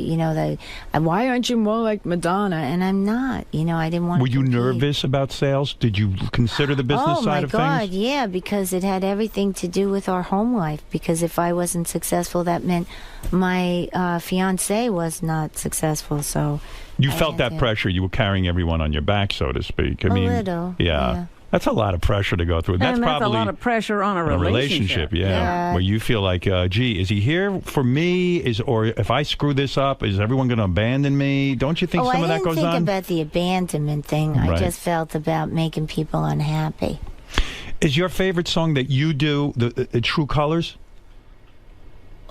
why aren't you more like Madonna? And I'm not. I didn't want Were to you compete. nervous about sales? Did you consider the business side of Oh, my God, things? yeah, because it had everything to do with our home life. Because if I wasn't successful, that meant my fiancé was not successful, so... You felt that pressure. You were carrying everyone on your back, so to speak. A little, yeah. That's a lot of pressure to go through. That's And that's probably a lot of pressure on a relationship. Yeah. Where you feel like, gee, is he here for me? Or if I screw this up, is everyone going to abandon me? Don't you think some of that goes I didn't on? think about the abandonment thing. Right. I just felt about making people unhappy. Is your favorite song that you do the True Colors?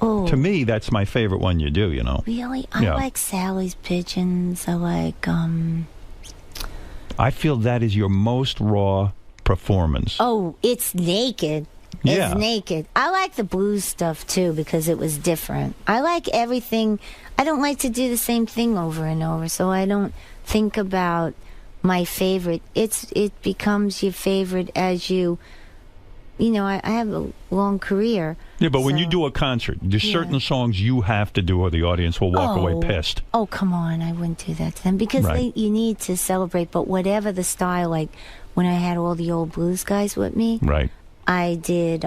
Oh. To me, that's my favorite one you do, Really? I like Sally's Pigeons. I like, I feel that is your most raw performance. Oh, it's naked. Yeah. It's naked. I like the blues stuff, too, because it was different. I like everything. I don't like to do the same thing over and over, so I don't think about my favorite. It becomes your favorite as you know, I have a long career. Yeah, but when you do a concert, there's certain songs you have to do or the audience will walk away pissed. Oh, come on. I wouldn't do that to them because you need to celebrate. But whatever the style, like when I had all the old blues guys with me, I did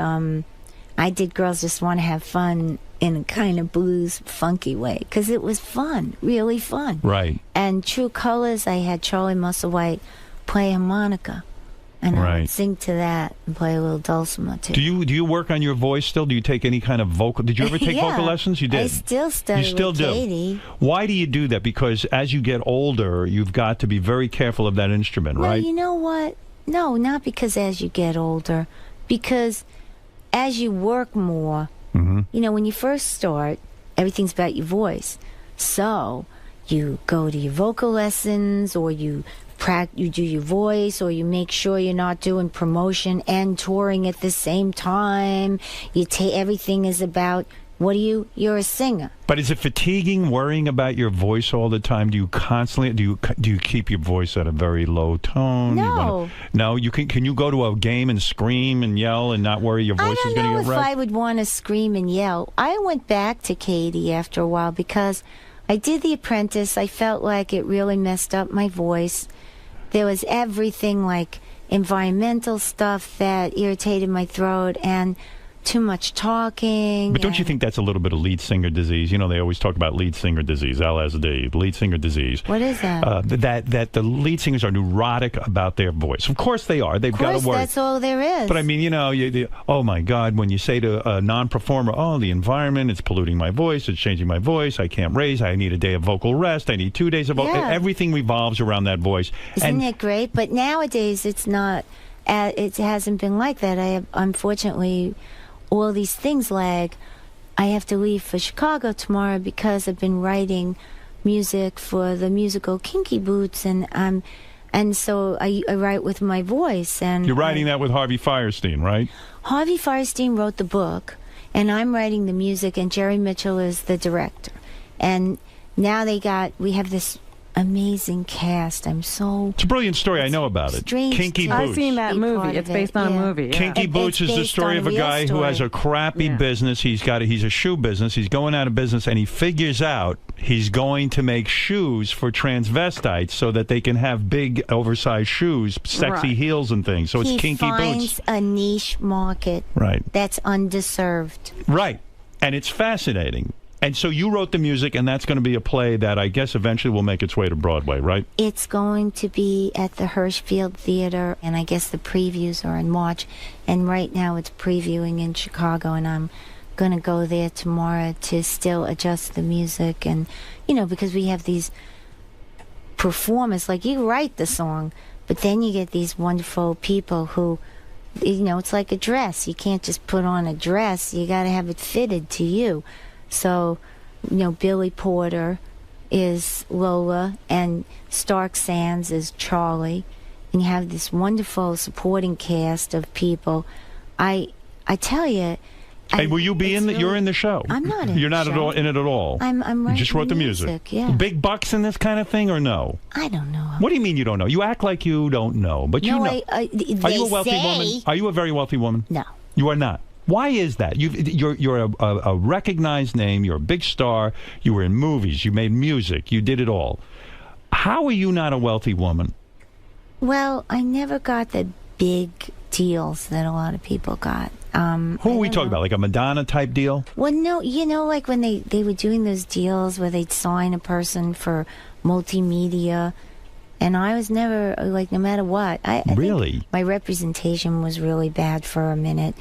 Girls Just Want to Have Fun in a kind of blues funky way because it was fun, really fun. Right. And True Colors, I had Charlie Musselwhite play harmonica. And I would sing to that and play a little dulcimer too. Do you work on your voice still? Do you take any kind of vocal? Did you ever take vocal lessons? You did. I still study. You still with do. Katie. Why do you do that? Because as you get older, you've got to be very careful of that instrument, right? No, you know what? No, not because as you get older. Because as you work more, you know, when you first start, everything's about your voice. So you go to your vocal lessons, or you do your voice, or you make sure you're not doing promotion and touring at the same time. Everything is about you're a singer. But is it fatiguing worrying about your voice all the time? Do you constantly do you keep your voice at a very low tone? No. Can you go to a game and scream and yell and not worry your voice is going to get wrecked? I don't know if I would want to scream and yell. I went back to Katie after a while because I did The Apprentice. I felt like it really messed up my voice. There was everything like environmental stuff that irritated my throat and too much talking. But don't you think that's a little bit of lead singer disease? You know, they always talk about lead singer disease, LSD, lead singer disease. What is that? That the lead singers are neurotic about their voice. Of course they are. They've got to work. That's all there is. But I mean, you know, oh my God, when you say to a non-performer, oh, the environment, it's polluting my voice, it's changing my voice, I can't raise, I need a day of vocal rest, I need 2 days of vocal. Everything revolves around that voice. Isn't it great? But nowadays it's not. It hasn't been like that. I have, unfortunately, all these things lag. I have to leave for Chicago tomorrow because I've been writing music for the musical Kinky Boots, and so I write with my voice. And you're writing that with Harvey Fierstein, right? Harvey Fierstein wrote the book, and I'm writing the music, and Jerry Mitchell is the director. And now we have this amazing cast. It's a brilliant story. I know about it. Kinky Boots. I've seen that movie. It's based on a movie. Yeah. Kinky Boots is the story of a guy who has a crappy business. He's a shoe business. He's going out of business, and he figures out he's going to make shoes for transvestites so that they can have big, oversized shoes, sexy heels and things. So it's Kinky Boots. He finds a niche market that's underserved. Right. And it's fascinating. And so you wrote the music, and that's going to be a play that I guess eventually will make its way to Broadway, right? It's going to be at the Hirschfield Theater, and I guess the previews are in March. And right now it's previewing in Chicago, and I'm going to go there tomorrow to still adjust the music. And, you know, because we have these performers, like you write the song, but then you get these wonderful people who, you know, it's like a dress. You can't just put on a dress. You got to have it fitted to you. So, you know, Billy Porter is Lola, and Stark Sands is Charlie, and you have this wonderful supporting cast of people. I tell you. Hey, will you be in the? You're in the show. I'm not in. You're not the at all in it at all. I'm writing. You just wrote the music. Yeah. Big bucks in this kind of thing, or no? I don't know. What do you mean you don't know? You act like you don't know, but you know. Are you a wealthy woman? Are you a very wealthy woman? No. You are not. Why is that? You're a recognized name. You're a big star. You were in movies. You made music. You did it all. How are you not a wealthy woman? Well, I never got the big deals that a lot of people got. Who are we talking about? Like a Madonna type deal? Well, no. You know, like when they were doing those deals where they'd sign a person for multimedia. And I was never, like, no matter what. I think my representation was really bad for a minute.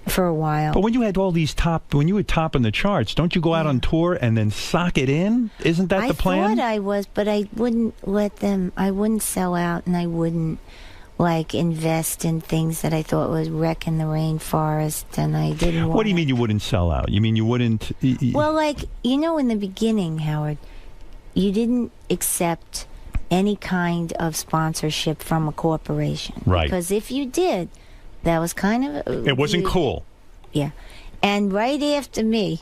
For a while. But when you had all these when you were top in the charts, don't you go out on tour and then sock it in? Isn't that the plan? I thought I was, but I wouldn't I wouldn't sell out, and I wouldn't, like, invest in things that I thought was wrecking the rainforest, and I didn't want. What do you mean you wouldn't sell out? You mean you wouldn't? Well, like, you know, in the beginning, Howard, you didn't accept any kind of sponsorship from a corporation. Right. Because if you did, that was kind of... It wasn't cool. Yeah. And right after me,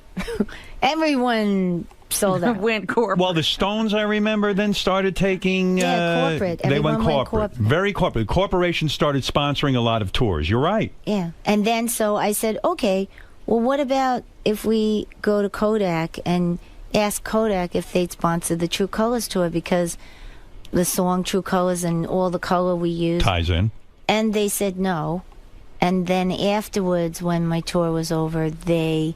everyone sold out. Went corporate. Well, the Stones, I remember, then started taking... corporate. They went Everyone went corporate. Very corporate. Corporations started sponsoring a lot of tours. You're right. Yeah. And then so I said, okay, well, what about if we go to Kodak and ask Kodak if they'd sponsor the True Colors tour, because the song True Colors and all the color we use ties in. And they said no. And then afterwards, when my tour was over, they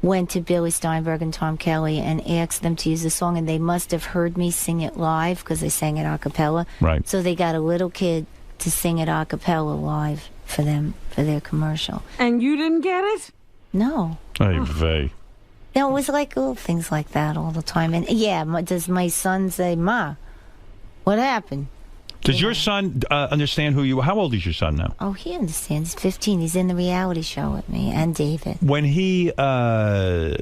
went to Billy Steinberg and Tom Kelly and asked them to use the song, and they must have heard me sing it live because they sang it a cappella. Right. So they got a little kid to sing it a cappella live for them, for their commercial. And you didn't get it? No. Ay vey. No, it was like little things like that all the time. And yeah, does my son say, Ma, what happened? Does your son understand who you... How old is your son now? Oh, he understands. He's 15. He's in the reality show with me and David. When he, That's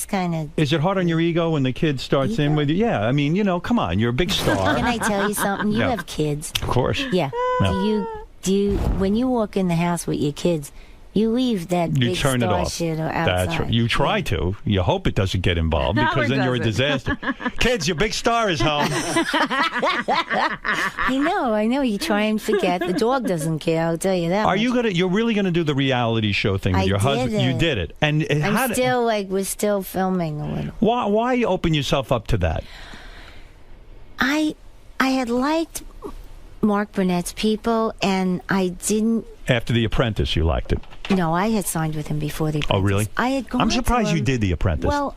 kind of... Is it hard on your ego when the kid starts in with you? Yeah, I mean, come on, you're a big star. Can I tell you something? You Yeah. have kids. Of course. Yeah. Yeah. Do you, when you walk in the house with your kids, you leave that You big turn it star off. shit outside. That's right. You try to. You hope it doesn't get involved, No, because it then you're a doesn't. disaster. Kids, your big star is home. I know. You try and forget. The dog doesn't care, I'll tell you that. Are much. you gonna? You're really gonna do the reality show thing with I your husband? did You it. did it, and I'm still we're still filming a little. Why open yourself up to that? I had liked Mark Burnett's People, and I didn't. After The Apprentice, you liked it. No, I had signed with him before The Apprentice. Oh, really? I had gone I'm to surprised you him- did The Apprentice. Well,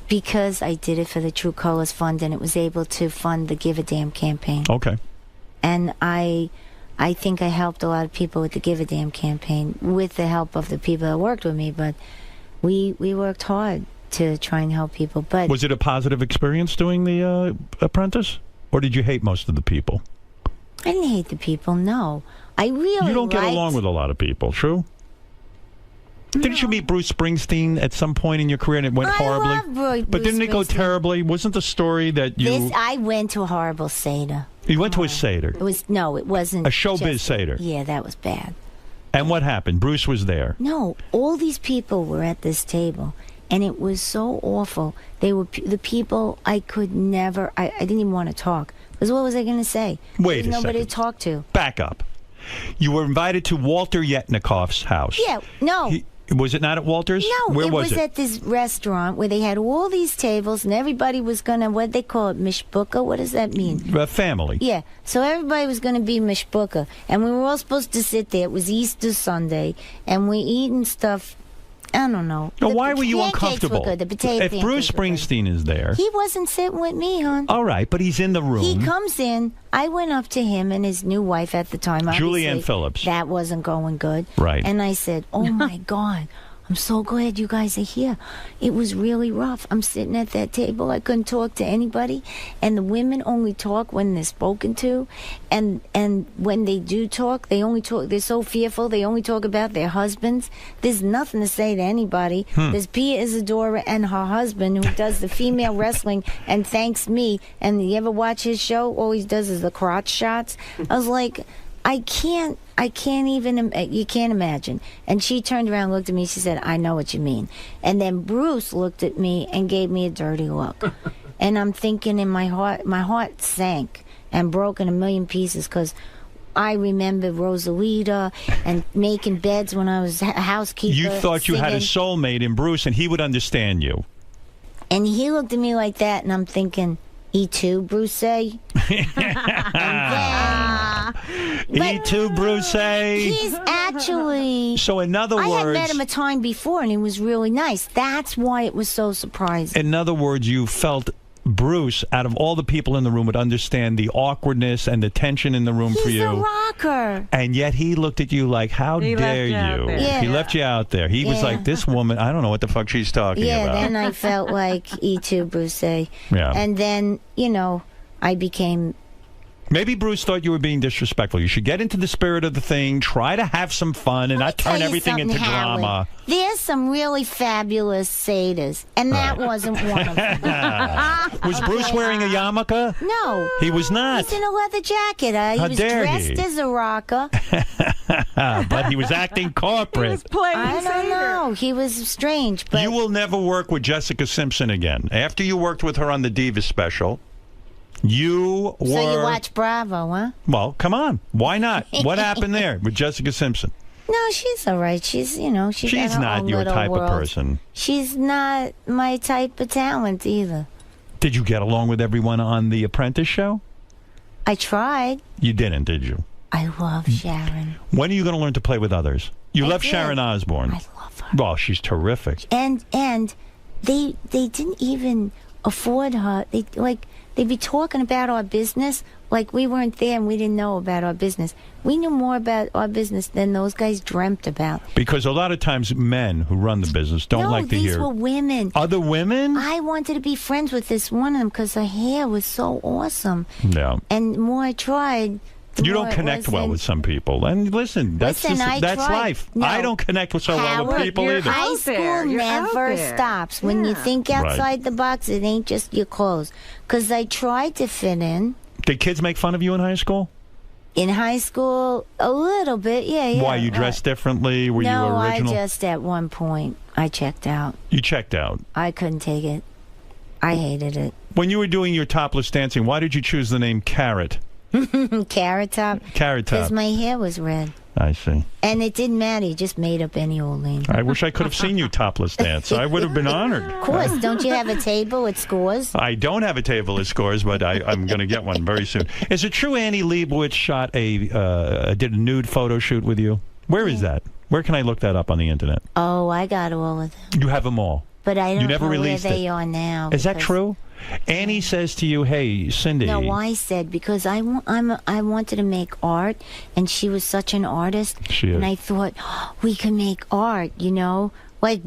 because I did it for the True Colors Fund, and it was able to fund the Give a Damn campaign. Okay. And I think I helped a lot of people with the Give a Damn campaign with the help of the people that worked with me. But we worked hard to try and help people. But Was it a positive experience doing The Apprentice, or did you hate most of the people? I didn't hate the people. No, I really. You don't get liked- along with a lot of people, true? Didn't you meet Bruce Springsteen at some point in your career and it went horribly? love But didn't it go Bruce Springsteen. terribly? Wasn't the story that you I went to a horrible Seder. you went to a Seder? It was it wasn't A showbiz just- Seder. Yeah, that was bad. And what happened? Bruce was there. No, all these people were at this table, and it was so awful. They were the people I could never. I didn't even want to talk, because what was I going to say? Wait There was a nobody second. to talk to. Back up. You were invited to Walter Yetnikoff's house. Yeah, no. Was it not at Walter's? No, Where it was it? at this restaurant where they had all these tables, and everybody was gonna, what they call it, mishbuka. What does that mean? Family. Yeah, so everybody was going to be mishbuka, and we were all supposed to sit there. It was Easter Sunday, and we eating stuff. I don't know. Now, The why were you pancakes uncomfortable? Were good. The potato if Bruce pancakes were Springsteen is there, good. He wasn't sitting with me, hon. all right, but he's in the room. He comes in. I went up to him and his new wife at the time. Julianne obviously, Phillips. That wasn't going good. Right. And I said, "Oh my God, I'm so glad you guys are here. It was really rough. I'm sitting at that table. I couldn't talk to anybody, and the women only talk when they're spoken to, and when they do talk, they only talk. They're so fearful. They only talk about their husbands. There's nothing to say to anybody. There's Pia Isadora and her husband who does the female wrestling and thanks me. And you ever watch his show? All he does is the crotch shots. I was like, I can't even, you can't imagine. And she turned around and looked at me. She said, I know what you mean. And then Bruce looked at me and gave me a dirty look. And I'm thinking in my heart sank and broke in a million pieces, because I remember Rosalita and making beds when I was a housekeeper. You thought you had a singing. soulmate in Bruce, and he would understand you. And he looked at me like that, and I'm thinking, he too, Bruce? E2 Bruce. He's actually... So in other I had words, met him a time before, and he was really nice. That's why it was so surprising. in other words, you felt Bruce, out of all the people in the room, would understand the awkwardness and the tension in the room for He's you. a rocker. And yet he looked at you like, how He dare left you out you? there. Yeah. He left you out there. He was Yeah. like, this woman, I don't know what the fuck she's talking Yeah, about. then I felt like E2 Bruce. Yeah. And then, I became Maybe Bruce thought you were being disrespectful. You should get into the spirit of the thing, try to have some fun, and not turn everything into drama. There's some really fabulous satyrs, and that wasn't one of them. Was Bruce wearing a yarmulke? No. He was not. He's in a leather jacket. He was dressed as a rocker. But he was acting corporate. I don't know. He was strange. But You will never work with Jessica Simpson again. After you worked with her on the Diva special, you were... So you watch Bravo, huh? Well, come on. Why not? What happened there with Jessica Simpson? No, she's all right. She's got her not own your little type world. of person. She's not my type of talent either. Did you get along with everyone on The Apprentice show? I tried. You didn't, did you? I love Sharon. When are you going to learn to play with others? You love did. Sharon Osbourne. I love her. Well, she's terrific. And they didn't even afford her. They'd be talking about our business like we weren't there and we didn't know about our business. We knew more about our business than those guys dreamt about. Because a lot of times men who run the business don't like to hear... these were women. Other women? I wanted to be friends with this one of them because her hair was so awesome. Yeah. And the more I tried... You don't connect well with some people. And listen, that's life. No, I don't connect so well with people either. High school never stops. When you think outside the box, it ain't just your clothes. Because I tried to fit in. Did kids make fun of you in high school? In high school, a little bit, yeah. Why, you dressed differently? Were you original? No, I just, at one point, I checked out. You checked out? I couldn't take it. I hated it. When you were doing your topless dancing, why did you choose the name Carrot? Carrot Top? Carrot Top. Because my hair was red. I see. And it didn't matter. You just made up any old name. I wish I could have seen you topless dance. I would have been honored. Of course. Don't you have a table at Scores? I don't have a table at Scores, but I'm going to get one very soon. Is it true Annie Leibovitz did a nude photo shoot with you? Where is that? Where can I look that up on the internet? Oh, I got all of them. You have them all? But I don't you never know where released they are now. Is that true? Annie says to you, hey, Cindy. No, I said, because I wanted to make art, and she was such an artist. She is. And I thought, we can make art, like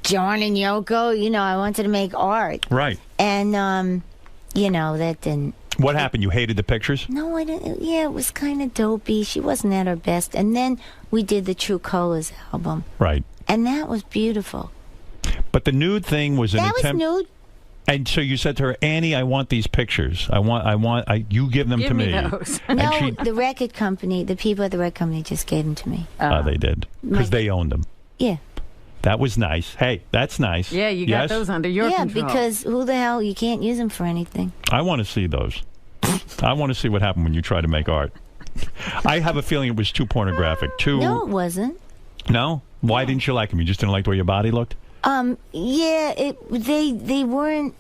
John and Yoko, I wanted to make art. Right. And, that didn't. What happened? You hated the pictures? No, I didn't. Yeah, it was kind of dopey. She wasn't at her best. And then we did the True Colors album. Right. And that was beautiful. But the nude thing was an attempt. That was nude. And so you said to her, Annie, I want these pictures. You give them to me. Those. No, the record company, the people at the record company just gave them to me. They did. Because they owned them. Yeah. That was nice. Hey, that's nice. Yeah, you got those under your control. Yeah, because who the hell, you can't use them for anything. I want to see those. I want to see what happened when you try to make art. I have a feeling it was too pornographic. No, it wasn't. No? Why didn't you like them? You just didn't like the way your body looked? Yeah, they weren't,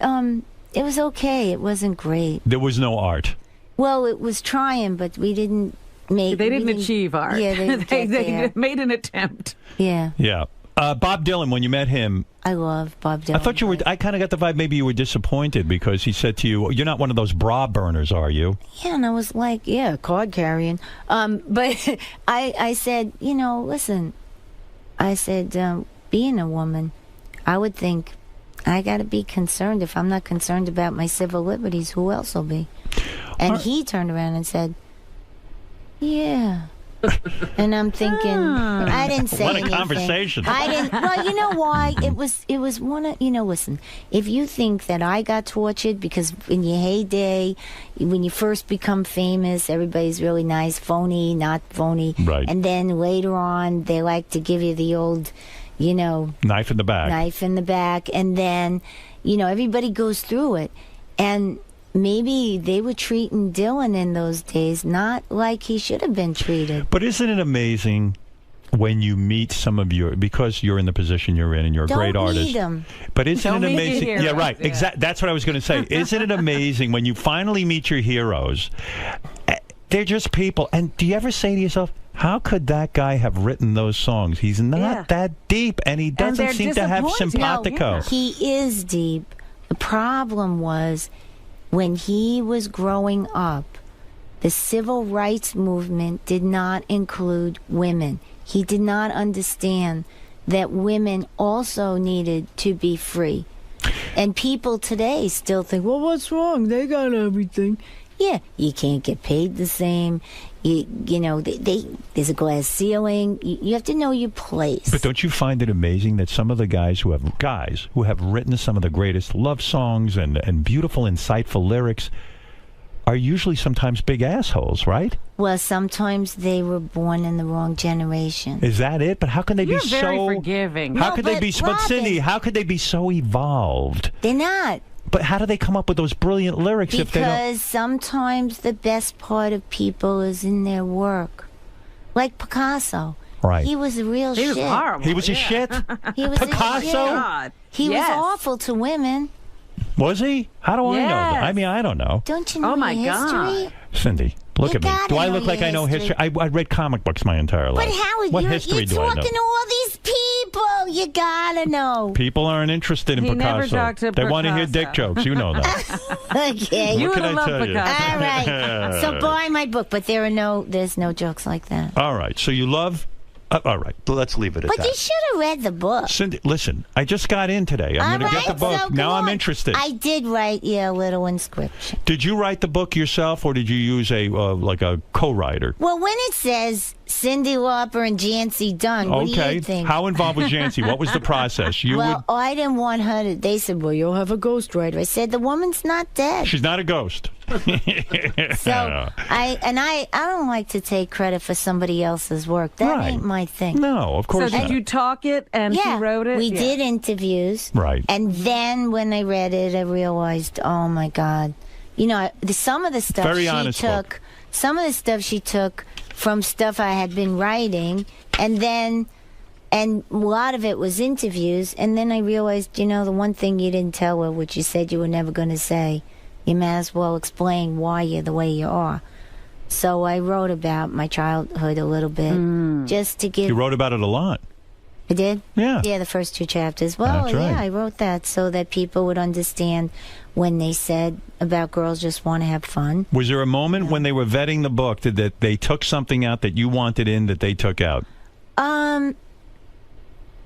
it was okay. It wasn't great. There was no art. Well, it was trying, but we didn't make... They didn't achieve art. Yeah, they made an attempt. Yeah. Yeah. Bob Dylan, when you met him... I love Bob Dylan. I thought you were... I kind of got the vibe maybe you were disappointed because he said to you, you're not one of those bra burners, are you? Yeah, and I was like, yeah, card carrying. But I said, listen, I said, being a woman, I would think I got to be concerned. If I'm not concerned about my civil liberties, who else will be? And he turned around and said, yeah. And I'm thinking, I didn't say anything. What a conversation. I didn't. Well, you know why? It was one of, listen, if you think that I got tortured because in your heyday, when you first become famous, everybody's really nice, phony, not phony. Right. And then later on, they like to give you the old, knife in the back. Knife in the back. And then, everybody goes through it. And maybe they were treating Dylan in those days not like he should have been treated. But isn't it amazing when you meet some of because you're in the position you're in and you're a great artist. Meet them. But isn't it amazing? Yeah, right. Yeah. Exactly. That's what I was going to say. Isn't it amazing when you finally meet your heroes? They're just people. And do you ever say to yourself, how could that guy have written those songs? He's not that deep, and he doesn't seem to have simpatico. No, he is deep. The problem was when he was growing up, the civil rights movement did not include women. He did not understand that women also needed to be free. And people today still think, well, what's wrong? They got everything. Yeah, you can't get paid the same. You know, there's a glass ceiling. You have to know your place. But don't you find it amazing that some of the guys who have written some of the greatest love songs and beautiful, insightful lyrics are usually sometimes big assholes, right? Well, sometimes they were born in the wrong generation. Is that it? But how can they be so very forgiving. How could they be? But Cindy, how could they be so evolved? They're not. But how do they come up with those brilliant lyrics if they don't? Because sometimes the best part of people is in their work. Like Picasso. Right. He was a real shit. He was horrible. He was a shit? He was Picasso? a shit. He was awful to women. Was he? How do I know that? I mean, I don't know. Don't you know your history? Cindy, look You at me. gotta Do I know look like your I know history? I read comic books my entire life. But Howard, what you're history do I talking know? to all these people. You gotta know. People aren't interested in He Picasso. never talked to They want to hear Picasso. dick jokes. You know that. Okay. You would have loved Picasso. All right. So buy my book, but there's no jokes like that. All right. So you love... all right. Let's leave it at But that. you should have read the book. Cindy, listen. I just got in today. I'm going to get the book. So now go I'm on. interested. I did write a little inscription. Did you write the book yourself, or did you use a co-writer? Well, when it says Cyndi Lauper and Jancy Dunn, what do you think? How involved was Jancy? What was the process? I didn't want her to. They said, "Well, you'll have a ghostwriter." I said, "The woman's not dead." She's not a ghost. So I don't like to take credit for somebody else's work. That ain't my thing. No, of course not. So did you talk it and he wrote it? We did interviews. Right. And then when I read it, I realized, oh my God, some of the stuff some of the stuff she took from stuff I had been writing, and a lot of it was interviews. And then I realized, the one thing you didn't tell her, which you said you were never going to say. You may as well explain why you're the way you are. So I wrote about my childhood a little bit, just to give... You wrote about it a lot. I did? Yeah. Yeah, the first 2 chapters. Well, That's right. yeah, I wrote that so that people would understand when they said about girls just want to have fun. Was there a moment when they were vetting the book that they took something out that you wanted in that they took out?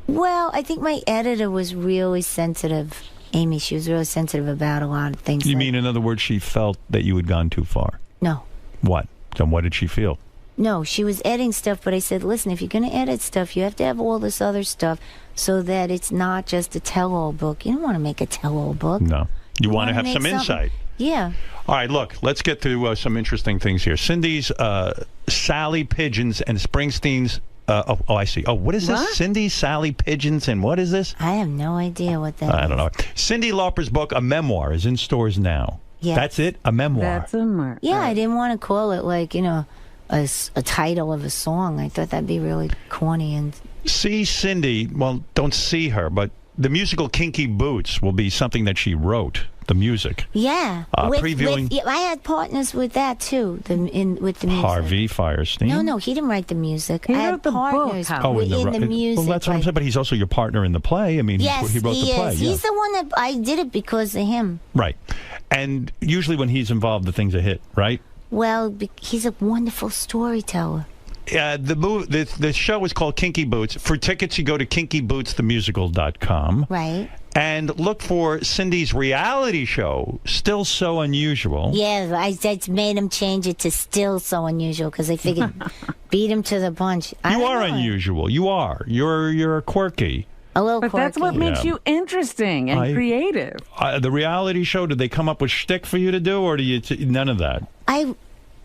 Well, I think my editor was really sensitive. Amy, she was really sensitive about a lot of things. You mean, in other words, she felt that you had gone too far? No. What? Then what did she feel? No, she was editing stuff, but I said, listen, if you're going to edit stuff, you have to have all this other stuff so that it's not just a tell-all book. You don't want to make a tell-all book. No. You want to have make some insight. Yeah. All right, look, let's get to some interesting things here. Cindy's Sally Pigeons and Springsteen's... I see. Oh, what is this? What? Cindy, Sally Pigeons, and what is this? I have no idea what that is. I don't know. Cyndi Lauper's book, A Memoir, is in stores now. Yes. That's it? A memoir. That's a memoir. Yeah, I didn't want to call it like, a title of a song. I thought that'd be really corny. And See Cindy, well, don't see her, but the musical Kinky Boots will be something that she wrote, the music. Yeah. Previewing... I had partners with that, too, with the music. Harvey Firestein? No, he didn't write the music. He I wrote had the partners book, in the music. Well, that's what I'm saying, but he's also your partner in the play. I mean, yes, he wrote the play. Is. Yeah. He's the one that I did it because of him. Right. And usually when he's involved, the thing's a hit, right? Well, he's a wonderful storyteller. The show is called Kinky Boots. For tickets, you go to kinkybootsthemusical.com. Right. And look for Cindy's reality show, Still So Unusual. Yeah, I made him change it to Still So Unusual because I figured beat him to the punch. You are unusual. You are. You're quirky. A little But quirky. that's what makes you interesting and creative. The reality show, did they come up with shtick for you to do, or do you none of that? I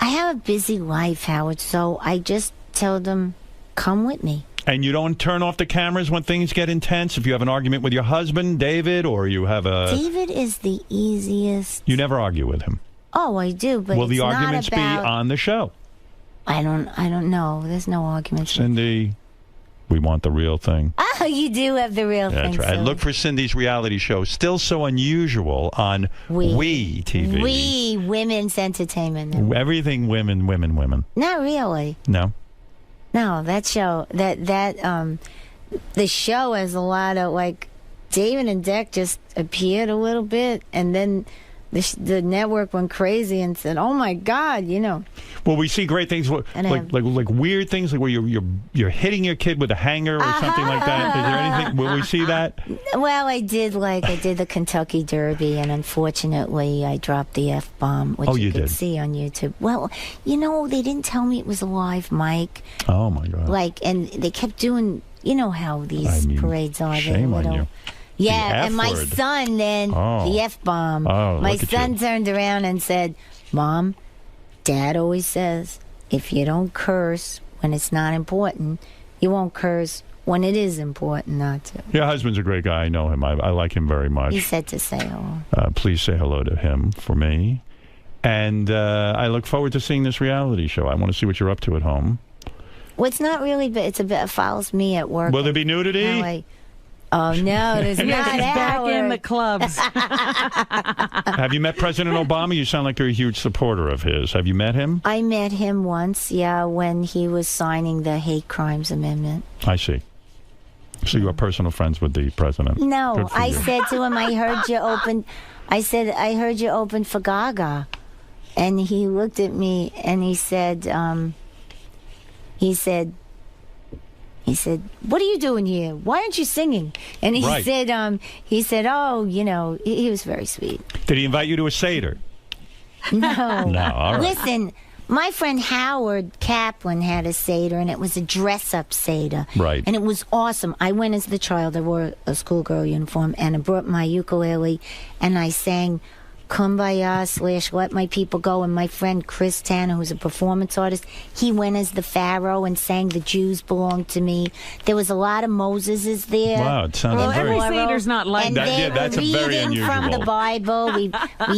have a busy life, Howard, so I just tell them, come with me. And you don't turn off the cameras when things get intense? If you have an argument with your husband, David, or you have a... David is the easiest. You never argue with him? Oh, I do, but will it's the not arguments about... be on the show? I don't know. There's no arguments. Cindy, we want the real thing. Oh, you do have the real thing. That's right. So. Look for Cindy's reality show, Still So Unusual, on We TV. We, women's entertainment. Everything women. Not really. No? No, that show, the show has a lot of, like, David and Deck just appeared a little bit, and then the network went crazy and said, "Oh my God," Well, we see great things, like weird things, like where you're hitting your kid with a hanger or something like that. Is there anything? Will we see that? Well, I did the Kentucky Derby, and unfortunately, I dropped the F-bomb, which you could see on YouTube. Well, they didn't tell me it was a live mic. Oh my God! And they kept doing. You know how these parades are. Shame on you. Yeah, and my son then, the F-bomb. Oh, my son turned around and said, "Mom, Dad always says, if you don't curse when it's not important, you won't curse when it is important not to." Your husband's a great guy. I know him. I like him very much. He said to say hello. Please say hello to him for me. And I look forward to seeing this reality show. I want to see what you're up to at home. Well, it's not really, but it follows me at work. Will there be nudity? Oh, no, there's not. Back in the clubs. Have you met President Obama? You sound like you're a huge supporter of his. Have you met him? I met him once, when he was signing the Hate Crimes Amendment. I see. So you are personal friends with the president? No, I said to him, I heard you open for Gaga. And he looked at me and he said, "What are you doing here? Why aren't you singing?" And he said, "Oh, he was very sweet." Did he invite you to a Seder? No. No, all right. Listen, my friend Howard Kaplan had a Seder, and it was a dress-up Seder. Right. And it was awesome. I went as the child. I wore a schoolgirl uniform, and I brought my ukulele, and I sang Kumbaya / Let My People Go. And my friend Chris Tanner, who's a performance artist, he went as the Pharaoh and sang The Jews Belong to Me. There was a lot of Moseses there. Wow, it sounds very... every Seder's not like that. And that's they were reading from the Bible. We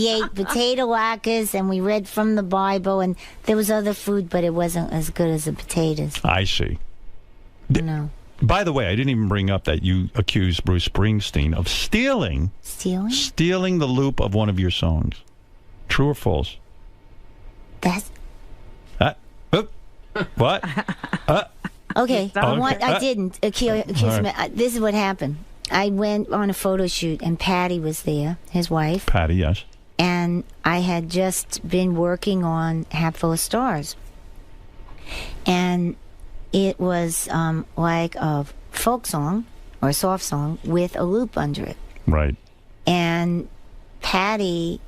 ate potato latkes and we read from the Bible. And there was other food, but it wasn't as good as the potatoes. I see. No. By the way, I didn't even bring up that you accused Bruce Springsteen of stealing the loop of one of your songs. True or false? That's... What? Okay, I didn't accuse me. This is what happened. I went on a photo shoot, and Patty was there, his wife. Patty, yes. And I had just been working on Hatful of Stars. And it was like a folk song or a soft song with a loop under it. Right. And Patty,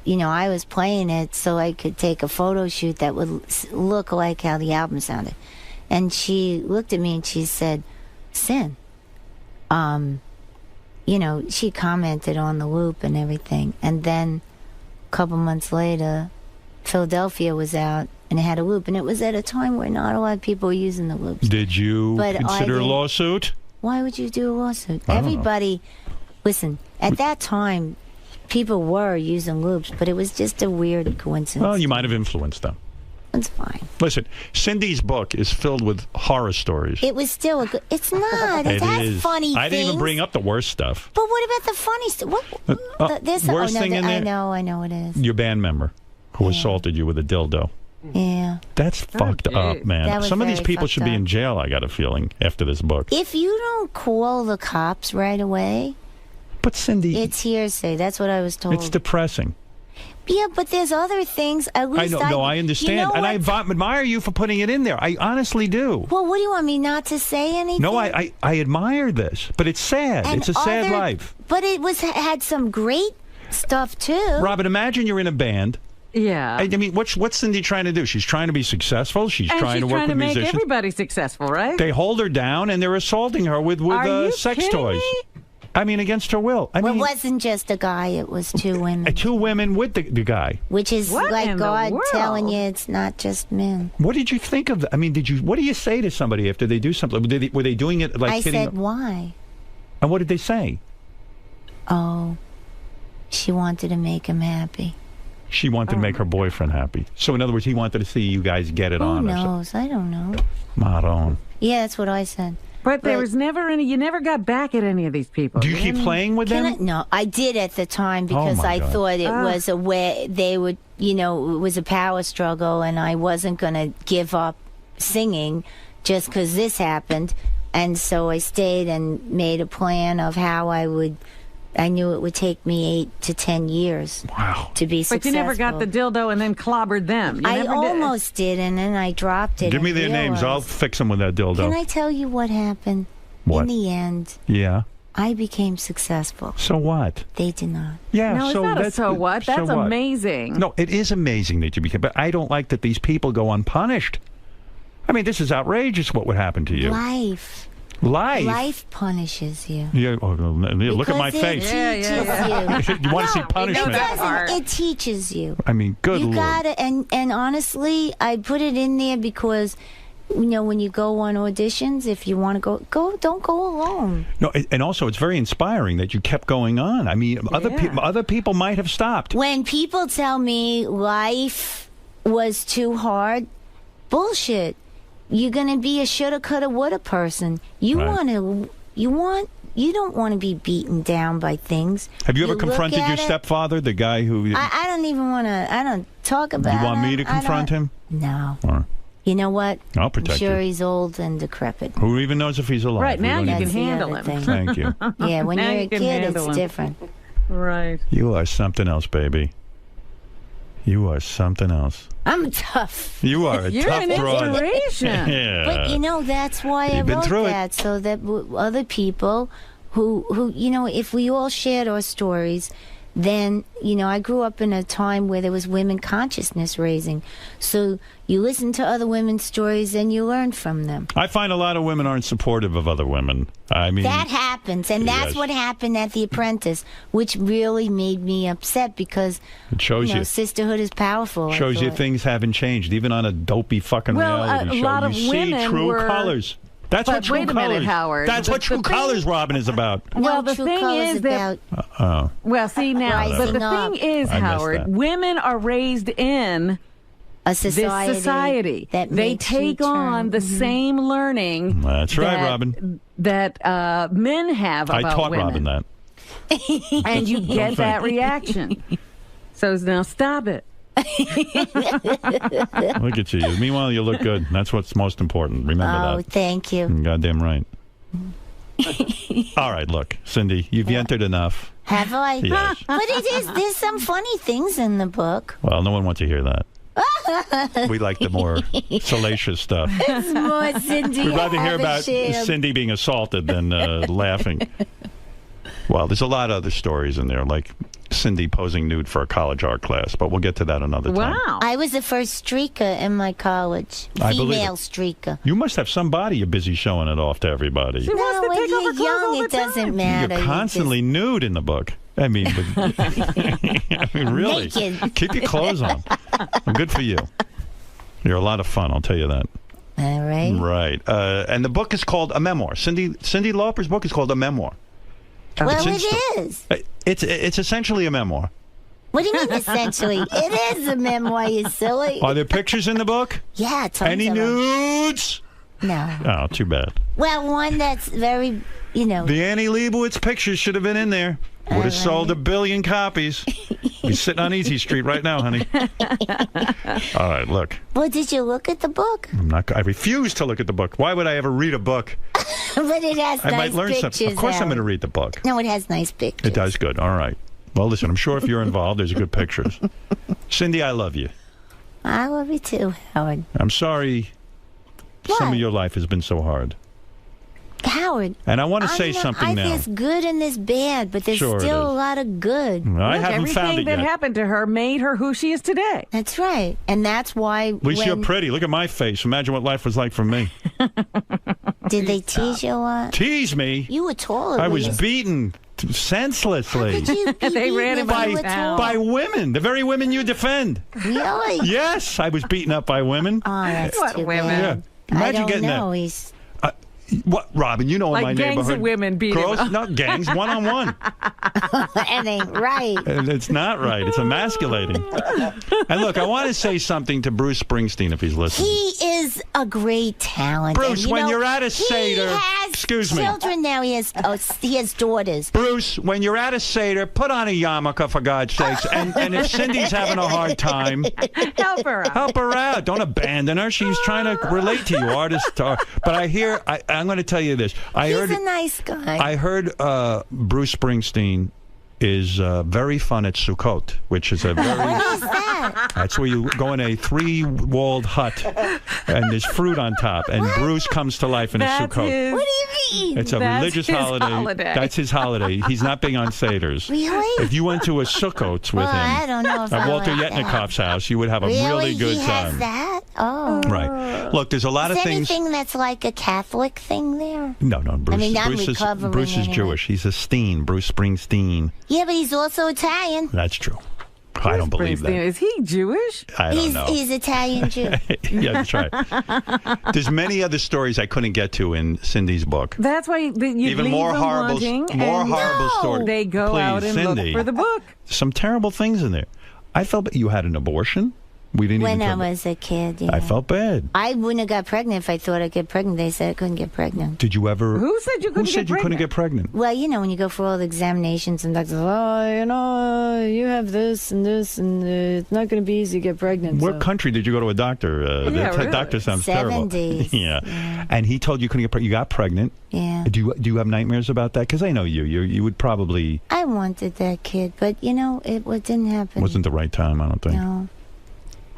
I was playing it so I could take a photo shoot that would look like how the album sounded. And she looked at me and she said, "Sin." She commented on the loop and everything. And then a couple months later, Philadelphia was out. And it had a loop, and it was at a time where not a lot of people were using the loops. Did you consider a lawsuit? Why would you do a lawsuit? Everybody, listen, at that time, people were using loops, but it was just a weird coincidence. Well, you might have influenced them. It's fine. Listen, Cindy's book is filled with horror stories. It was still a good... It's not. It has funny things. I didn't even bring up the worst stuff. But what about the funny stuff? Worst thing in there? I know it is. Your band member who assaulted you with a dildo. Yeah. That's fucked up, man. Some of these people should be in jail, I got a feeling, after this book. If you don't call the cops right away... But Cindy... It's hearsay. That's what I was told. It's depressing. Yeah, but there's other things. At least I understand. And I admire you for putting it in there. I honestly do. Well, what do you want me not to say anything? No, I admire this. But it's sad. It's a sad life. But it had some great stuff, too. Robin, imagine you're in a band... Yeah. I mean, what's Cindy trying to do? She's trying to be successful. She's trying to work with musicians. She's trying to make everybody successful, right? They hold her down, and they're assaulting her with sex toys. Me? I mean, against her will. I mean, it wasn't just a guy. It was two women. Two women with the guy. Which is like God telling you it's not just men. What did you think of that? I mean, what do you say to somebody after they do something? Were they doing it like I said, why? And what did they say? Oh, she wanted to make him happy. She wanted to make her boyfriend happy. So, in other words, he wanted to see you guys get it on. Who knows? I don't know. Maron. Yeah, that's what I said. But there was never any... You never got back at any of these people. Do you keep playing with them? No, I did at the time because I thought it was a way... They would... it was a power struggle, and I wasn't going to give up singing just because this happened. And so I stayed and made a plan of how I would I knew it would take me 8 to 10 years to be successful. But you never got the dildo and then clobbered them. You I never almost did, and then I dropped it. Give me and their names. I'll realized- fix them with that dildo. Can I tell you what happened? What? In the end, Yeah. I became successful. So what? They did not. Yeah, No, it's so not a that's so what. so That's what? amazing. No, it is amazing that you became, but I don't like that these people go unpunished. I mean, this is outrageous what would happen to you. Life. Life? Life punishes you. Yeah, look at my Because face. It teaches you. You want to see No, punishment? It doesn't. It teaches you. I mean, good You Lord. gotta, and honestly, I put it in there because, when you go on auditions, if you want to go, don't go alone. No, and also it's very inspiring that you kept going on. I mean, other people might have stopped. When people tell me life was too hard, bullshit. You're gonna be a shoulda, coulda, woulda person. You don't want to be beaten down by things. Have you ever look confronted at your it- stepfather, the guy who... I don't even want to. I don't talk about. You want me to him. I confront don't- him? No. Or You know what? I'll protect I'm sure you. he's old and decrepit. who even knows if he's alive? Right, We now don't you even- can handle him. Thank you. Yeah, when Now you're you a can kid, handle it's him. different. Right. You are something else, baby. You are something else. I'm tough. You are a You're tough an broad. inspiration. Yeah. But that's why I You've been wrote through it. that, so that other people who if we all shared our stories, then I grew up in a time where there was women consciousness raising. So you listen to other women's stories and you learn from them. I find a lot of women aren't supportive of other women. I mean, That happens, and that's Yes. what happened at The Apprentice, which really made me upset because it shows you. sisterhood is powerful. I Shows you thought. things haven't changed, even on a dopey fucking Well, reality a show. lot You of see women true were- colors. That's But what true wait a colors. minute, Howard. That's what True Colors, Robin, is about. Well, the True thing Colors is that. Oh. Well, see now, Rising but the up. thing is, I missed Howard, that. women are raised in a society this society. that they makes you take on turn. the same learning. That's right, that- Robin. That men have I about taught women. Robin that. And you get that reaction. So now stop it. Look at you. Meanwhile, you look good. That's what's most important. Remember Oh, that. thank you. Goddamn right. All right, look, Cindy, you've entered enough. Have I? Yes. But there's some funny things in the book. Well, no one wants to hear that. We like the more salacious stuff. It's more Cindy. We'd rather hear about Havisham. Cindy being assaulted than laughing. Well, there's a lot of other stories in there, like Cindy posing nude for a college art class, but we'll get to that another time. I was the first streaker in my college. I believe Female it. streaker. You must have some body you're busy showing it off to everybody. No, when you're young, it doesn't matter. You're constantly nude in the book. I mean, I mean, really. Naked. Keep your clothes on. Good for you. You're a lot of fun, I'll tell you that. All right. Right. And the book is called A Memoir. Cindy Lauper's book is called A Memoir. Well, It's it is. It's essentially a memoir. What do you mean, essentially? It is a memoir, you silly. Are there pictures in the book? Yeah, tons Any of them. nudes? No. Oh, too bad. Well, one that's very, The Annie Leibovitz pictures should have been in there. Would have sold 1 billion copies. He's sitting on Easy Street right now, honey. All right, look. Well, did you look at the book? I refuse to look at the book. Why would I ever read a book? But it has I nice might learn pictures. something. Of course, I'm Alan. going to read the book. No, it has nice pictures. It does good. All right. Well, listen, I'm sure if you're involved, there's good pictures. Cindy, I love you. I love you too, Howard. I'm sorry some of your life has been so hard. Howard. And I want to say something now. There's good and there's bad, but there's Sure it still a is. lot of good. I haven't found it Everything that yet. happened to her made her who she is today. That's right. And that's why At least you're pretty. Look at my face. Imagine what life was like for me. Did they tease you a lot? Tease me? You were taller. I were was you? beaten senselessly. How could you be They ran beaten him if you were down. tall? By women. The very women you defend. Really? Yes, I was beaten up by women. Oh, that's What too women? bad. Yeah. Imagine I don't getting know. that. He's What, Robin? You know Like in my gangs neighborhood. of women beat him Girls, up. not gangs, one-on-one. It ain't right. And it's not right. It's emasculating. And look, I want to say something to Bruce Springsteen if he's listening. He is a great talent. Bruce, and, when know, you're at a Seder, he has excuse me. children now. He has daughters. Bruce, when you're at a Seder, put on a yarmulke, for God's sakes. And if Cindy's having a hard time, Help her out. help her out. Don't abandon her. She's trying to relate to you, artist. But I'm going to tell you this. He's a nice guy. I heard Bruce Springsteen is very fun at Sukkot, which is a very... What is that? That's where you go in a 3-walled hut, and there's fruit on top, and Bruce comes to life in a Sukkot. What do you mean? It's a religious holiday. That's his holiday. He's not big on Seder's. Really? If you went to a Sukkot with him I don't know if at I Walter like Yetnikov's house, you would have a really good he time. Has that? Oh. Right. Look, there's a lot of things. Anything that's like a Catholic thing there? No, Bruce. I mean, I'm Bruce recovering is Jewish. He's a Steen, Bruce Springsteen. Yeah, but he's also Italian. That's true. I don't believe that. Is he Jewish? I don't know. He's Italian Jew. Yeah, that's right. There's many other stories I couldn't get to in Cindy's book. That's why you Even leave more them horrible, wanting, horrible stories. They go Please, out and Cindy, look for the book. Some terrible things in there. I felt you had an abortion. We didn't When even I was a kid, yeah. I felt bad. I wouldn't have got pregnant if I thought I'd get pregnant. They said I couldn't get pregnant. Did you ever? Who said you couldn't get pregnant? Well, you know, when you go for all the examinations and doctors, you have this and this, and it's not going to be easy to get pregnant. What country did you go to a doctor? The doctor sounds terrible. 70s. Yeah. And he told you couldn't get pregnant. You got pregnant. Yeah. Do you have nightmares about that? Because I know you would probably. I wanted that kid, but it didn't happen. Wasn't the right time, I don't think. No.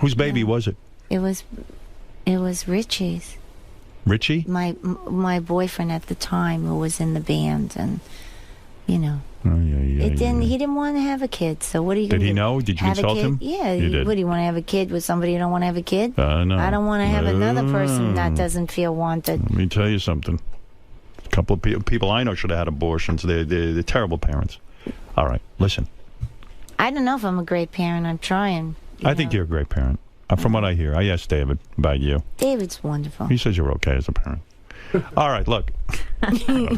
Whose baby was it? It was Richie's. Richie? My boyfriend at the time, who was in the band, and He didn't want to have a kid. So what are you going to do? Did he know? Did you have insult him? Yeah. You did. What do you want to have a kid with somebody you don't want to have a kid? No. I don't want to have another person that doesn't feel wanted. Let me tell you something. A couple of people I know should have had abortions. They're terrible parents. All right, listen. I don't know if I'm a great parent. I'm trying. I think you're a great parent. From what I hear. I asked David about you. David's wonderful. He says you're okay as a parent. All right, look. You're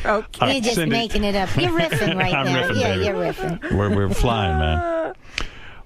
okay. You're just Cindy. making it up. You're riffing right I'm now. riffing, Yeah, baby. you're riffing. We're flying, man.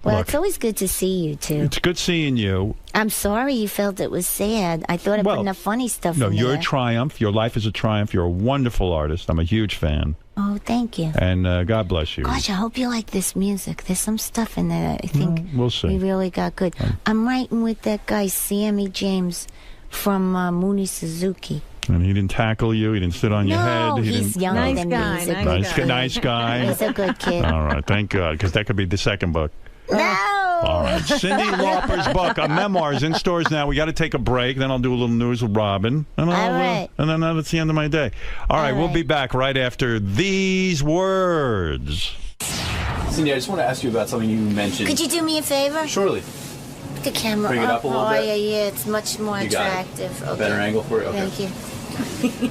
Well, Look. it's always good to see you, too. It's good seeing you. I'm sorry you felt it was sad. I thought I put enough funny stuff No, in you're there. a triumph. Your life is a triumph. You're a wonderful artist. I'm a huge fan. Oh, thank you. And God bless you. Gosh, I hope you like this music. There's some stuff in there that I think we'll see. we really got good. I'm writing with that guy, Sammy James, from Mooney Suzuki. And he didn't tackle you. He didn't sit on your head. He he's didn't, younger Nice than guy, me. He's a nice good guy. kid. Nice guy. He's a good kid. All right, thank God, because that could be the second book. No! All right, Cyndi Lauper's book, a memoir, is in stores now. We got to take a break. Then I'll do a little news with Robin. And All right. And then that's the end of my day. All right, we'll be back right after these words. Cindy, I just want to ask you about something you mentioned. Could you do me a favor? Surely. Put the camera Bring it up a little bit. Yeah, it's much more You got it. attractive. A Okay. better angle for it? Okay. Thank you.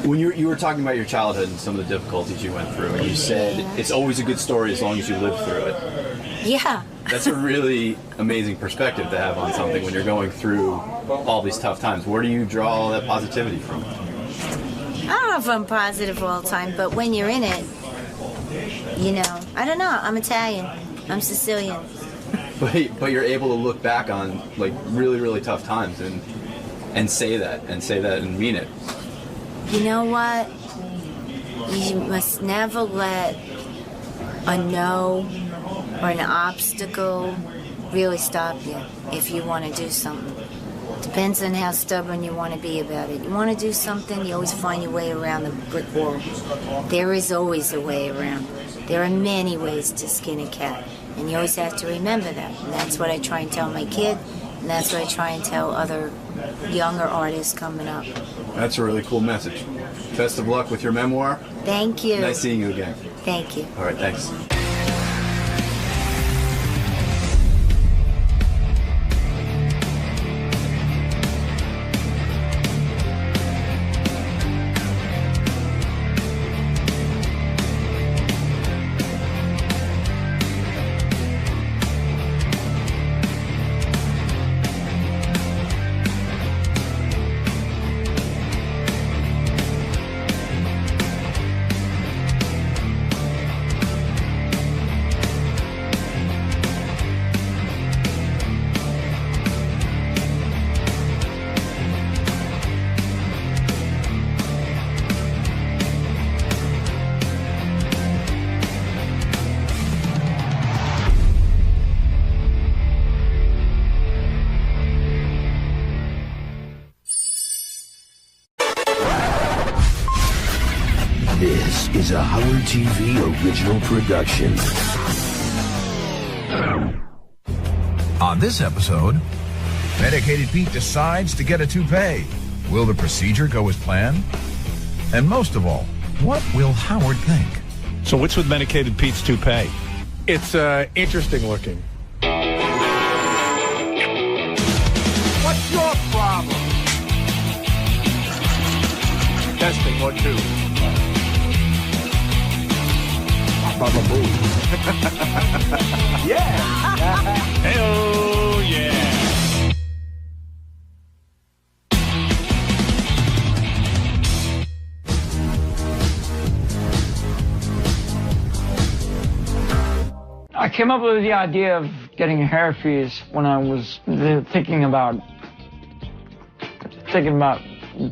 When you were talking about your childhood and some of the difficulties you went through, and you said it's always a good story as long as you live through it. Yeah. That's a really amazing perspective to have on something when you're going through all these tough times. Where do you draw all that positivity from? I don't know if I'm positive all the time, but when you're in it, I don't know. I'm Italian. I'm Sicilian. But you're able to look back on like really, really tough times and say that and mean it. You know what? You must never let a no or an obstacle really stop you if you want to do something. Depends on how stubborn you want to be about it. You want to do something, you always find your way around the brick wall. There is always a way around. There are many ways to skin a cat, and you always have to remember that. And that's what I try and tell my kid, and that's what I try and tell other younger artists coming up. That's a really cool message. Best of luck with your memoir. Thank you. Nice seeing you again. Thank you. All right, thanks. is a Howard TV original production. On this episode, Medicated Pete decides to get a toupee. Will the procedure go as planned? And most of all, what will Howard think? So what's with Medicated Pete's toupee? It's interesting looking. What's your problem? Testing, 1, 2. Baba boo. Yeah. Hey-oh, yeah. I came up with the idea of getting a hair piece when I was thinking about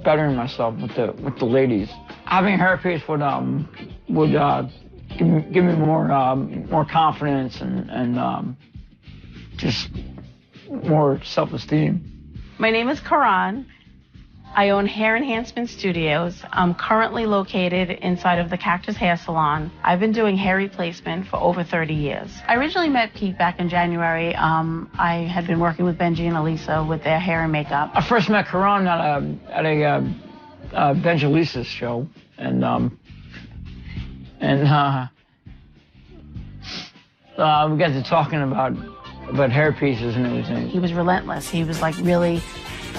bettering myself with the ladies. Having a hair piece would give me more confidence and just more self-esteem. My name is Karan. I own Hair Enhancement Studios. I'm currently located inside of the Cactus Hair Salon. I've been doing hair replacement for over 30 years. I originally met Pete back in January. I had been working with Benji and Elisa with their hair and makeup. I first met Karan at a Benji and Elisa's show, and we got to talking about hair pieces and everything. He was relentless. He was like, really,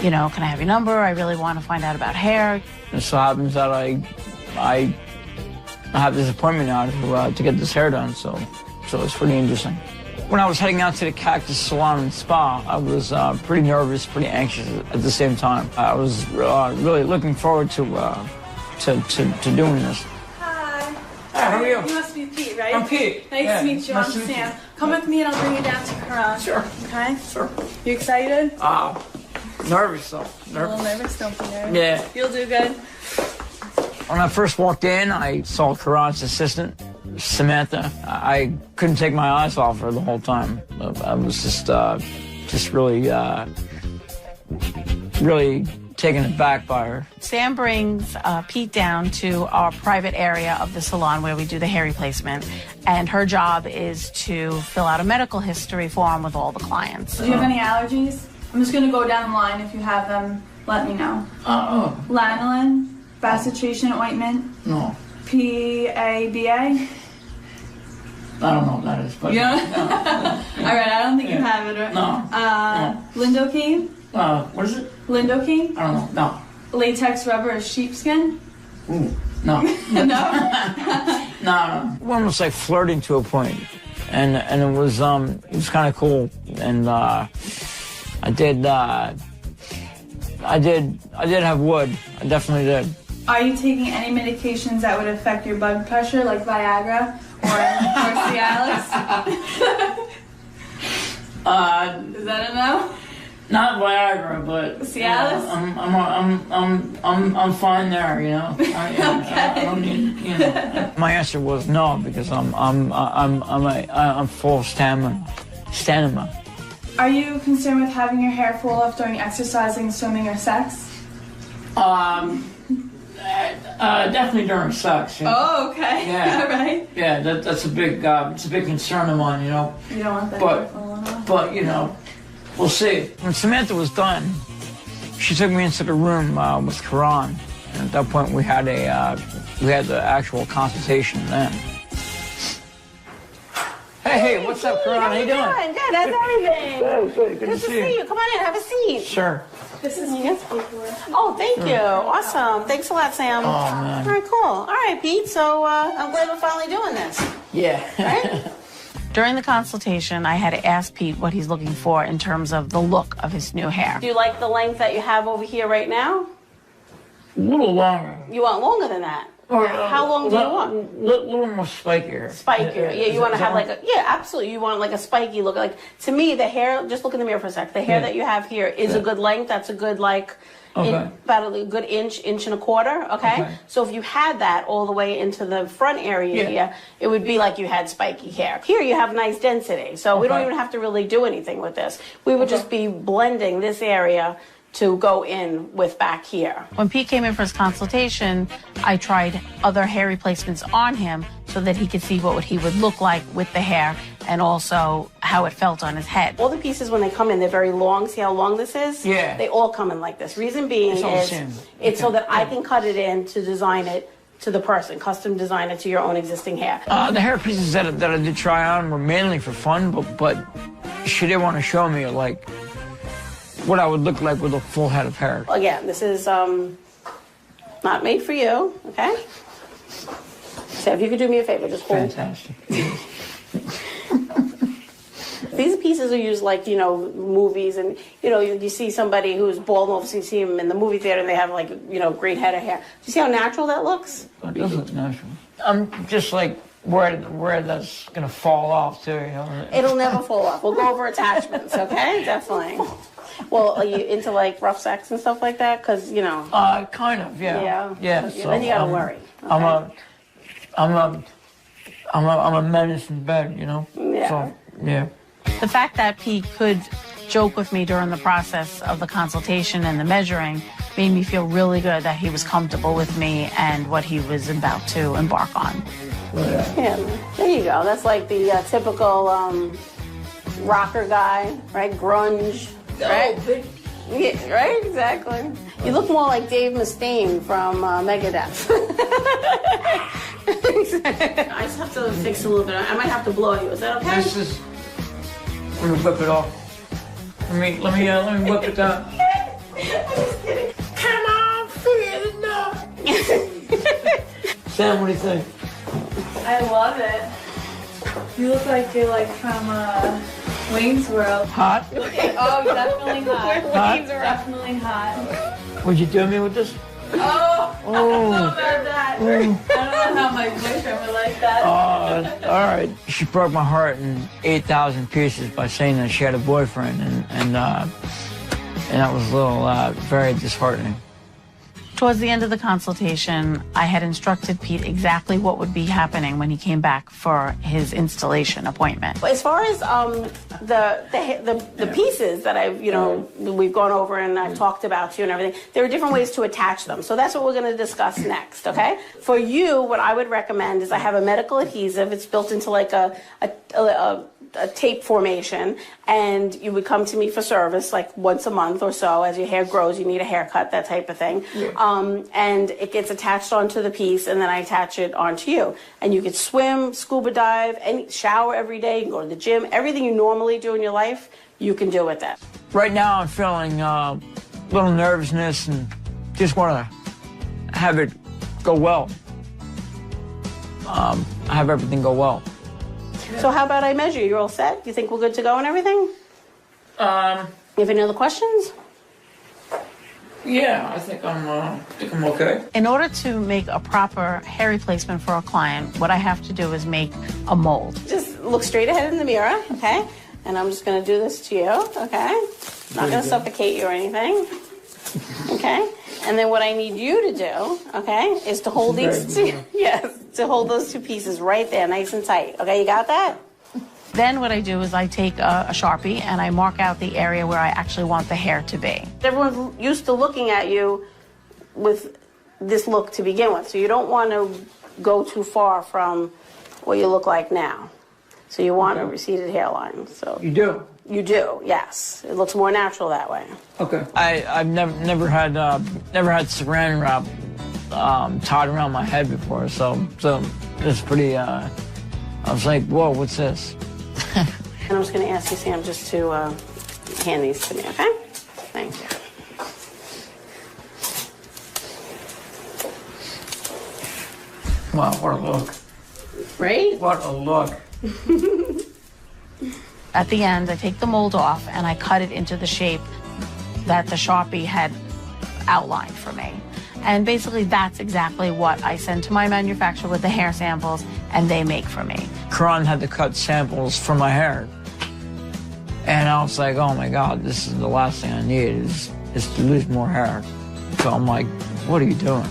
you know, can I have your number? I really want to find out about hair. It so happens that I have this appointment now to get this hair done, so it's pretty interesting. When I was heading out to the Cactus Salon and Spa, I was pretty nervous, pretty anxious at the same time. I was really looking forward to doing this. Hi. Hi, how are you? You must be Pete, right? I'm Pete. Nice Yeah, to meet you. nice I'm to meet Sam. you. Come with me and I'll bring you down to Karan. Sure. Okay? Sure. You excited? Nervous though. A little nervous, don't be nervous. Yeah. You'll do good. When I first walked in, I saw Karan's assistant, Samantha. I couldn't take my eyes off her the whole time. I was just really taken aback by her. Sam brings Pete down to our private area of the salon where we do the hair replacement, and her job is to fill out a medical history form with all the clients. Do you have any allergies? I'm just going to go down the line. If you have them, let me know. Lanolin, bacitracin ointment. No. PABA. I don't know what that is, but... Yeah? No. All right, I don't think you have it. Right? No. Lidocaine? What is it? Lidocaine? I don't know. No. Latex rubber or sheepskin? Ooh, no. No? No. One was like flirting to a point, and it was kind of cool, and I did have wood. I definitely did. Are you taking any medications that would affect your blood pressure, like Viagra or Cialis? Is that a no? Not Viagra, but Cialis? I'm fine there, you know. I don't need, you know. My answer was no, because I'm full of stamina. Are you concerned with having your hair fall off during exercising, swimming, or sex? Definitely during sex. Yeah. Oh, okay. Yeah. All right. Yeah, that's a big concern of mine, you know. You don't want that hair falling off? But you know, we'll see. When Samantha was done, she took me into the room with Karan, and at that point we had the actual consultation then. Hey, what's up, Karan? How you doing? Good, how's everything? Good to see you. Come on in, have a seat. Sure. This is Oh, thank you. Awesome. Thanks a lot, Sam. Oh, man. All right, cool. All right, Pete. So I'm glad we're finally doing this. Yeah. Right? During the consultation, I had to ask Pete what he's looking for in terms of the look of his new hair. Do you like the length that you have over here right now? A little longer. You want longer than that? Or, how long do you want? A little more spikier. Spikier. Yeah, you want to have like a, yeah, absolutely. You want like a spiky look. Like, to me, the hair, just look in the mirror for a sec. The hair that you have here is a good length. That's a good, like, about a good inch and a quarter, okay? So if you had that all the way into the front area here, it would be like you had spiky hair. Here you have nice density, so we don't even have to really do anything with this. We would just be blending this area to go in with back here. When Pete came in for his consultation, I tried other hair replacements on him so that he could see what he would look like with the hair and also how it felt on his head. All the pieces, when they come in, they're very long. See how long this is? Yeah. They all come in like this. Reason being it's so that I can cut it in to design it to the person, custom design it to your own existing hair. The hair pieces that I did try on were mainly for fun, but she didn't want to show me, like, what I would look like with a full head of hair. Again, this is not made for you, okay? So if you could do me a favor, just hold. Fantastic. These pieces are used like, you know, movies, and, you know, you see somebody who's bald, and obviously you see them in the movie theater and they have, like, you know, great head of hair. Do you see how natural that looks? It does look natural. I'm just like where that's gonna fall off too, you know? It'll never fall off. We'll go over attachments, okay? Definitely. Well, are you into like rough sex and stuff like that? Because, you know. Kind of, yeah. Yeah. So, then you gotta worry. Okay? I'm a menace in bed, you know? Yeah. So, yeah. The fact that Pete could joke with me during the process of the consultation and the measuring made me feel really good that he was comfortable with me and what he was about to embark on. Yeah, there you go. That's like the typical rocker guy, right? Grunge, right? Yeah, right, exactly. You look more like Dave Mustaine from Megadeth. I just have to fix a little bit. I might have to blow you. Is that okay? Let me whip it off. Let me whip it down. I'm just kidding. Come on, feel enough. Sam, what do you think? I love it. You look like you're like from Wayne's World. Hot? Oh, definitely hot. Hot? Definitely hot. Would you do me with this? Oh, I don't know about that. I don't know how my boyfriend would like that. All right. She broke my heart in 8,000 pieces by saying that she had a boyfriend, and that was a little very disheartening. Towards the end of the consultation, I had instructed Pete exactly what would be happening when he came back for his installation appointment. As far as the pieces that I've, you know, we've gone over and I've talked about to you and everything, there are different ways to attach them. So that's what we're going to discuss next, okay? For you, what I would recommend is I have a medical adhesive. It's built into like a tape formation, and you would come to me for service like once a month or so. As your hair grows, you need a haircut, that type of thing. And it gets attached onto the piece, and then I attach it onto you. And you could swim, scuba dive, and shower every day. You can go to the gym. Everything you normally do in your life, you can do with that. Right now, I'm feeling a little nervousness and just want to have it go well. Have everything go well. So how about I measure? You're all set? You think we're good to go and everything? You have any other questions? Yeah, I think I'm okay. In order to make a proper hair replacement for a client, what I have to do is make a mold. Just look straight ahead in the mirror, okay? And I'm just going to do this to you, okay? Not going to suffocate you or anything, okay? And then what I need you to do, okay, is to hold these two, to hold those two pieces right there, nice and tight. Okay, you got that? Then what I do is I take a Sharpie and I mark out the area where I actually want the hair to be. Everyone's used to looking at you with this look to begin with, so you don't want to go too far from what you look like now. So you want a receded hairline. So you do? You do, yes. It looks more natural that way. Okay. I've never had saran wrap tied around my head before, so it's pretty. I was like, whoa, what's this? And I'm just going to ask you, Sam, just to hand these to me, okay? Thank you. Wow, what a look. Right? What a look. At the end, I take the mold off and I cut it into the shape that the Sharpie had outlined for me. And basically, that's exactly what I send to my manufacturer with the hair samples, and they make for me. Karan had to cut samples for my hair. And I was like, oh my God, this is the last thing I need is to lose more hair. So I'm like, what are you doing?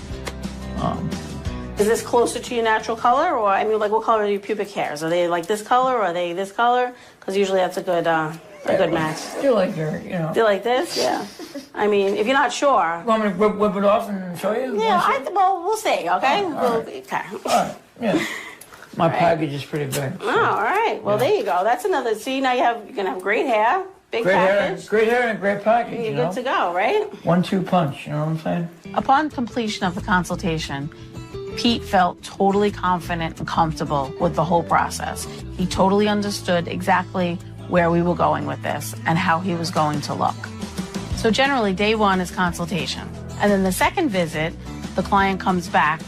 Is this closer to your natural color? Or, I mean, like, what color are your pubic hairs? Are they like this color or are they this color? Because usually that's a good a good match. Still like her, you know. Do you like this? Yeah. I mean, if you're not sure. Want me to whip it off and show you? Yeah, well, we'll see, okay? Okay. All right, yeah. My package is pretty big. Oh, all right. Well, there you go. That's another. See, now you're gonna have great hair, big package. Great hair and great package. You're good to go, right? 1-2 punch. You know what I'm saying? Upon completion of the consultation, Pete felt totally confident and comfortable with the whole process. He totally understood exactly where we were going with this and how he was going to look. So generally, day one is consultation. And then the second visit, the client comes back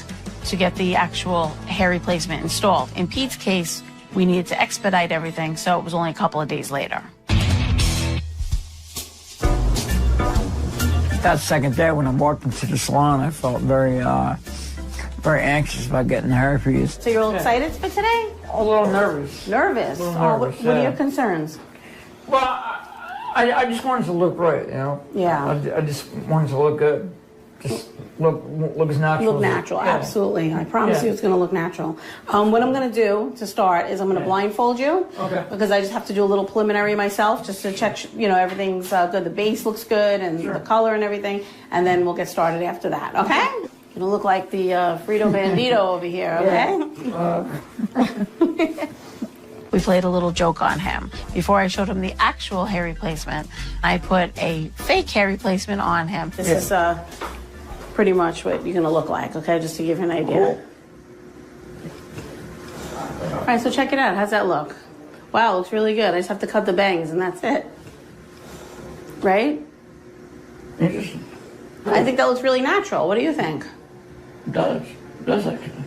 to get the actual hair replacement installed. In Pete's case, we needed to expedite everything, so it was only a couple of days later. That second day when I walked into the salon, I felt very anxious about getting the hair piece. So you're all excited for today? A little nervous. Nervous? A little nervous, what are your concerns? Well, I just wanted to look right, you know? Yeah. I just wanted to look good. Just look as natural. Look natural, absolutely. I promise you it's going to look natural. What I'm going to do to start is I'm going to blindfold you. Okay. Because I just have to do a little preliminary myself just to check, everything's good. The base looks good and the color and everything. And then we'll get started after that, okay? You're going to look like the Frito Bandito over here, okay? We played a little joke on him. Before I showed him the actual hair replacement, I put a fake hair replacement on him. This is pretty much what you're going to look like, okay? Just to give you an idea. Cool. All right, so check it out. How's that look? Wow, it looks really good. I just have to cut the bangs, and that's it. Right? Interesting. I think that looks really natural. What do you think? It does. It does, actually.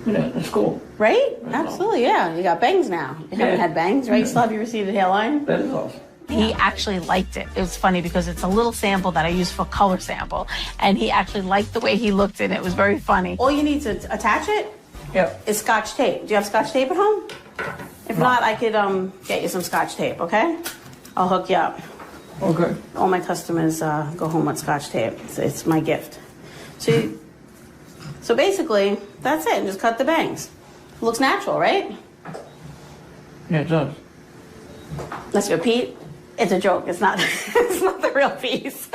Yeah, that's cool. Right? Absolutely, yeah. You got bangs now. You haven't had bangs, right? You still have your receded hairline? That is awesome. He actually liked it. It was funny because it's a little sample that I use for color sample. And he actually liked the way he looked in it. It was very funny. All you need to attach it is Scotch tape. Do you have Scotch tape at home? If not, I could get you some Scotch tape, okay? I'll hook you up. Okay. All my customers go home with Scotch tape. It's my gift. So basically, that's it. Just cut the bangs. It looks natural, right? Yeah, it does. Let's go, Pete. It's a joke. It's not. It's not the real piece.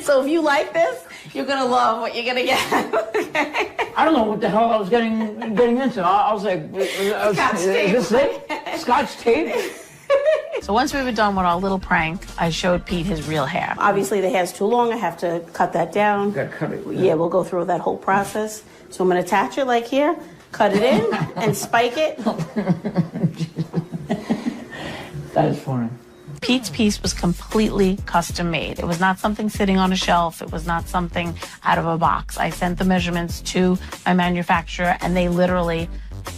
So if you like this, you're gonna love what you're gonna get. Okay? I don't know what the hell I was getting into. I was like, Scotch tape. Is this it? Scotch tape? So once we were done with our little prank, I showed Pete his real hair. Obviously, the hair's too long. I have to cut that down. Gotta cut it. Yeah, we'll go through that whole process. So I'm gonna attach it like here, cut it in, and spike it. That is funny. Pete's piece was completely custom made. It was not something sitting on a shelf. It was not something out of a box. I sent the measurements to my manufacturer, and they literally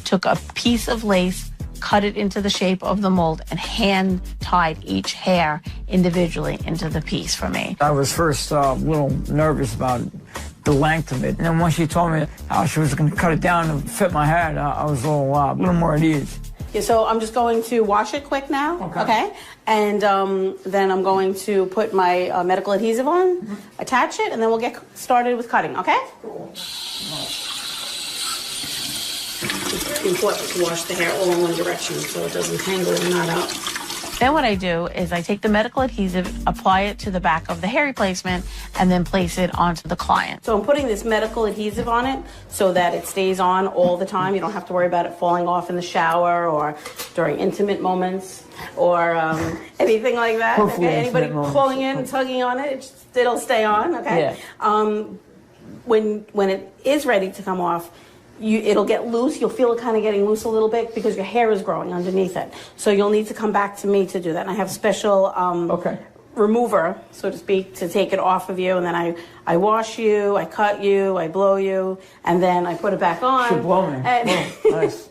took a piece of lace, cut it into the shape of the mold, and hand tied each hair individually into the piece for me. I was first a little nervous about the length of it. And then once she told me how she was going to cut it down to fit my head, I was a little more at ease. Yeah, so I'm just going to wash it quick now, okay? And then I'm going to put my medical adhesive on, attach it, and then we'll get started with cutting, okay? Cool. It's very important to wash the hair all in one direction so it doesn't tangle and knot up. Then what I do is I take the medical adhesive, apply it to the back of the hair replacement, and then place it onto the client. So I'm putting this medical adhesive on it so that it stays on all the time. You don't have to worry about it falling off in the shower or during intimate moments or anything like that. Hopefully okay? Anybody moments. calling in and tugging on it, it'll stay on, okay? Yeah. When it is ready to come off, it'll get loose. You'll feel it kind of getting loose a little bit because your hair is growing underneath it. So you'll need to come back to me to do that. And I have special remover, so to speak, to take it off of you. And then I wash you, I cut you, I blow you, and then I put it back on. You should blow me. Nice.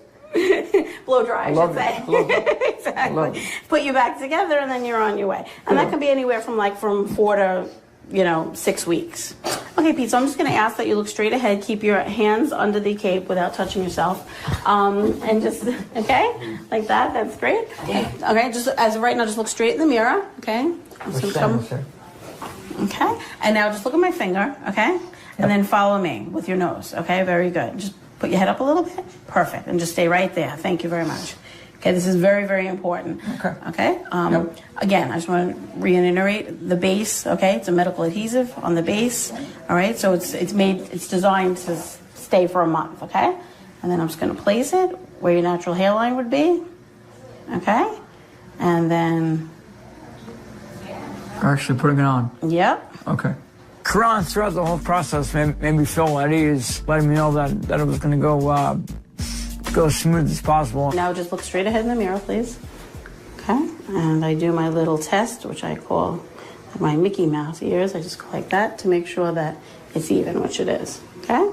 Blow dry, I should say. Exactly. Put you back together, and then you're on your way. And that can be anywhere from 4 to 6 weeks. Okay, Pete, so I'm just going to ask that you look straight ahead, keep your hands under the cape without touching yourself, and just, okay, like that, that's great. Okay, just as of right now, just look straight in the mirror, okay? I'm just gonna come. Okay, and now just look at my finger, okay? And then follow me with your nose, okay? Very good. Just put your head up a little bit. Perfect, and just stay right there. Thank you very much. Okay, this is very, very important. Okay. Again, I just want to reiterate the base. Okay, it's a medical adhesive on the base. All right, so it's designed to stay for a month. Okay, and then I'm just going to place it where your natural hairline would be. Okay, and then You're actually putting it on. Yep. Okay. Karan, throughout the whole process, made me feel at ease, letting me know that it was going to go as smooth as possible. Now just look straight ahead in the mirror, please. Okay, and I do my little test, which I call my Mickey Mouse ears. I just go like that to make sure that it's even, which it is. Okay?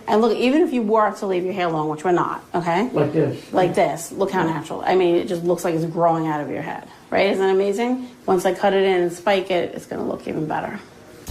And look, even if you were to leave your hair long, which we're not, okay? Like this. Like this. Look how natural. I mean, it just looks like it's growing out of your head. Right? Isn't that amazing? Once I cut it in and spike it, it's going to look even better.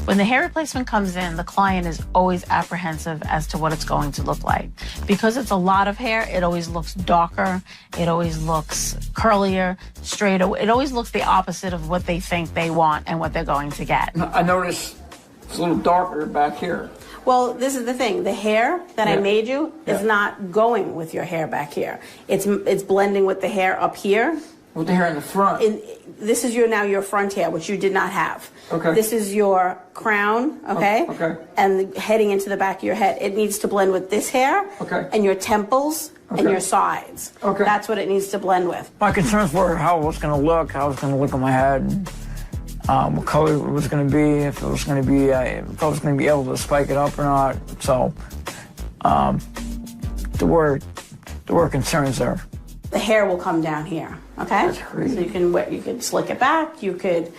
When the hair replacement comes in, the client is always apprehensive as to what it's going to look like. Because it's a lot of hair, it always looks darker, it always looks curlier, straighter. It always looks the opposite of what they think they want and what they're going to get. I noticed it's a little darker back here. Well, this is the thing. The hair that I made you is not going with your hair back here. It's blending with the hair up here. With the hair in the front. This is now your front hair, which you did not have. Okay. This is your crown, okay? Okay. And heading into the back of your head. It needs to blend with this hair and your temples and your sides. Okay. That's what it needs to blend with. My concerns were how it was going to look, how it was going to look on my head, what color it was going to be, if I was going to be able to spike it up or not. So there were concerns there. The hair will come down here, okay? That's crazy. So you can slick it back, you could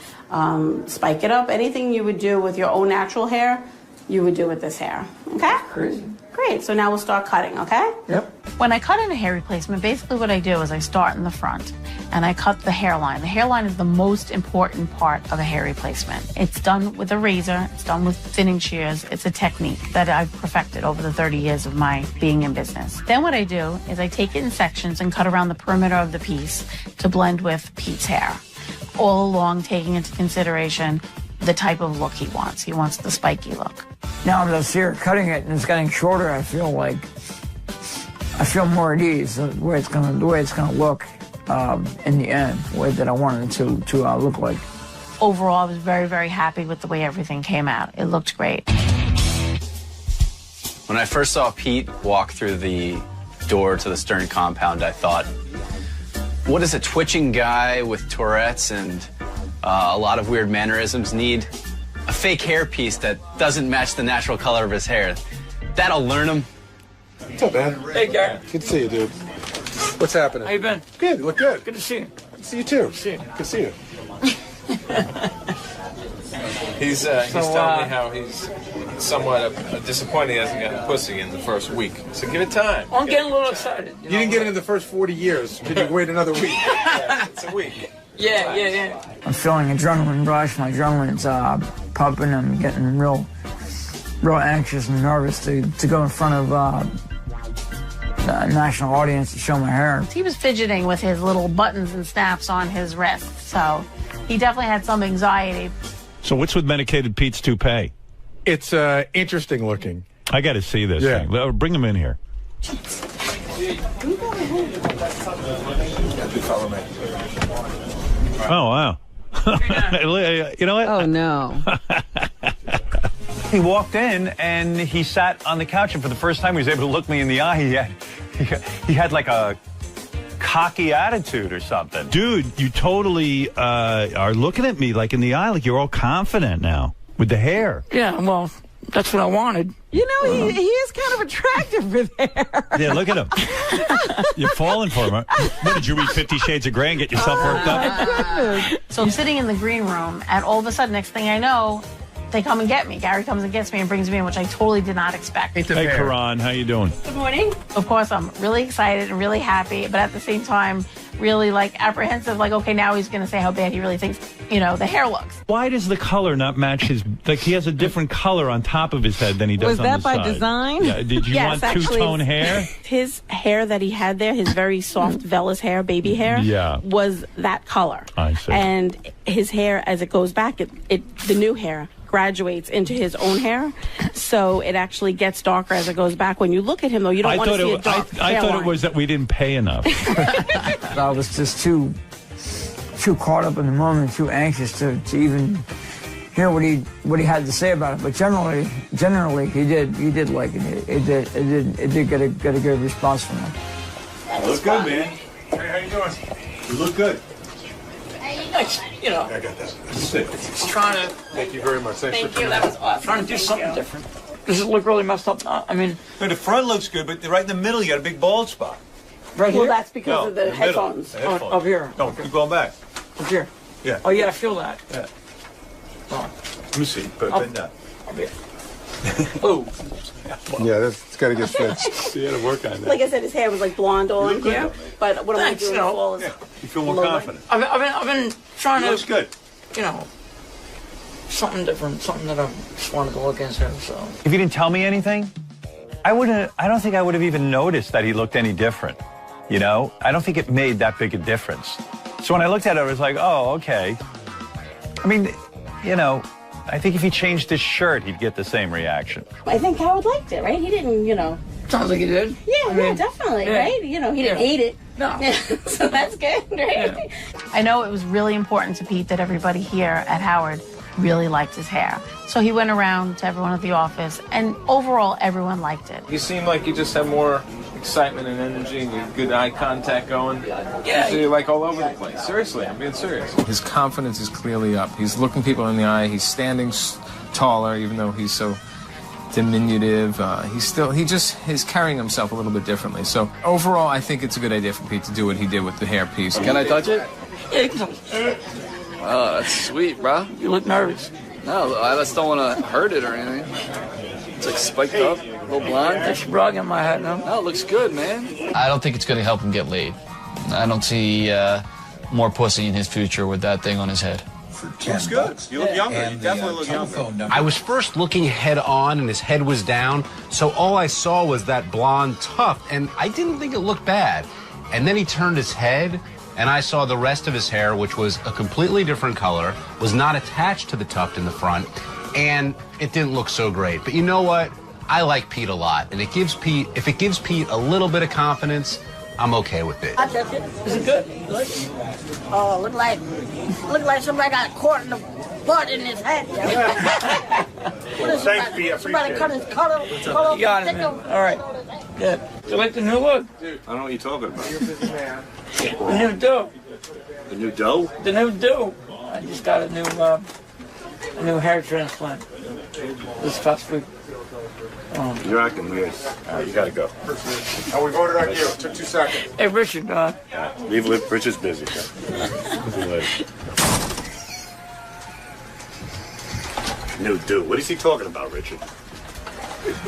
spike it up. Anything you would do with your own natural hair, you would do with this hair, okay? That's crazy. Great, so now we'll start cutting, okay? Yep. When I cut in a hair replacement, basically what I do is I start in the front and I cut the hairline. The hairline is the most important part of a hair replacement. It's done with a razor, it's done with thinning shears. It's a technique that I've perfected over the 30 years of my being in business. Then what I do is I take it in sections and cut around the perimeter of the piece to blend with Pete's hair. All along taking into consideration the type of look he wants. He wants the spiky look. Now I'm just here cutting it and it's getting shorter. I feel more at ease the way it's gonna look in the end, the way that I wanted it to look like. Overall, I was very, very happy with the way everything came out. It looked great. When I first saw Pete walk through the door to the Stern compound, I thought, what does a twitching guy with Tourette's and a lot of weird mannerisms need? A fake hair piece that doesn't match the natural color of his hair. That'll learn him. What's up, man? Hey, Gary. Good to see you, dude. What's happening? How you been? Good. You look good. Good to see you. Good to see you, too. Good to see you. He's telling me how he's somewhat disappointed he hasn't gotten pussy in the first week. So give it time. I'm getting a little excited. You didn't get it in the first 40 years. Could you wait another week? Yeah, it's a week. Yeah. I'm feeling adrenaline rush. My adrenaline's pumping. I'm getting real anxious and nervous to go in front of a national audience to show my hair. He was fidgeting with his little buttons and snaps on his wrists, so he definitely had some anxiety. So what's with Medicated Pete's toupee? It's interesting looking. I got to see this thing. Bring him in here. Oh, wow. You know what? Oh, no. He walked in and he sat on the couch, and for the first time he was able to look me in the eye. He had like a cocky attitude or something. Dude, you totally are looking at me like in the eye, like you're all confident now with the hair. Yeah, well, that's what I wanted. You know, he is kind of attractive with hair. Yeah, look at him. You're falling for him. What, did you read 50 Shades of Grey and get yourself worked up? So I'm sitting in the green room, and all of a sudden, next thing I know, they come and get me. Gary comes and gets me and brings me in, which I totally did not expect. Hey, Karan, how you doing? Good morning. Of course, I'm really excited and really happy, but at the same time, really apprehensive. Like, okay, now he's going to say how bad he really thinks, the hair looks. Why does the color not match his? Like, he has a different color on top of his head than he does on the side. Was that by design? Yeah. Did you want two-tone hair? His hair that he had there, his very soft vellus hair, baby hair, was that color. I see. And his hair, as it goes back, the new hair graduates into his own hair, so it actually gets darker as it goes back. When you look at him, though, you don't want to see a dark I thought hairline. it was that we didn't pay enough. I was just too caught up in the moment, too anxious to even hear what he had to say about it. But generally he did like it. It did get a good response from him. You look good, man. Hey, how you doing? You look good. Thanks. You know, I got that. Sit. just trying to. Thank you very much. Thanks Thank for you. coming. That was awesome. Trying to do something different. Does it look really messed up? I mean, No, the front looks good, but right in the middle, you got a big bald spot. right Well, here. that's because of the middle. headphones. The headphones. Up here. No, keep going back. Up here. Yeah. Oh yeah, I feel that. Yeah. Oh, Let me see. But no. up here. Oh. Yeah, it's got to get fixed. You got to work on that. Like I said, his hair was like blonde all in here, but what I'm Thanks, doing you know. fall is You feel more lower. confident. I've been trying It to. looks good. You know, something different, something that I just wanted to look into. So. If you didn't tell me anything, I don't think I would have even noticed that he looked any different. You know, I don't think it made that big a difference. So when I looked at it, I was like, oh, okay. I mean, you know, I think if he changed his shirt, he'd get the same reaction. I think Howard liked it, right? He didn't, Sounds like he did. Yeah, definitely, yeah. right? He didn't hate it. No. So that's good, right? Yeah. I know it was really important to Pete that everybody here at Howard really liked his hair. So he went around to everyone at the office, and overall, everyone liked it. You seem like you just have more excitement and energy, and you have good eye contact going. Yeah. So you're like all over the place. Seriously, I'm being serious. His confidence is clearly up. He's looking people in the eye. He's standing taller, even though he's so diminutive. He's carrying himself a little bit differently. So overall, I think it's a good idea for Pete to do what he did with the hairpiece. Can I touch it? Yeah, you can touch it. Oh, that's sweet, bro. You look nervous. No, I just don't want to hurt it or anything. It's like spiked up, a little blonde. That's broad in my head now. No, it looks good, man. I don't think it's going to help him get laid. I don't see more pussy in his future with that thing on his head. Looks good. You look younger. You definitely look younger. I was first looking head on and his head was down, so all I saw was that blonde tuft, and I didn't think it looked bad. And then he turned his head, and I saw the rest of his hair, which was a completely different color, was not attached to the tuft in the front, and it didn't look so great. But you know what? I like Pete a lot, and if it gives Pete a little bit of confidence, I'm okay with it. I touch it. Is it good? You like it? Oh, look like somebody got a quart in the butt in his head. Thanks, Pete. I Somebody appreciate cut his color. You got it, man. All right. Good. You like the new look? I don't know what you're talking about. The new do. The new dough? The new do. I just got a new hair transplant this past week. You're acting weird. You gotta go. And we voted on you. It took 2 seconds. Hey, Richard, Leave Richard's busy. See you later. New dude. What is he talking about, Richard?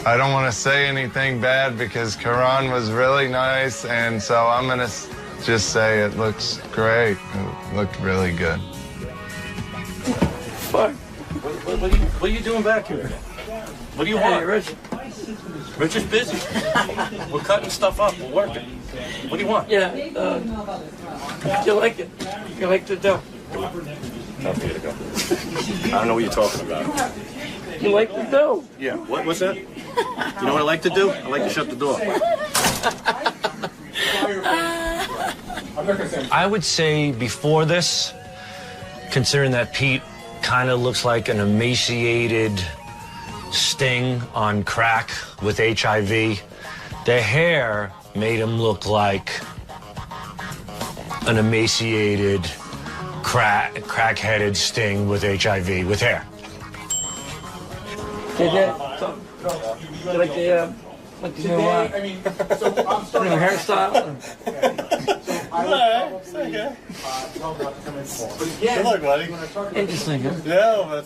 I don't want to say anything bad because Karan was really nice, and so I'm going to just say it looks great. It looked really good. Fuck. What are you doing back here? What do you want? Richard. Richard's busy. We're cutting stuff up. We're working. What do you want? Yeah. You like it? You like the dough? Time for you to go. I don't know what you're talking about. You like the dough? Yeah. What's that? You know what I like to do? I like to shut the door. I would say before this, considering that Pete kind of looks like an emaciated Sting on crack with HIV, the hair made him look like an emaciated, crack-headed Sting with HIV, with hair. You like the new hairstyle? Good luck, buddy. Interesting, huh? No, but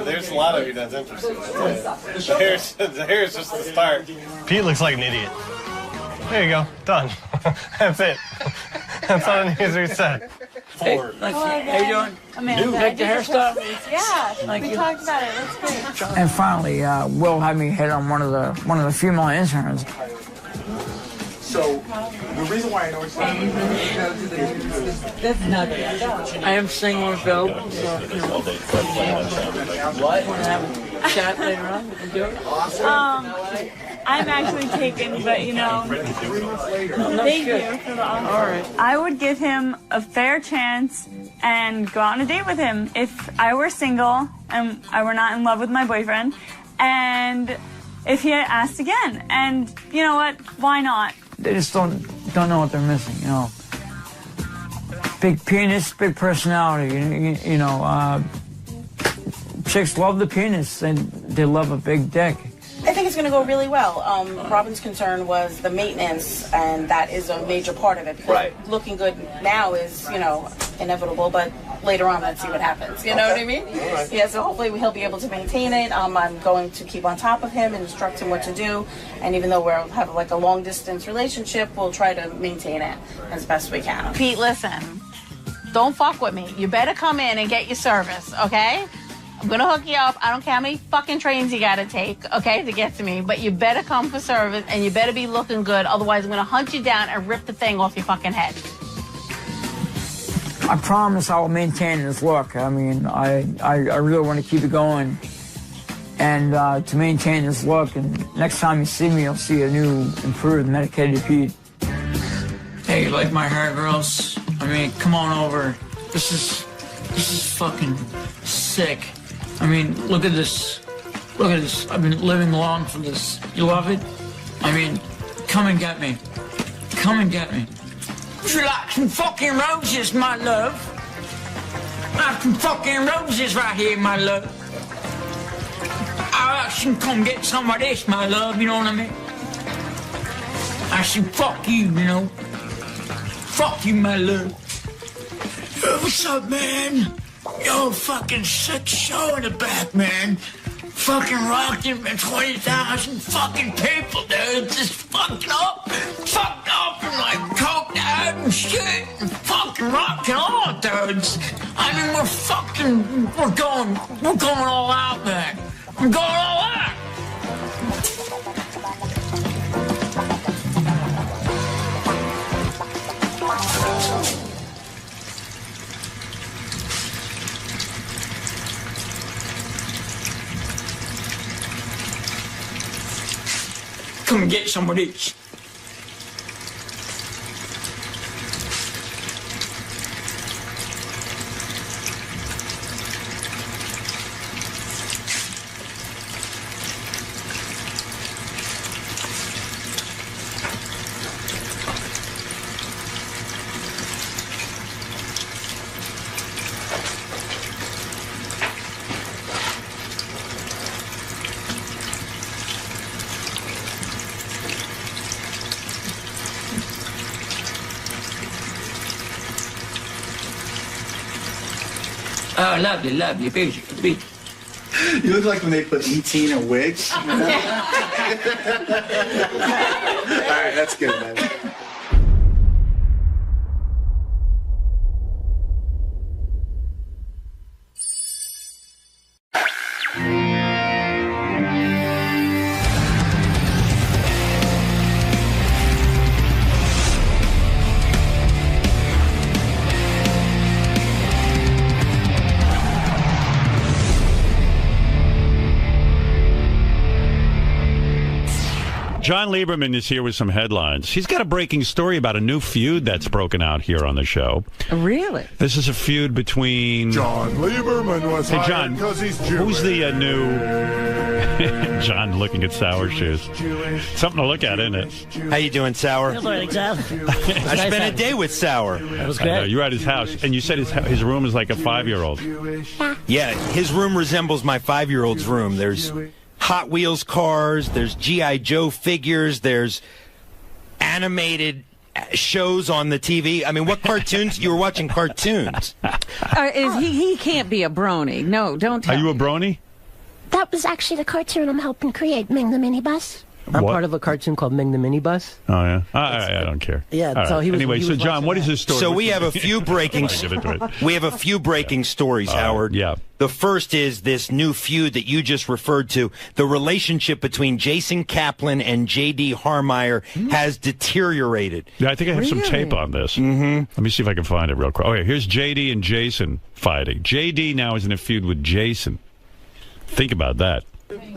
there's a lot of you that's interesting. The hair's just the start. Pete looks like an idiot. There you go. Done. That's it. That's all I need to say. Hey, how you doing? Amanda. You like the hairstyle? Yeah, Thank we you. talked about it. That's great. And finally, Will had me hit on one of the female interns. So the reason why I know it's not. That's not good. I am staying on film. So, what? Want to have a chat later on? We can do it. I'm actually taken, but thank you for the offer. All right. I would give him a fair chance and go out on a date with him if I were single and I were not in love with my boyfriend, and if he had asked again. And you know what? Why not? They just don't know what they're missing. Big penis, big personality. Chicks love the penis, and they love a big dick. I think it's going to go really well. Robin's concern was the maintenance, and that is a major part of it. Right. Looking good now is, inevitable, but later on, let's see what happens. You know what I mean? Right. Yeah, so hopefully he'll be able to maintain it. I'm going to keep on top of him and instruct him what to do. And even though we'll have like a long-distance relationship, we'll try to maintain it as best we can. Pete, listen. Don't fuck with me. You better come in and get your service, okay? I'm going to hook you up. I don't care how many fucking trains you got to take, okay, to get to me. But you better come for service, and you better be looking good. Otherwise, I'm going to hunt you down and rip the thing off your fucking head. I promise I will maintain this look. I mean, I really want to keep it going. And to maintain this look, and next time you see me, you'll see a new, improved, medicated Pete. Hey, you like my hair, girls? I mean, come on over. This is fucking sick. I mean, look at this. Look at this. I've been living long for this. You love it? I mean, come and get me. Come and get me. Would you like some fucking roses, my love? I have some fucking roses right here, my love. I should come get some of this, my love, you know what I mean? I should fuck you, Fuck you, my love. What's up, man? Yo, fucking sick show in the back, man. Fucking rocking 20,000 fucking people, dude. Just fucked up and like coked out and shit and fucking rocking on, dudes. I mean, we're going all out, man. We're going all out. Come and get some of these. Oh, lovely, beautiful. You look like when they put E.T. in a wig. All right, that's good, man. John Lieberman is here with some headlines. He's got a breaking story about a new feud that's broken out here on the show. Really? This is a feud between... John Lieberman was hired because he's Jewish. Who's the new... John looking at Sour Shoes. Something to look at, isn't it? How you doing, Sour? Good morning, John. I spent a day with Sour. That was great. You're at his house, and you said his room is like a 5-year-old. Yeah, his room resembles my 5-year-old's room. There's Hot Wheels cars, there's G.I. Joe figures, there's animated shows on the TV. I mean, what cartoons? You were watching cartoons. He can't be a brony. No, don't tell Are you a brony? That was actually the cartoon I'm helping create, Ming the Minibus. I'm What? part of a cartoon called Ming the Minibus. Oh, yeah? I don't care. Yeah, All so right. he was- Anyway, he so was John, watching what is that. his story? So we have a few breaking. Give it to it. We have a few breaking stories, Howard. Yeah. The first is this new feud that you just referred to. The relationship between Jason Kaplan and J.D. Harmeyer has deteriorated. Yeah, I think I have some tape on this. Mm-hmm. Let me see if I can find it real quick. Okay, here's J.D. and Jason fighting. J.D. now is in a feud with Jason. Think about that.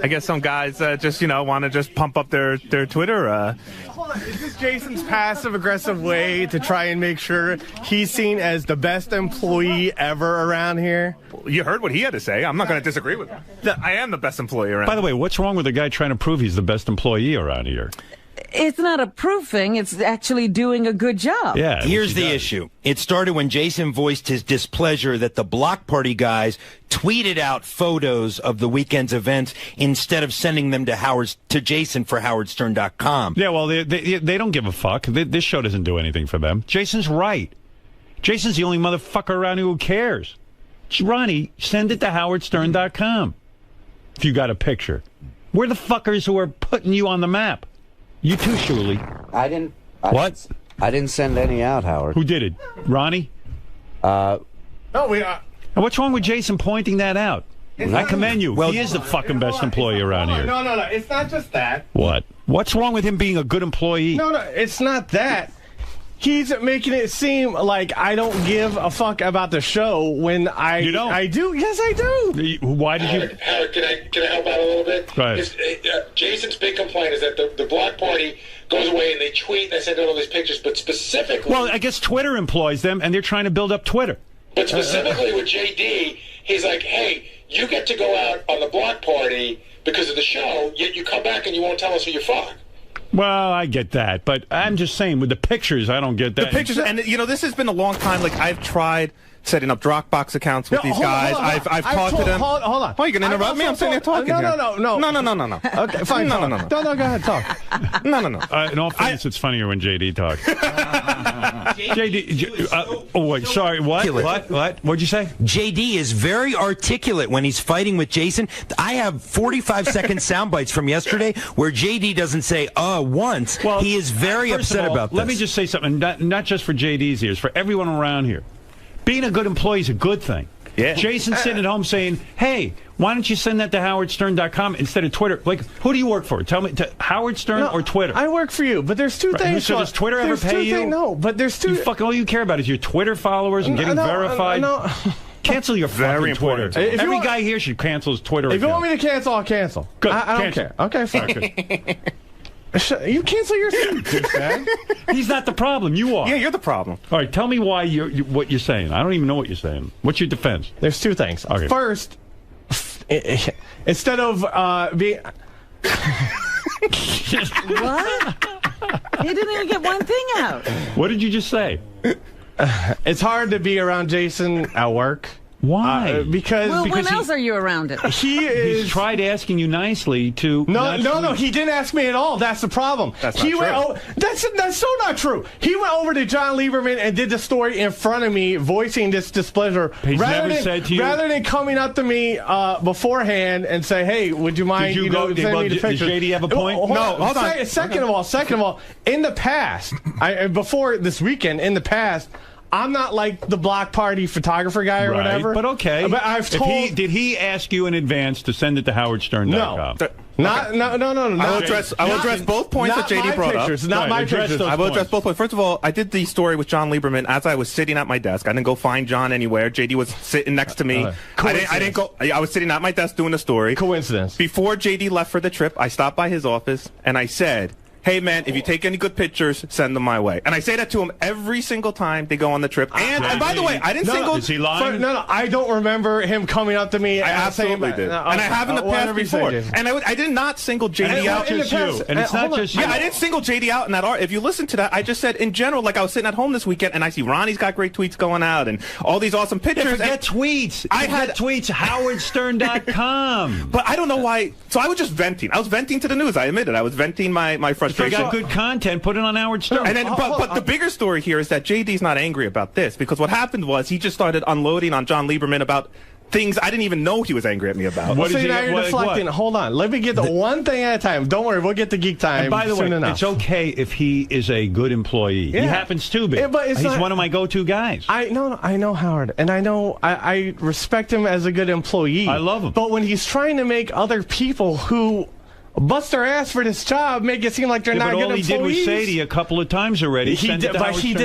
I guess some guys just, want to just pump up their Twitter. Hold on, is this Jason's passive-aggressive way to try and make sure he's seen as the best employee ever around here? You heard what he had to say. I'm not going to disagree with him. I am the best employee around. By the way, what's wrong with a guy trying to prove he's the best employee around here? It's not a proofing. It's actually doing a good job. Yeah. Here's the issue. It started when Jason voiced his displeasure that the Block Party guys tweeted out photos of the weekend's events instead of sending them to Jason for howardstern.com. Yeah, well, they don't give a fuck. This show doesn't do anything for them. Jason's right. Jason's the only motherfucker around here who cares. Ronnie, send it to howardstern.com if you got a picture. We're the fuckers who are putting you on the map. You too, Shuli. I didn't. What? I didn't send any out, Howard. Who did it? Ronnie? No, we. And what's wrong with Jason pointing that out? I commend you. Well, he is the fucking best employee around here. No. It's not just that. What? What's wrong with him being a good employee? No, it's not that. He's making it seem like I don't give a fuck about the show when You don't? I do. Yes, I do. Why did you? Howard, can I help out a little bit? Go ahead. Jason's big complaint is that the Block Party goes away and they tweet and they send out all these pictures, but specifically... Well, I guess Twitter employs them, and they're trying to build up Twitter. But specifically with JD, he's like, hey, you get to go out on the Block Party because of the show, yet you come back and you won't tell us who you fuck. Well, I get that, but I'm just saying with the pictures, I don't get that. The pictures, and this has been a long time. Like I've tried setting up Dropbox accounts with these guys. I've talked to them. Hold on. Why are you going to interrupt me? I'm sitting there talking. No. No. Okay, fine. No. No, go ahead, talk. No. In all fairness, it's funnier when JD talks. JD, wait, sorry, what? What'd you say? JD is very articulate when he's fighting with Jason. I have 45-second sound bites from yesterday where JD doesn't say once. Well, he is very first of upset all, about this. Let me just say something, not just for JD's ears, for everyone around here. Being a good employee is a good thing. Yeah. Jason's sitting at home saying, hey, why don't you send that to howardstern.com instead of Twitter? Like, who do you work for? Tell me, Howard Stern or Twitter? I work for you, but there's two things. So does Twitter ever pay you? No, but there's two. All you care about is your Twitter followers and getting verified. No. Cancel your fucking Twitter. Every guy here should cancel his Twitter If account. you want me to cancel, I'll cancel. Good. I don't care. Okay, fine. You cancel your douchebag. He's not the problem. You are. Yeah, you're the problem. All right, tell me why what you're saying. I don't even know what you're saying. What's your defense? There's two things. Okay. First, instead of being... What? You didn't even get one thing out. What did you just say? It's hard to be around Jason at work. Why? Because when else are you around it? He's tried asking you nicely to. No. He didn't ask me at all. That's the problem. That's not true. That's so not true. He went over to John Lieberman and did the story in front of me, voicing this displeasure. He's never said to you. Rather than coming up to me beforehand and say, "Hey, would you mind sending me the picture?" Did JD have a point? Hold on. Second of all, in the past, before this weekend, in the past. I'm not like the Block Party photographer guy or whatever. But okay. But I've told. Did he ask you in advance to send it to howardstern.com? No. I will address both points that JD brought up. Not my pictures. I will address both points. First of all, I did the story with John Lieberman as I was sitting at my desk. I didn't go find John anywhere. JD was sitting next to me. I didn't go. I was sitting at my desk doing the story. Coincidence. Before JD left for the trip, I stopped by his office and I said, hey, man, if you take any good pictures, send them my way. And I say that to him every single time they go on the trip. And by the way, I didn't single... Is he lying? No, I don't remember him coming up to me. I absolutely did. And I have in the past before. And I did not single JD out. And it's not just you. Yeah, I didn't single JD out in that art. If you listen to that, I just said, in general, like I was sitting at home this weekend, and I see Ronnie's got great tweets going out, and all these awesome pictures. Yeah, forget tweets. I had tweets, howardstern.com. But I don't know why... So I was just venting. I was venting to the news, I admit it. I was venting my frustration. If you got good content, put it on Howard Stern. And then, but the bigger story here is that JD's not angry about this, because what happened was he just started unloading on John Lieberman about things I didn't even know he was angry at me about. What is now you're deflecting. Hold on. Let me get the one thing at a time. Don't worry. We'll get the geek time. And by the way, soon enough. it's okay if he is a good employee. Yeah. He happens to be. But He's not, one of my go-to guys. I know Howard, and I respect him as a good employee. I love him. But when he's trying to make other people who bust their ass for this job make it seem like they're not good employees. But all he did was say to you a couple of times already. He did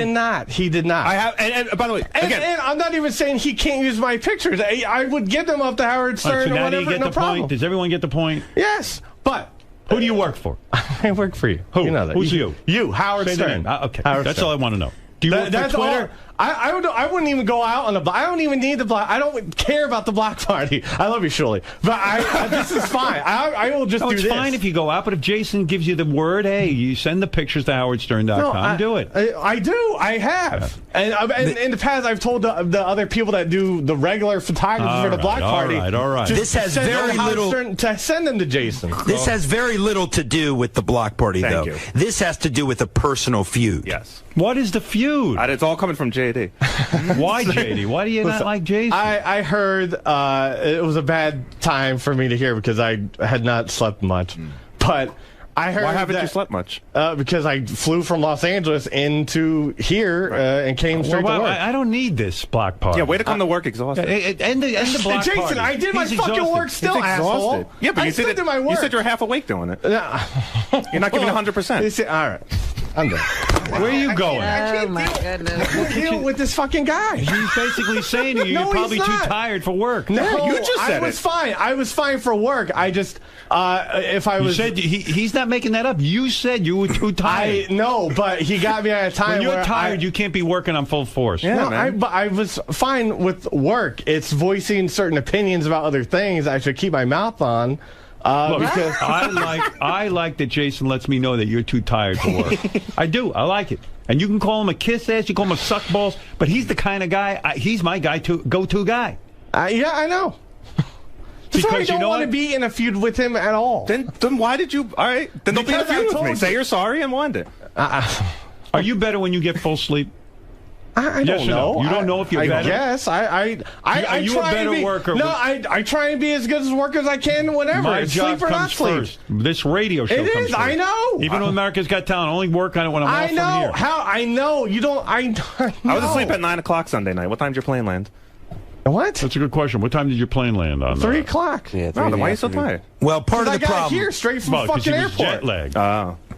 not. He did not. I have, and by the way, again, and I'm not even saying he can't use my pictures. I would give them up to Howard Stern so or now whatever. do you get No the problem. point? Does everyone get the point? Yes, but who do you work for? I work for you. Who? You know that. Who's you? You, Howard Say the Stern. name. Okay, Howard that's Stern. all I want to know. Do you work for Twitter? I wouldn't even go out on the block. I don't even need the block. I don't care about the block party. I love you, Shirley. But this is fine. I will just do this. It's fine if you go out, but if Jason gives you the word, hey, you send the pictures to howardstern.com, do it. I do. I have. And in the past, I've told the other people that do the regular photography for the block party. All right. This has very little to send them to Jason. This has very little to do with the block party, though. you. This has to do with a personal feud. Yes. What is the feud? It's all coming from JD. Why, JD? Why do you not like Jason? I heard it was a bad time for me to hear because I had not slept much. But I heard Why haven't you slept much? Because I flew from Los Angeles into here and came straight to work. I don't need this block party. Yeah, way to come to work exhausted. End the block Jason, party. I did my He's fucking exhausted. work still, He's asshole. exhausted. Yeah, but I you still said did my work. You said you're half awake doing it. You're not giving 100%. All right. I'm done. Where are you going? I can't deal with this fucking guy. He's basically saying to you, you're probably too tired for work. No, you just said I was fine. I was fine for work. I just, if I was... You said he's not making that up. You said you were too tired. I know, but he got me at a time when you're where tired, you can't be working on full force. Yeah, no, man. I was fine with work. It's voicing certain opinions about other things I should keep my mouth on. Look, because I like that Jason lets me know that you're too tired for work. I do. I like it. And you can call him a kiss ass, you call him a suck balls, but he's the kind of guy. He's my go-to guy. Yeah, I know. That's why I don't want to be in a feud with him at all. Then why did you? All right, then don't be in a feud with me. Say you're sorry and wind it. Are you better when you get full sleep? I don't know. No? You don't know if you're better? Yes, I Are you a try better to be, worker? No, I try and be as good as worker as I can, whatever. My job sleep or not comes sleep. first. This radio show It comes is, first. I know. Even though America's Got Talent, I only work on it when I'm off from here. I know. You don't. I know. I was asleep at 9 o'clock Sunday night. What time did your plane land? What? That's a good question. What time did your plane land on? 3 o'clock. Yeah, No, then why are you so tired? Well, part of the I got problem. here straight from the fucking airport. Jet lagged.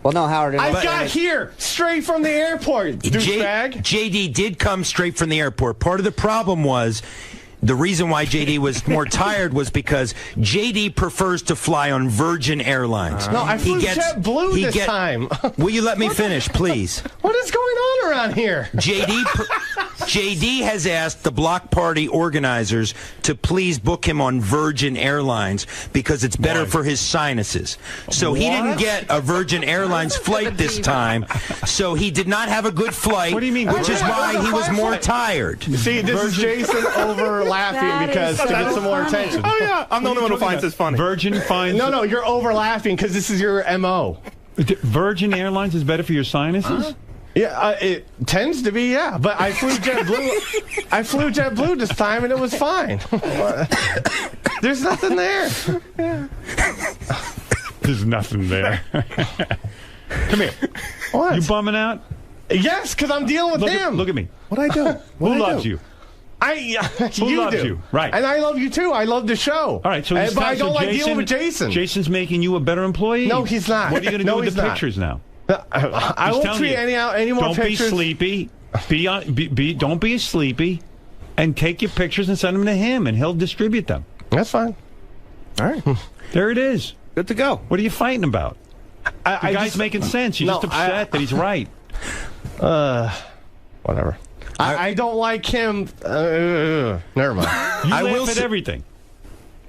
Well, no, Howard. I got here straight from the airport, douchebag. JD did come straight from the airport. Part of the problem was the reason why JD was more tired was because JD prefers to fly on Virgin Airlines. No, I flew JetBlue this time. Will you let me finish, please? What is going on around here? JD has asked the block party organizers to please book him on Virgin Airlines because it's better for his sinuses. So he didn't get a Virgin Airlines flight this time. So he did not have a good flight. What do you mean? Which is why he was more tired. See, this is Jason overlapping because to get some more attention. Oh yeah, I'm the only one who finds this funny. Virgin finds... No, you're overlapping because this is your MO. Virgin Airlines is better for your sinuses? Yeah, it tends to be, yeah. But I flew JetBlue. I flew JetBlue this time, and it was fine. There's nothing there. There's nothing there. Come here. What? You bumming out? Yes, because I'm dealing with him. Look at me. What'd I do? Who loves you? Who loves do. you? Right. And I love you too. I love the show. All right, so but I don't like dealing with Jason. Jason's making you a better employee? No, he's not. What are you going to do with the pictures now? I won't tweet any more pictures. Don't be sleepy. Don't be sleepy. And take your pictures and send them to him, and he'll distribute them. That's fine. All right. There it is. Good to go. What are you fighting about? The guy's making sense. You're just upset that he's right. Whatever. I don't like him. Never mind. You laugh at everything.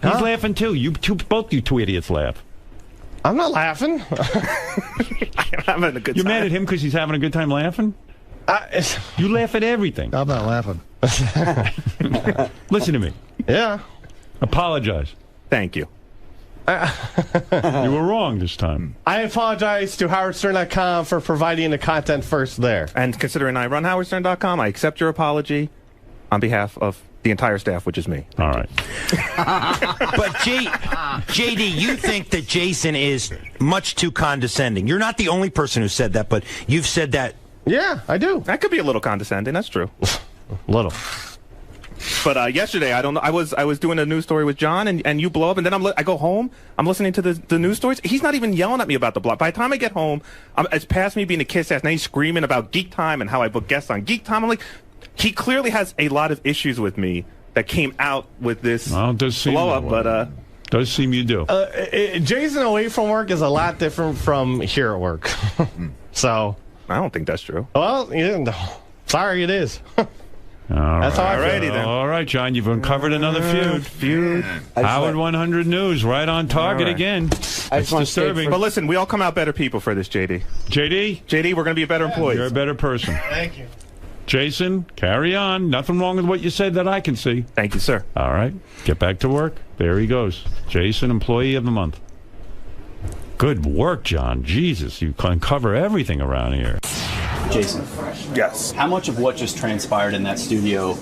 He's laughing too. Both you two idiots laugh. I'm not laughing. I'm having a good time. You're mad at him because he's having a good time laughing? You laugh at everything. I'm not laughing. Listen to me. Yeah. Apologize. Thank you. You were wrong this time. I apologize to howardstern.com for providing the content first there. And considering I run howardstern.com, I accept your apology on behalf of The entire staff, which is me. All right. But JD, you think that Jason is much too condescending. You're not the only person who said that, but you've said that. Yeah, I do. That could be a little condescending. That's true. Little. But yesterday, I don't know. I was doing a news story with John, and you blow up, and then I go home. I'm listening to the news stories. He's not even yelling at me about the block. By the time I get home, it's past me being a kiss ass. Now he's screaming about Geek Time and how I book guests on Geek Time. I'm like, he clearly has a lot of issues with me that came out with this blow up. But does seem you do. Jason away from work is a lot different from here at work. So I don't think that's true. Well, no. Sorry, it is. That's how I feel. Alrighty then. All right, John, you've uncovered another feud. Howard 100 News, right on target again. It's disturbing. But listen, we all come out better people for this, JD. JD, we're going to be a better employee. You're a better person. Thank you. Jason, carry on. Nothing wrong with what you said that I can see. Thank you, sir. All right, get back to work. There he goes. Jason, Employee of the Month. Good work, John. Jesus, you uncover everything around here. Jason. Yes. How much of what just transpired in that studio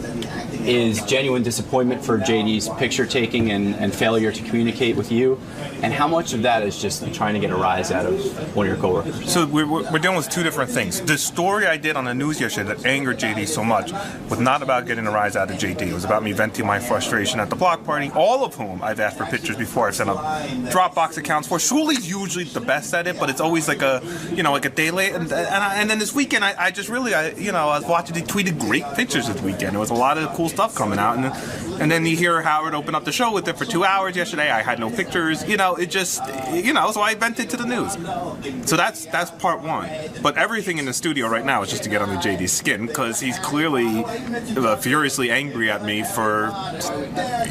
is genuine disappointment for JD's picture taking and failure to communicate with you? And how much of that is just trying to get a rise out of one of your coworkers? So we're dealing with two different things. The story I did on the news yesterday that angered JD so much was not about getting a rise out of JD. It was about me venting my frustration at the block party, all of whom I've asked for pictures before. I've sent up Dropbox accounts for. Shuli's usually the best at it, but it's always like a day late. And then this weekend, I was watching, he tweeted great pictures this weekend. There was a lot of cool stuff coming out. And then you hear Howard open up the show with it for 2 hours yesterday. I had no pictures. It just, so I vented to the news. So that's part one. But everything in the studio right now is just to get under JD's skin, because he's clearly furiously angry at me for,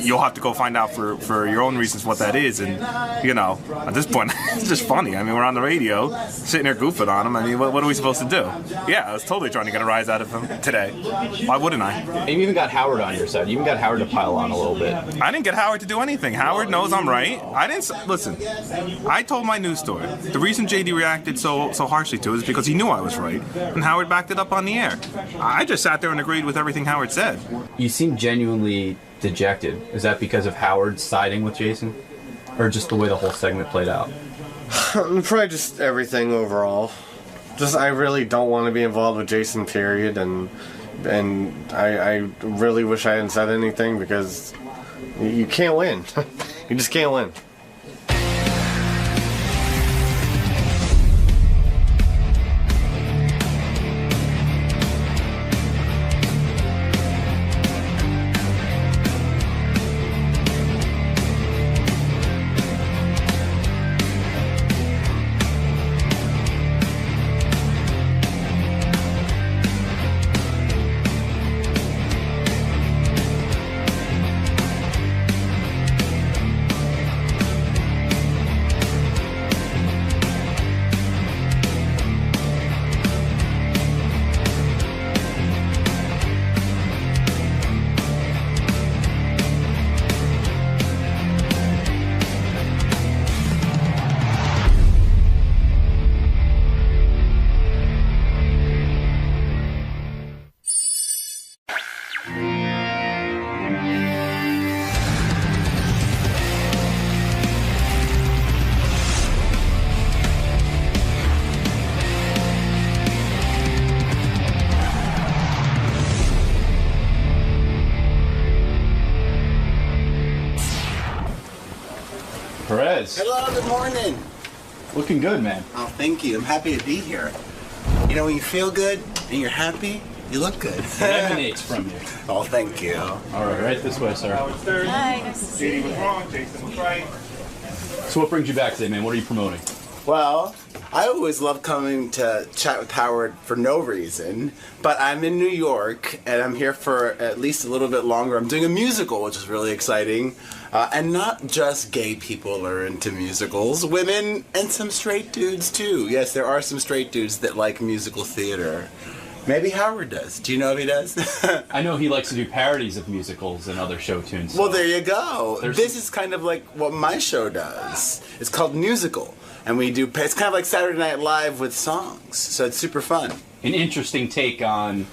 you'll have to go find out for your own reasons what that is. And, at this point, it's just funny. I mean, we're on the radio, sitting there goofing on him. I mean, what are we supposed to do? Yeah, I was totally trying to get a rise out of him today. Why wouldn't I? And you even got Howard on your side. You even got Howard to pile on a little bit. I didn't get Howard to do anything. Howard knows I'm right. Listen, I told my news story. The reason JD reacted so harshly to it is because he knew I was right, and Howard backed it up on the air. I just sat there and agreed with everything Howard said. You seem genuinely dejected. Is that because of Howard siding with Jason? Or just the way the whole segment played out? Probably just everything overall. I really don't want to be involved with Jason, period, and I really wish I hadn't said anything, because you can't win. You just can't win. Perez. Hello, good morning. Looking good, man. Oh, thank you. I'm happy to be here. When you feel good and you're happy, you look good. It emanates from you. Oh, thank you. All right this way, sir. Howard Stern. Hi, nice to see JD was wrong, Jason was right. So what brings you back today, man? What are you promoting? Well, I always love coming to chat with Howard for no reason, but I'm in New York, and I'm here for at least a little bit longer. I'm doing a musical, which is really exciting. And not just gay people are into musicals, women and some straight dudes too. Yes, there are some straight dudes that like musical theater. Maybe Howard does. Do you know if he does? I know he likes to do parodies of musicals and other show tunes. So well, there you go. This is kind of like what my show does. It's called Musical. And it's kind of like Saturday Night Live with songs. So it's super fun. An interesting take on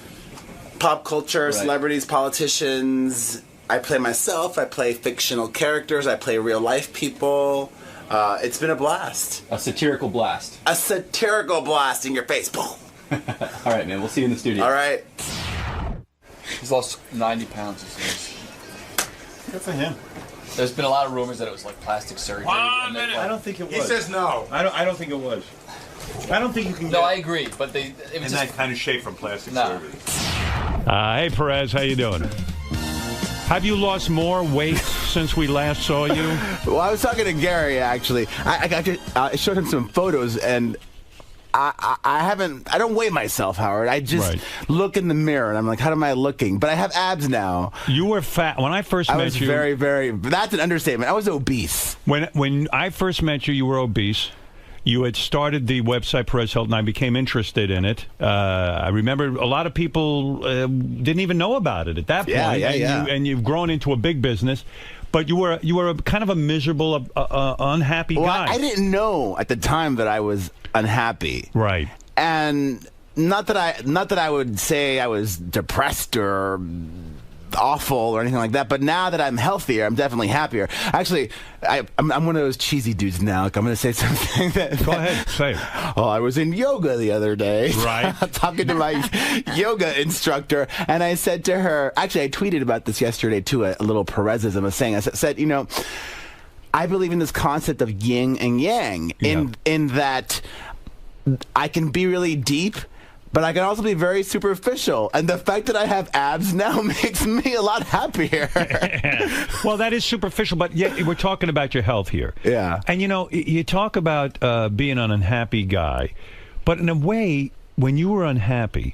pop culture, celebrities, politicians. I play myself. I play fictional characters. I play real life people. It's been a blast. A satirical blast. A satirical blast in your face. Boom. All right, man. We'll see you in the studio. All right. He's lost 90 pounds, he says. Good for him. There's been a lot of rumors that it was like plastic surgery. One minute. I don't think it was. He says no. I don't think it was. I don't think you can. No, I agree, but it was in just that kind of shape from plastic surgery. Hey, Perez, how you doing? Have you lost more weight since we last saw you? Well, I was talking to Gary, actually. I showed him some photos, and I don't weigh myself, Howard. I just look in the mirror, and I'm like, how am I looking? But I have abs now. You were fat. When I first met you... I was very, very... That's an understatement. I was obese. When I first met you, you were obese. You had started the website Perez Hilton. I became interested in it. I remember a lot of people didn't even know about it at that point. And you've grown into a big business. But you were a kind of a miserable, unhappy guy. I didn't know at the time that I was unhappy. Right. And not that I would say I was depressed or awful or anything like that, but now that I'm healthier, I'm definitely happier. Actually, I'm one of those cheesy dudes now. Like, I'm going to say something that... Go ahead, say it. Oh, I was in yoga the other day. Right. Talking to my yoga instructor, and I said to her... Actually, I tweeted about this yesterday, too, a little Perezism. I said, you know, I believe in this concept of yin and yang, in that I can be really deep, but I can also be very superficial. And the fact that I have abs now makes me a lot happier. Well, that is superficial, but yet we're talking about your health here. Yeah. And, you know, you talk about being an unhappy guy, but in a way, when you were unhappy,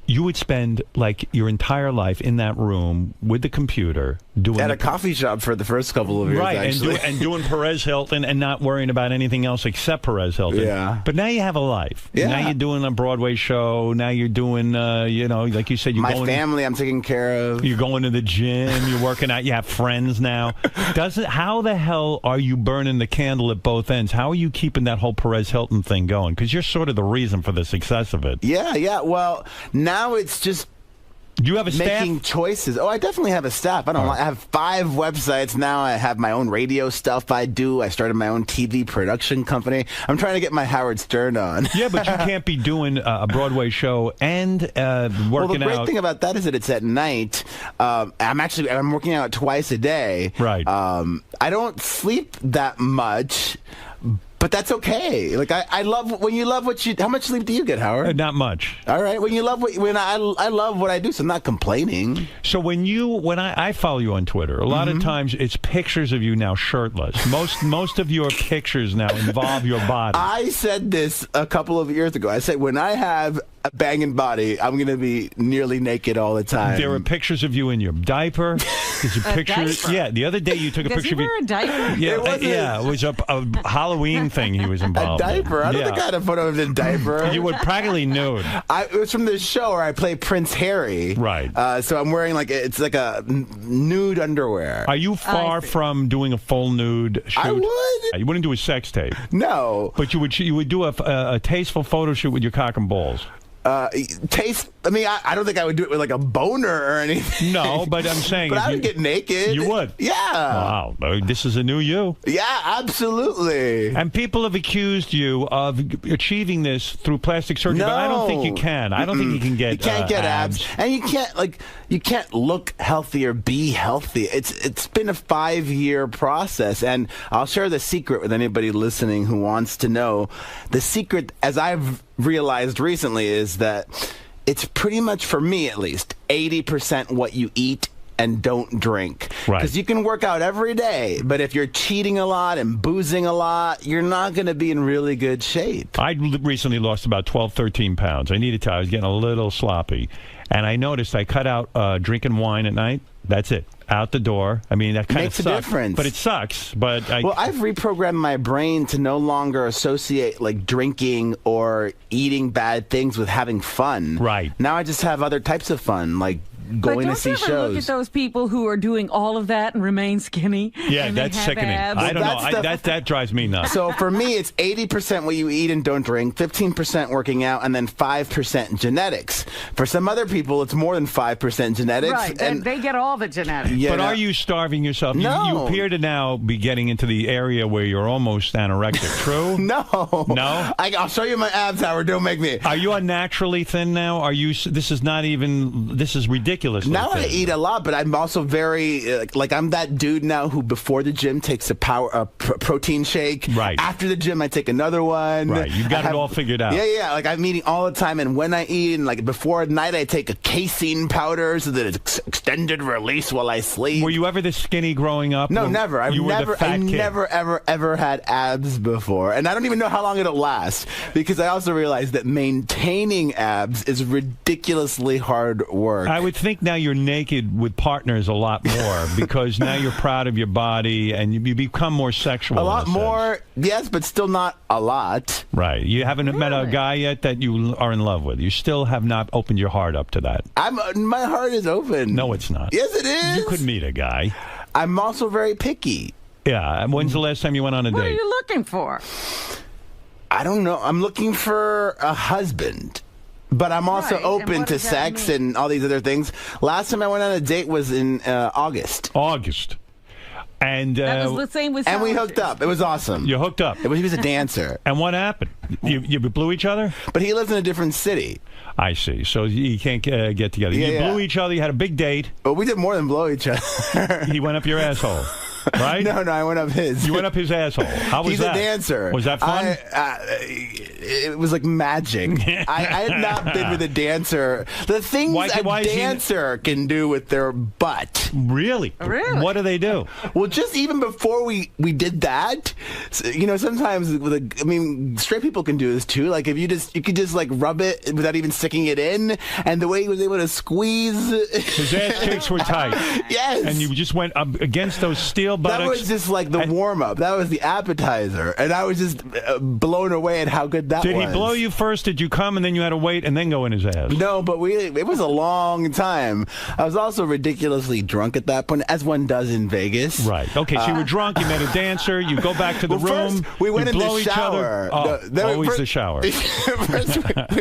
you would spend, like, your entire life in that room with the computer doing... At a coffee shop for the first couple of years, actually. And doing Perez Hilton and not worrying about anything else except Perez Hilton. Yeah. But now you have a life. Yeah. Now you're doing a Broadway show. Now you're doing, you know, like you said... My family I'm taking care of. You're going to the gym. You're working out. You have friends now. How the hell are you burning the candle at both ends? How are you keeping that whole Perez Hilton thing going? Because you're sort of the reason for the success of it. Yeah. Well, now it's just... Do you have a staff? Making choices. Oh, I definitely have a staff. I have 5 websites now. I have my own radio stuff I do. I started my own TV production company. I'm trying to get my Howard Stern on. Yeah, but you can't be doing a Broadway show and working out. Well, the great thing about that is that it's at night. I'm working out twice a day. Right. I don't sleep that much. But that's okay. Like I love when you love what you. How much sleep do you get, Howard? Not much. All right. When you love I love what I do, so I'm not complaining. So when I follow you on Twitter, a lot of times it's pictures of you now shirtless. Most of your pictures now involve your body. I said this a couple of years ago. I said when I have a banging body, I'm going to be nearly naked all the time. There are pictures of you in your diaper. There's a picture. Diaper? Yeah, the other day you took a picture of you. Does he wear a diaper? Yeah, it was a Halloween thing he was involved in. A diaper? I don't think I had a photo of the diaper. You were practically nude. It was from the show where I play Prince Harry. Right. So I'm wearing it's like a nude underwear. Are you far from doing a full nude shoot? I would. You wouldn't do a sex tape. No. But you would do a tasteful photo shoot with your cock and balls. Taste. I mean, I don't think I would do it with like a boner or anything. No, but I'm saying, but I would get naked. You would. Yeah. Wow, this is a new you. Yeah, absolutely. And people have accused you of achieving this through plastic surgery, but I don't think you can. I don't think you can get. You can't get abs, and you can't look healthy or be healthy. It's been a 5-year process, and I'll share the secret with anybody listening who wants to know. The secret, as I've realized recently, is that it's pretty much, for me at least, 80% what you eat and don't drink. Right. Because you can work out every day, but if you're cheating a lot and boozing a lot, you're not going to be in really good shape. I recently lost about 12, 13 pounds. I needed to. I was getting a little sloppy. And I noticed I cut out drinking wine at night. That's it. Out the door. I mean, that kind of sucks. Makes a difference. But it sucks. But I've reprogrammed my brain to no longer associate like drinking or eating bad things with having fun. Right. Now I just have other types of fun, like going to But see don't you ever look at shows. those people who are doing all of that and remain skinny? Yeah, and they that's have sickening. abs? I don't know. That's That drives me nuts. So for me, it's 80% what you eat and don't drink, 15% working out, and then 5% genetics. For some other people, it's more than 5% genetics. Right, And they get all the genetics. Yeah, but no. are you starving yourself? No. You appear to now be getting into the area where you're almost anorectic. True? No. No? I'll show you my abs, Howard. Don't make me. Are you unnaturally thin now? Are you? This is not even. This is ridiculous. Now I eat a lot, but I'm also very like I'm that dude now who before the gym takes a protein shake. Right. After the gym, I take another one. Right. You've got it all figured out. Yeah. Like I'm eating all the time, and when I eat, and like before at night, I take a casein powder so that it's extended release while I sleep. Were you ever this skinny growing up? No, Or never. I never ever had abs before, and I don't even know how long it'll last because I also realized that maintaining abs is ridiculously hard work. I would think now you're naked with partners a lot more because now you're proud of your body and you become more sexual. A lot more, yes, but still not a lot. Right. You haven't met a guy yet that you are in love with. You still have not opened your heart up to that. My heart is open. No, it's not. Yes, it is. You could meet a guy. I'm also very picky. Yeah. And when's the last time you went on a What are date? you looking for? I don't know. I'm looking for a husband. But I'm also Right, and open what to does that sex mean? and all these other things. Last time I went on a date was in August. And That was the same with and we Howard. hooked up. It was awesome. You hooked up. He was a dancer. And what happened? You blew each other? But he lives in a different city. I see. So you can't get together. Yeah, you yeah. blew each other. You had a big date. But we did more than blow each other. He went up your asshole, right? No, I went up his. You went up his asshole. How was He's that? a dancer. Was that fun? It was like magic. I had not been with a dancer. The things Why a is he- dancer can do with their butt. Really? Really? What do they do? Well, just even before we did that, sometimes straight people can do this too. Like if you could just like rub it without even sticking it in, and the way he was able to squeeze. His ass cheeks were tight. Yes. And you just went up against those steel buttocks. That was just like the warm up. That was the appetizer, and I was just blown away at how good that was. Did he blow you first? Did you come and then you had to wait and then go in his ass? No, but it was a long time. I was also ridiculously drunk at that point, as one does in Vegas. Right. Okay, so you were drunk, you met a dancer, you go back to the room, first, we went you in blow the each shower. other. Always the shower.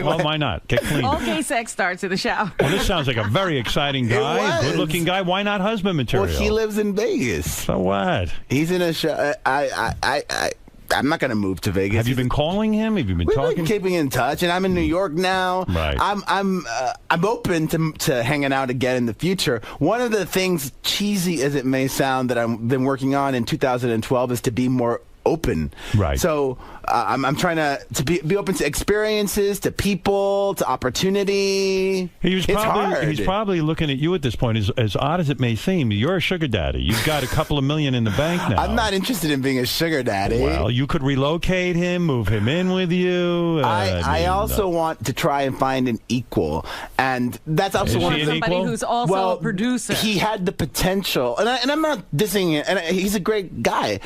Well, why not? Get clean. All gay sex starts in the shower. Well, this sounds like a very exciting guy, good-looking guy. Why not husband material? Well, he lives in Vegas. So what? He's in a show. I'm not going to move to Vegas. Have you been calling him? Have you been We've talking? been keeping in touch, and I'm in New York now. Right. I'm open to hanging out again in the future. One of the things, cheesy as it may sound, that I've been working on in 2012 is to be more open. Right. So I'm trying to be open to experiences, to people, to opportunity. He's probably looking at you at this point, as odd as it may seem. You're a sugar daddy. You've got a couple of million in the bank now. I'm not interested in being a sugar daddy. Well, you could relocate him, move him in with you. I also want to try and find an equal, and that's also Is one he of an the Somebody equal? who's also a producer. He had the potential, and I'm not dissing it. And he's a great guy.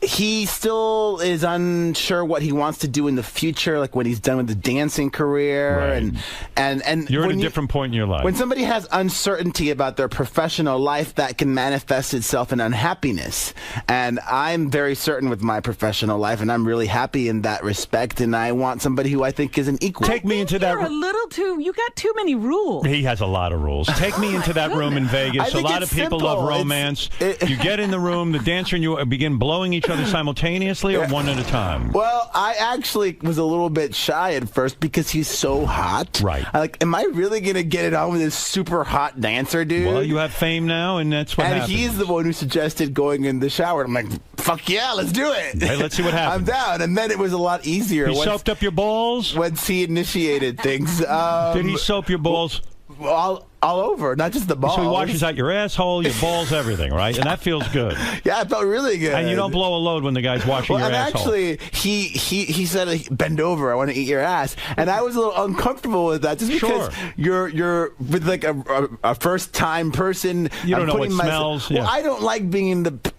He still is unsure what he wants to do in the future, like when he's done with the dancing career, Right. and You're at a when different point in your life. When somebody has uncertainty about their professional life, that can manifest itself in unhappiness. And I'm very certain with my professional life, and I'm really happy in that respect. And I want somebody who I think is an equal. Take me into You're a little too. You got too many rules. He has a lot of rules. Take me into that room in I Vegas. A think lot it's of people love simple. romance. You get in the room, the dancer and you begin blowing each other simultaneously or one at a time? Well, I actually was a little bit shy at first because he's so hot. Right. Am I really going to get it on with this super hot dancer dude? Well, you have fame now, and that's what happens. he's the one who suggested going in the shower. I'm like, fuck yeah, let's do it. Hey, let's see what happens. I'm down. And then it was a lot easier. He soaped up your balls? Once he initiated things. Did he soap your balls? All over, not just the balls. So he washes out your asshole, your balls, everything, right? And that feels good. Yeah, it felt really good. And you don't blow a load when the guy's washing your asshole. Actually, he said, bend over, I want to eat your ass. And I was a little uncomfortable with that just because you're with like a first time person. You don't know putting what smells. Well, I don't like being in the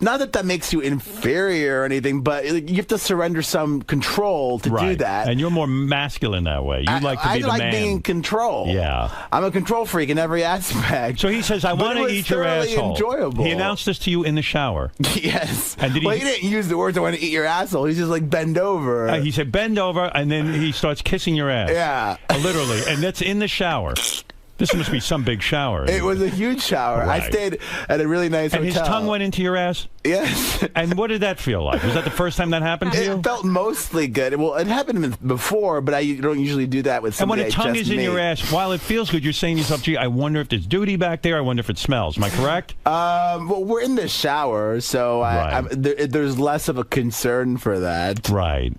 not that makes you inferior or anything, but you have to surrender some control to do that. And you're more masculine that way. You like to be the man. I like being in control. Yeah. I'm a control freak in every aspect. So he says, I want to eat your asshole. Enjoyable. He announced this to you in the shower. Yes. And did he didn't use the words, I want to eat your asshole. He's just like, bend over. He said, bend over, and then he starts kissing your ass. Yeah. Literally. And that's in the shower. This must be some big shower. It was a huge shower. Right. I stayed at a really nice hotel. And his tongue went into your ass? Yes. And what did that feel like? Was that the first time that happened to you? It felt mostly good. Well, it happened before, but I don't usually do that with somebody. And when a tongue is in your ass, while it feels good, you're saying to yourself, gee, I wonder if there's duty back there. I wonder if it smells. Am I correct? Well, we're in the shower, so there's less of a concern for that. Right.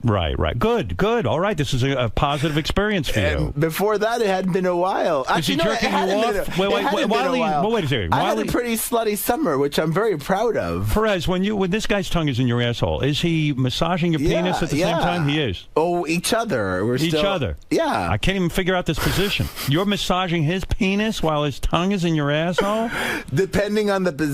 Good. All right. This is a positive experience for you. Before that, it hadn't been a while. Is he jerking you off? Wait a second. I had a pretty slutty summer, which I'm very proud of. Perez, when this guy's tongue is in your asshole, is he massaging your penis at the same time? He is. Oh, each other. Each other. Yeah. I can't even figure out this position. You're massaging his penis while his tongue is in your asshole? Depending on the position.